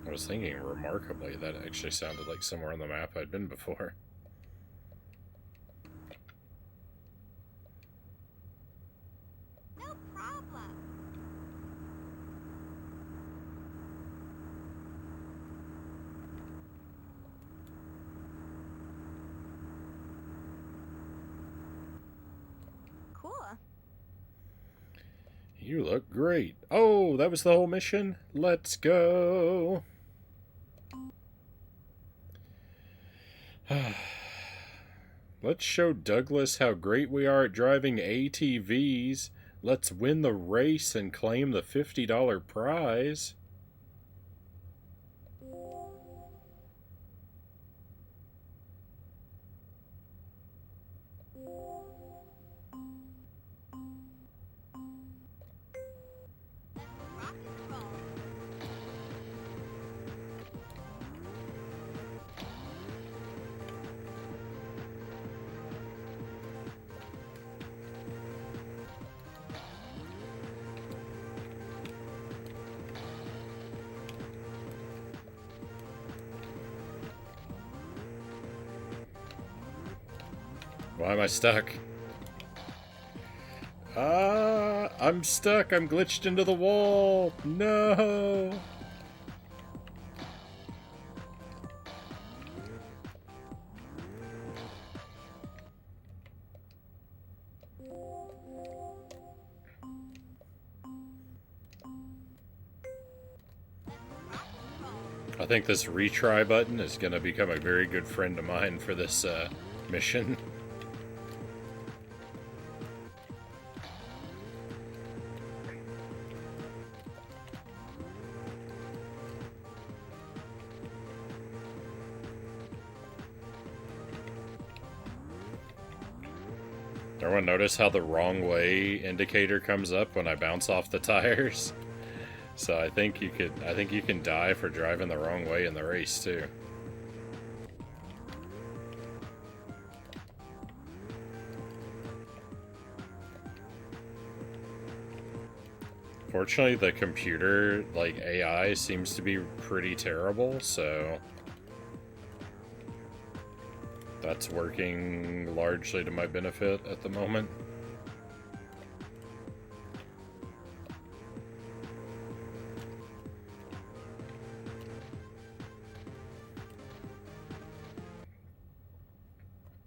I was thinking, remarkably, that actually sounded like somewhere on the map I'd been before. No problem. Cool. You look great. Oh, that was the whole mission? Let's go. Let's show Douglas how great we are at driving ATVs. Let's win the race and claim the $50 prize. Rock and roll. Why am I stuck? I'm stuck. I'm glitched into the wall. No. I think this retry button is going to become a very good friend of mine for this mission. Everyone notice how the wrong way indicator comes up when I bounce off the tires? So I think you can die for driving the wrong way in the race too. Fortunately, the computer, like AI, seems to be pretty terrible, so that's working largely to my benefit at the moment.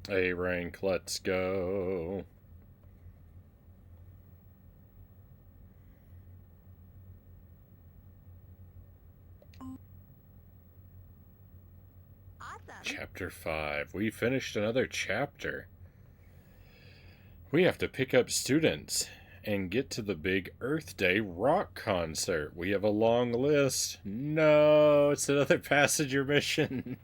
A rank, let's go. Awesome. Chapter 5. We finished another chapter. We have to pick up students and get to the big Earth Day rock concert. We have a long list. No, it's another passenger mission.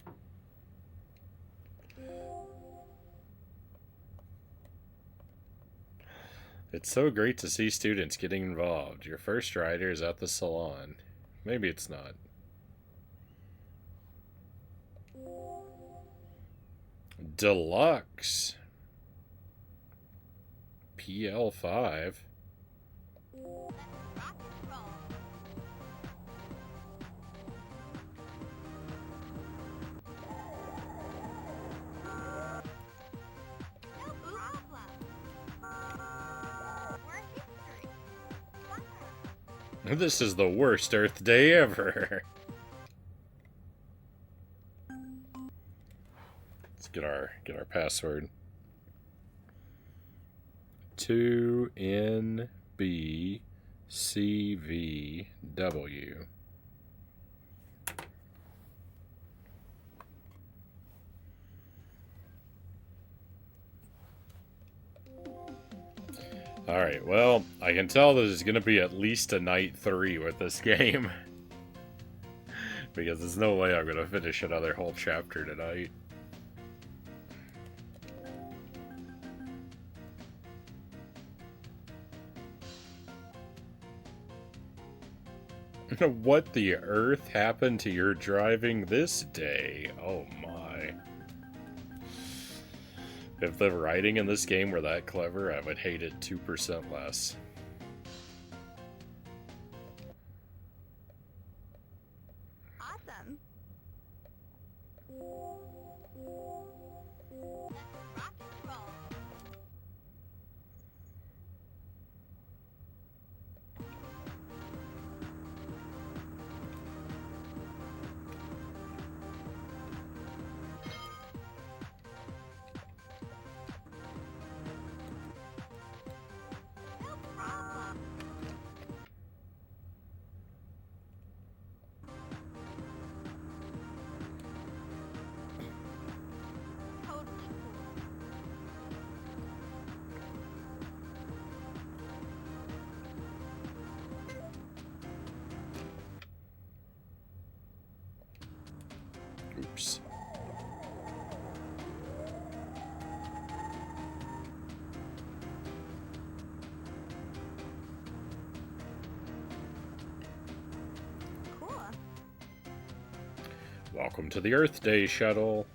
It's so great to see students getting involved. Your first rider is at the salon. Maybe it's not. Deluxe. PL5. Rock and roll. No problem. We're history. Fun. This is the worst Earth Day ever. Let's get our password. 2NBCVW. Alright, well, I can tell this is going to be at least a night 3 with this game. Because there's no way I'm going to finish another whole chapter tonight. What the earth happened to your driving this day? Oh my. If the writing in this game were that clever, I would hate it 2% less. Awesome. Rock and roll. No problem. Totally cool. Oops. Cool. Welcome to the Earth Day shuttle.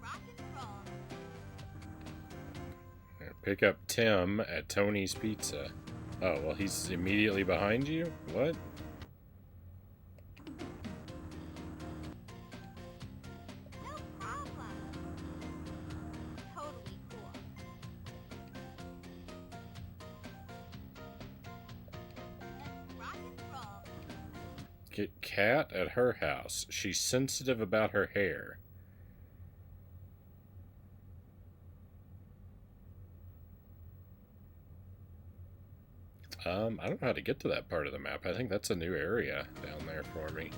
Rock and roll. Pick up Tim at Tony's Pizza. Oh, well, he's immediately behind you? What? No problem. Totally cool. Rock and roll. Get Kat at her house. She's sensitive about her hair. I don't know how to get to that part of the map. I think that's a new area down there for me.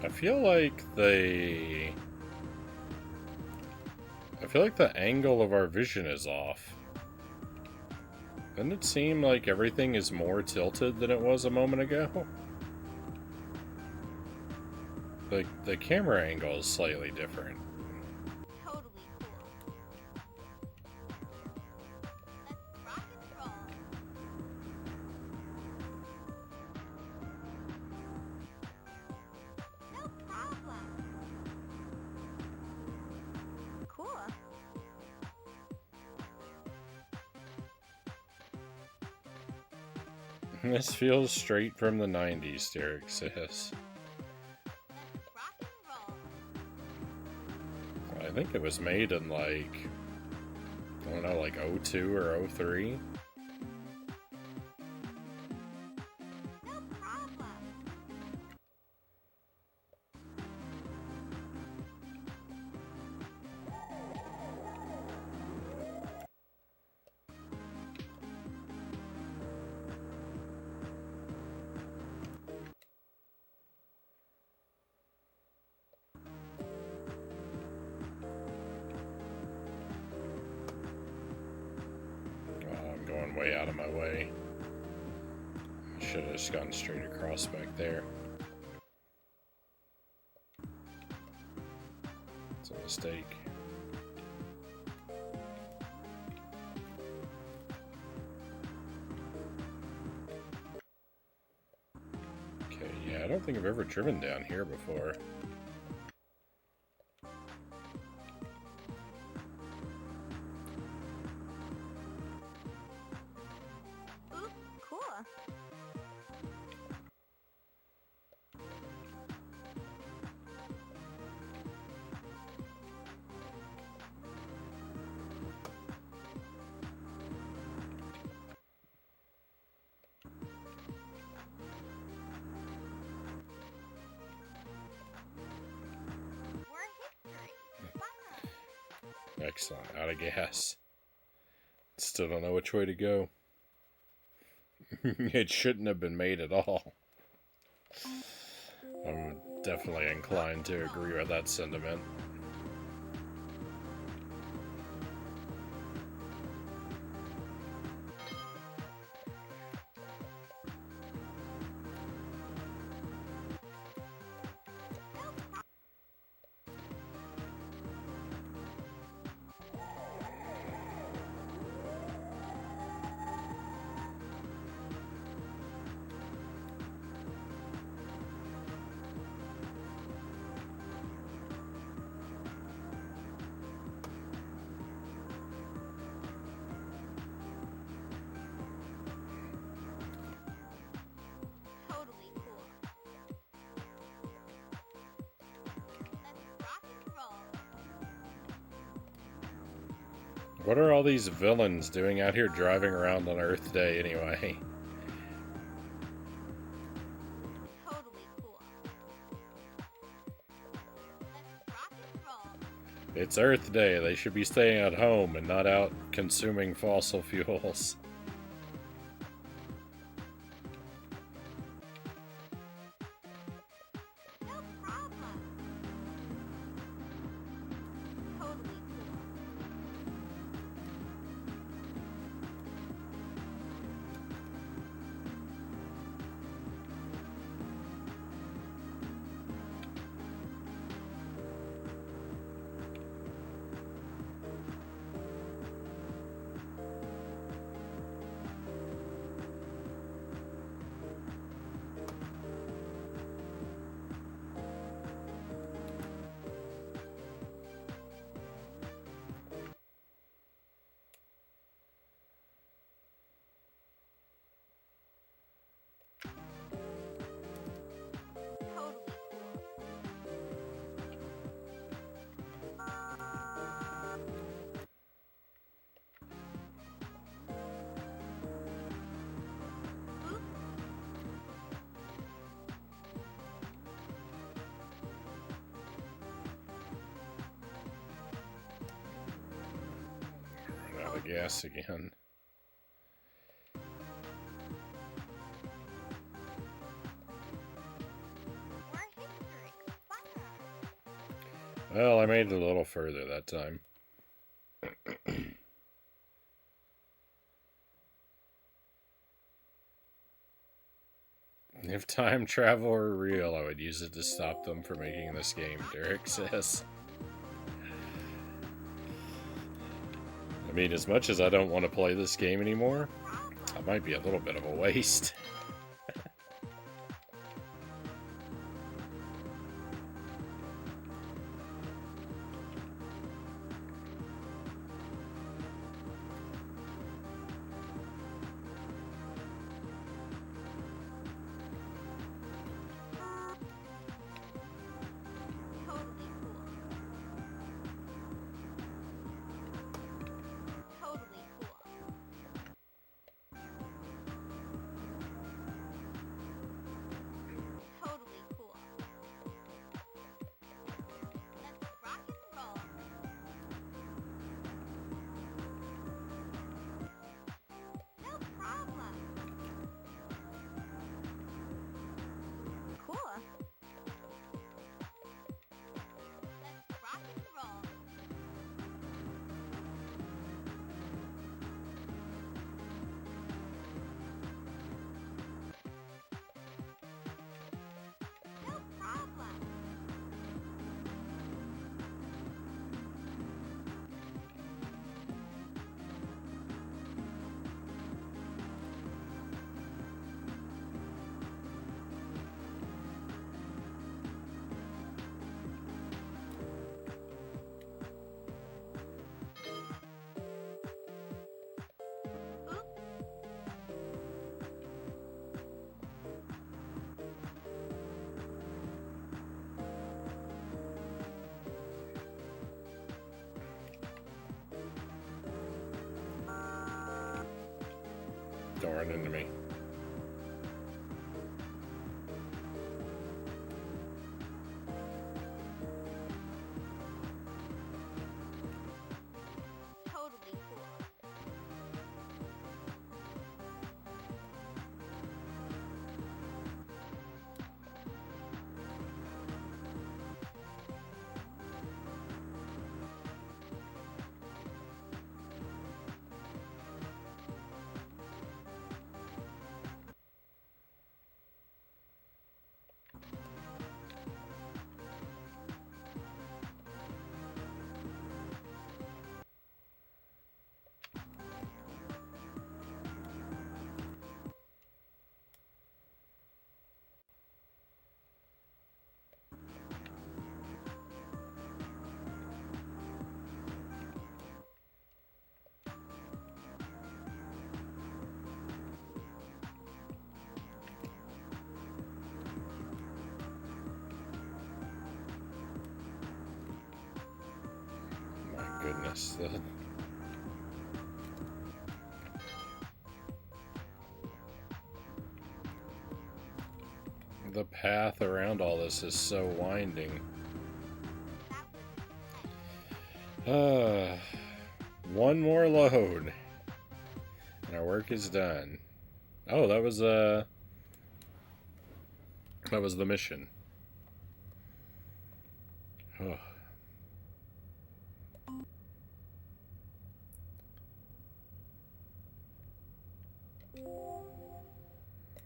I feel like the angle of our vision is off. Doesn't it seem like everything is more tilted than it was a moment ago? Like, the camera angle is slightly different. Totally cool. Let's rock and roll. No problem. Cool. This feels straight from the 90s, Derek says. Let's rock and roll. I think it was made in like, I don't know, like 02 or 03. No problem. Oh, I'm going way out of my way. Should have just gone straight across back there. It's a mistake. Okay, yeah, I don't think I've ever driven down here before. Ooh, cool. We're history. Fun. Excellent. Out of gas. Still don't know which way to go. It shouldn't have been made at all. I'm definitely inclined to agree with that sentiment. Totally cool. Let's rock and roll. What are all these villains doing out here driving around on Earth Day anyway? Totally cool. Let's rock and roll. It's Earth Day. They should be staying at home and not out consuming fossil fuels. No problem. Totally cool. the gas again. Well, I made it a little further that time. If time travel were real, I would use it to stop them from making this game, Derek says. I mean, as much as I don't want to play this game anymore, that might be a little bit of a waste. Don't run into me. Goodness. The path around all this is so winding. One more load. And our work is done. Oh, that was the mission. Oh.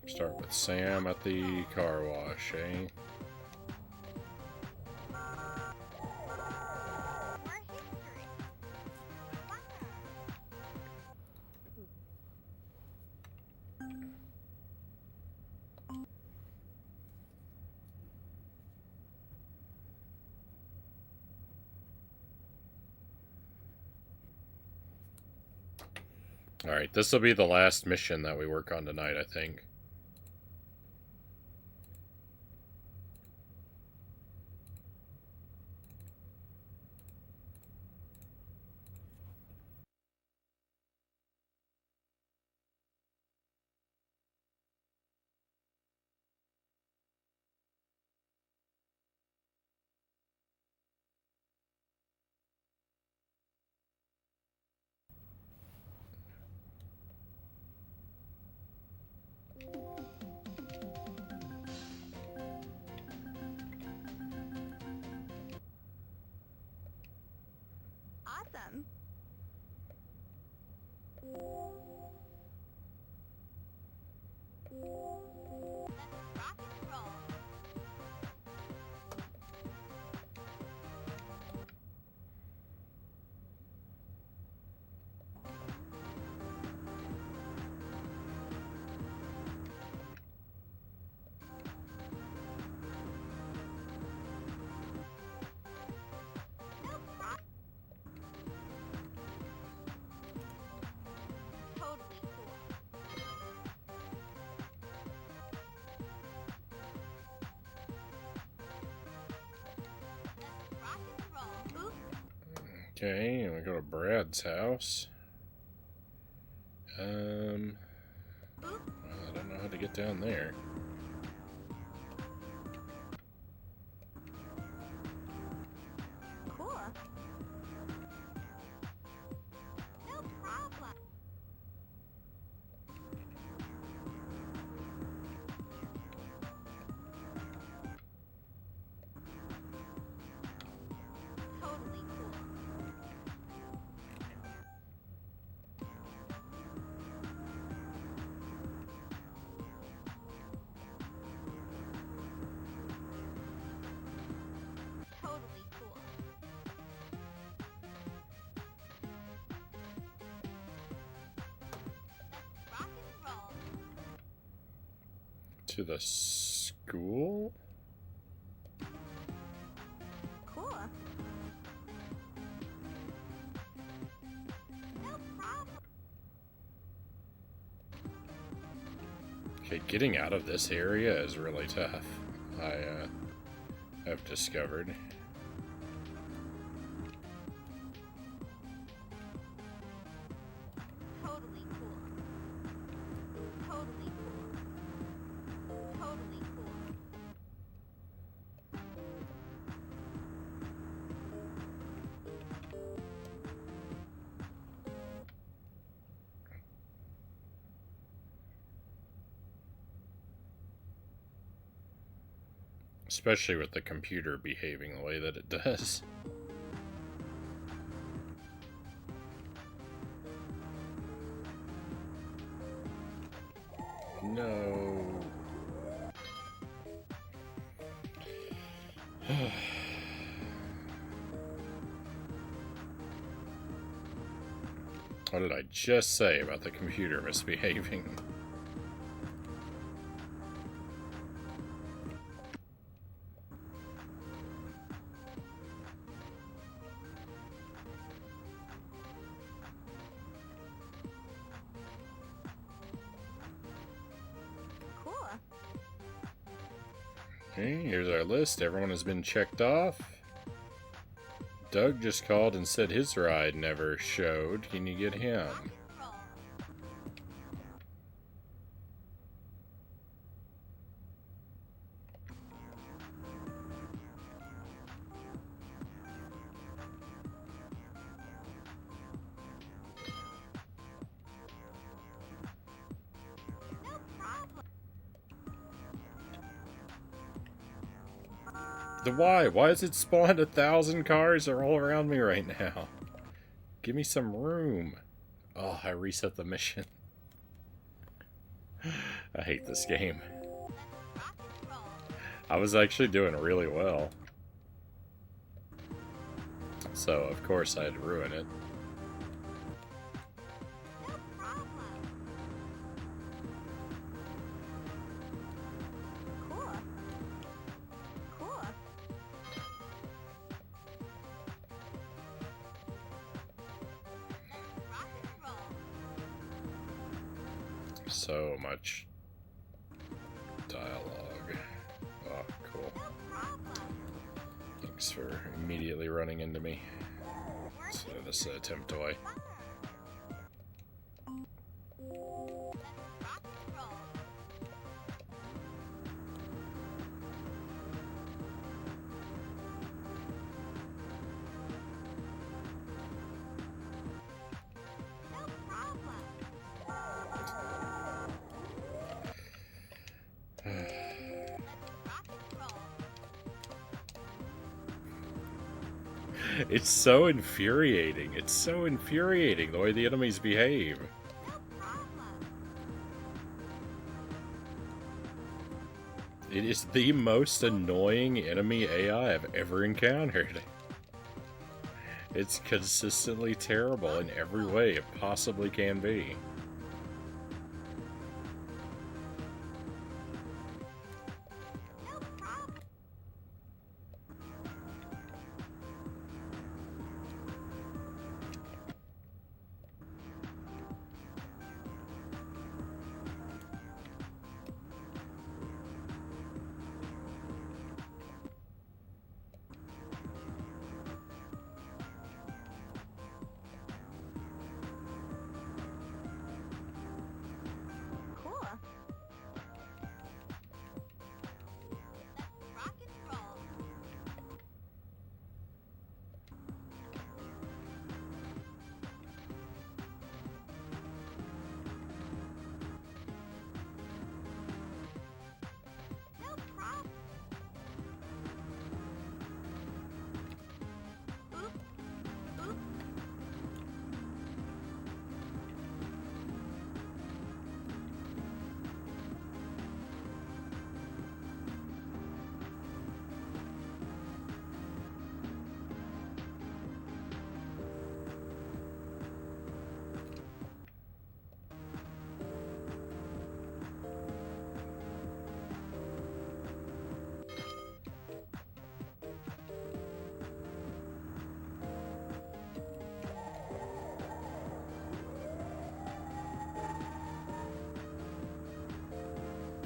Start with Sam at the car wash, eh? Alright, this will be the last mission that we work on tonight, I think. Okay, and we go to Brad's house. Well, I don't know how to get down there. Cool. No problem. Totally cool. Totally cool. Let's rock and roll. To the school? Cool. No problem. Okay, getting out of this area is really tough. I have discovered. Totally cool. Totally cool. Totally cool. Especially with the computer behaving the way that it does. No. What did I just say about the computer misbehaving? Cool. Okay, here's our list. Everyone has been checked off. Doug just called and said his ride never showed. Can you get him? Rock and roll. No problem. The why? Why is it spawned 1,000 cars are all around me right now? Give me some room. Oh, I reset the mission. I hate this game. Let's rock and roll. I was actually doing really well. So, of course, I'd ruin it. No problem. Cool. Cool. Let's rock and roll. So much dialogue. Oh, cool. No problem. Thanks for immediately running into me. Work So is this attempt away. fun. Let's rock and roll. No problem. Rock and roll. It's so infuriating. It's so infuriating the way the enemies behave. No problem. It is the most annoying enemy AI I've ever encountered. It's consistently terrible in every way it possibly can be. No problem.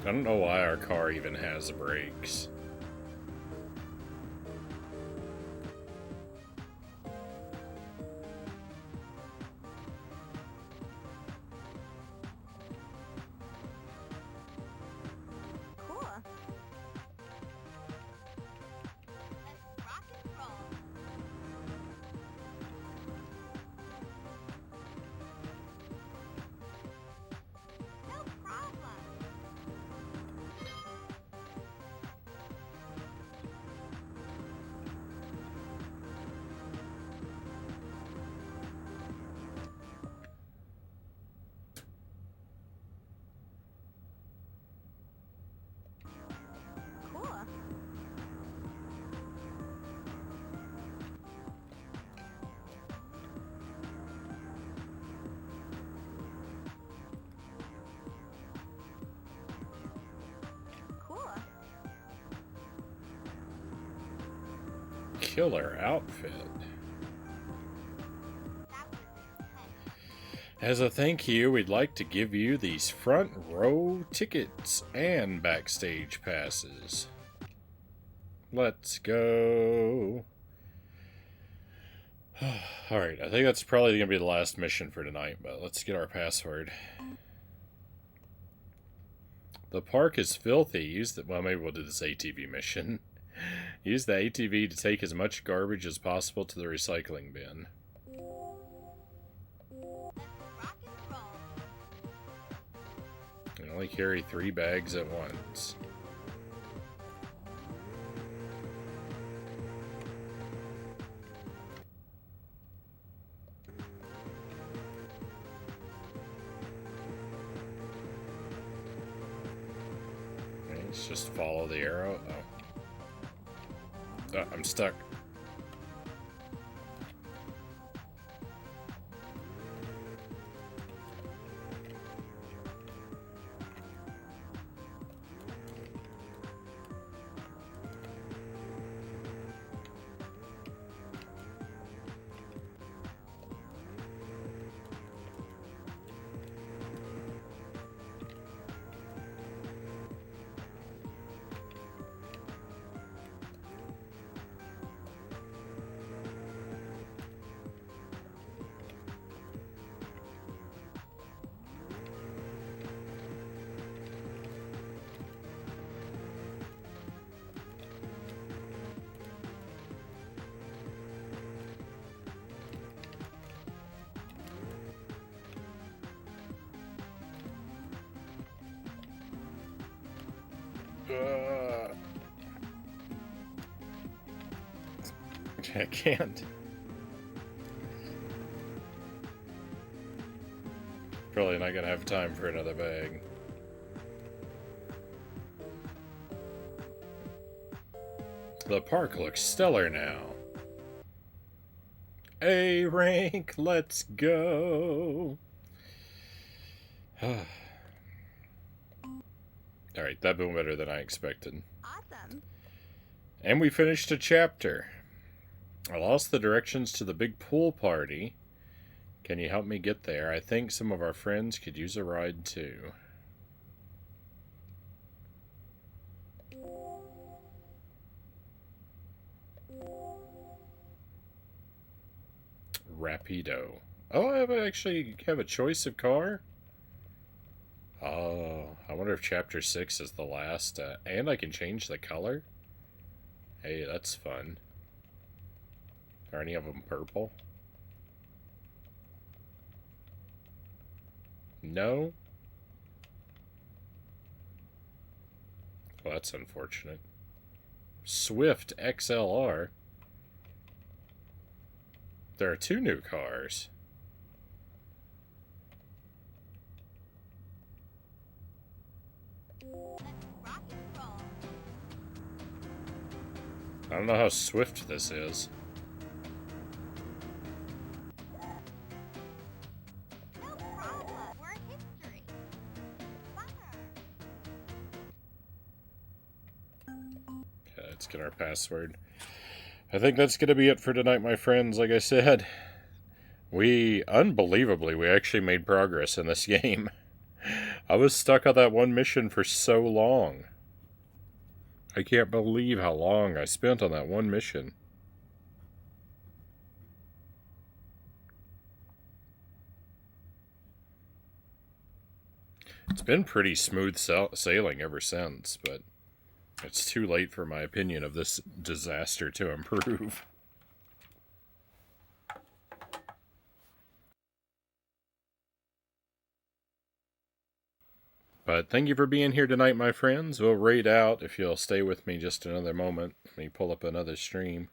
I don't know why our car even has brakes. Cool. Let's rock and roll. No problem. Cool. Cool. Killer outfit. That was intense. As a thank you, we'd like to give you these front row tickets and backstage passes. Let's go. Alright, I think that's probably going to be the last mission for tonight, but let's get our password. The park is filthy. Use the... Well, maybe we'll do this ATV mission. Use the ATV to take as much garbage as possible to the recycling bin. Let's rock and roll. You only carry 3 bags at once. Okay, let's just follow the arrow. Oh. I'm stuck. I can't. Probably not gonna have time for another bag. The park looks stellar now. A rank, let's go. Alright, that went better than I expected. Awesome. And we finished a chapter. I lost the directions to the big pool party. Can you help me get there? I think some of our friends could use a ride too. Rapido. Oh, I actually have a choice of car? Oh, I wonder if chapter 6 is the last. And I can change the color? Hey, that's fun. Are any of them purple? No? Well, that's unfortunate. Swift XLR. There are 2 new cars. Let's rock and roll. I don't know how swift this is. No problem. We're history. Bummer. Okay, let's get our password. I think that's going to be it for tonight, my friends. Like I said, unbelievably, we actually made progress in this game. I was stuck on that one mission for so long. I can't believe how long I spent on that one mission. It's been pretty smooth sailing ever since, but it's too late for my opinion of this disaster to improve. But thank you for being here tonight, my friends. We'll raid out if you'll stay with me just another moment. Let me pull up another stream.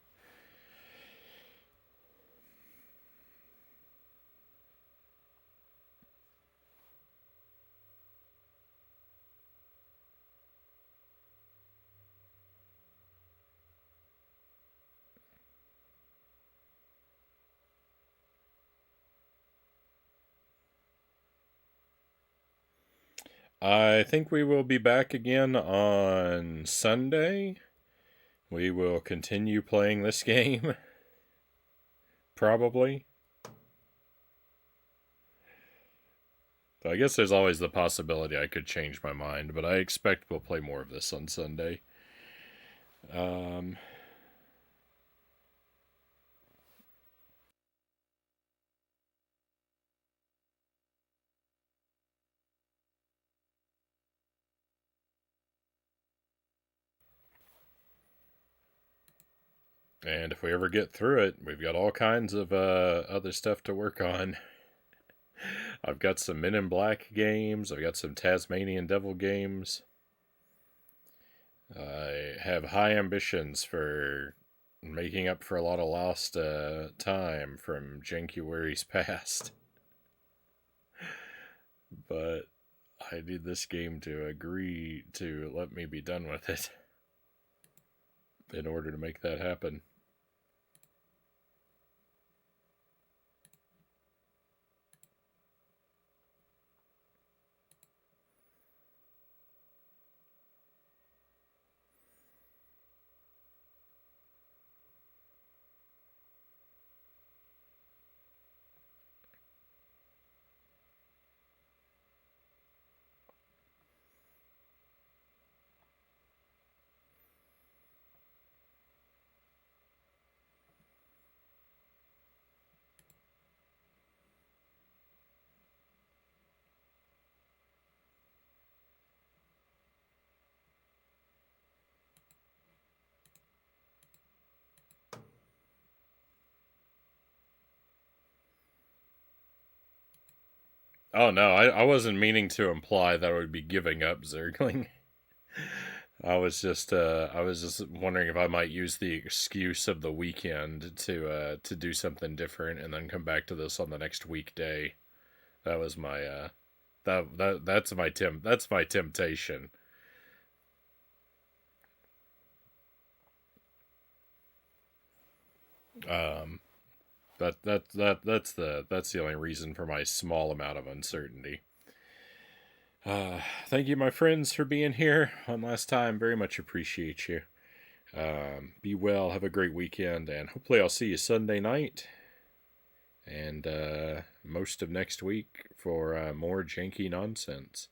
I think we will be back again on Sunday. We will continue playing this game. Probably. So I guess there's always the possibility I could change my mind, but I expect we'll play more of this on Sunday. And if we ever get through it, we've got all kinds of other stuff to work on. I've got some Men in Black games. I've got some Tasmanian Devil games. I have high ambitions for making up for a lot of lost time from Jankuary's past. But I need this game to agree to let me be done with it in order to make that happen. Oh no, I wasn't meaning to imply that I would be giving up Zergling. I was just wondering if I might use the excuse of the weekend to do something different and then come back to this on the next weekday. That was my that's my temptation. Um, that's the only reason for my small amount of uncertainty. Thank you, my friends, for being here one last time. Very much appreciate you. Be well, have a great weekend, and hopefully I'll see you Sunday night and most of next week for more janky nonsense.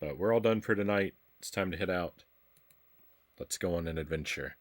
But we're all done for tonight. It's time to head out. Let's go on an adventure.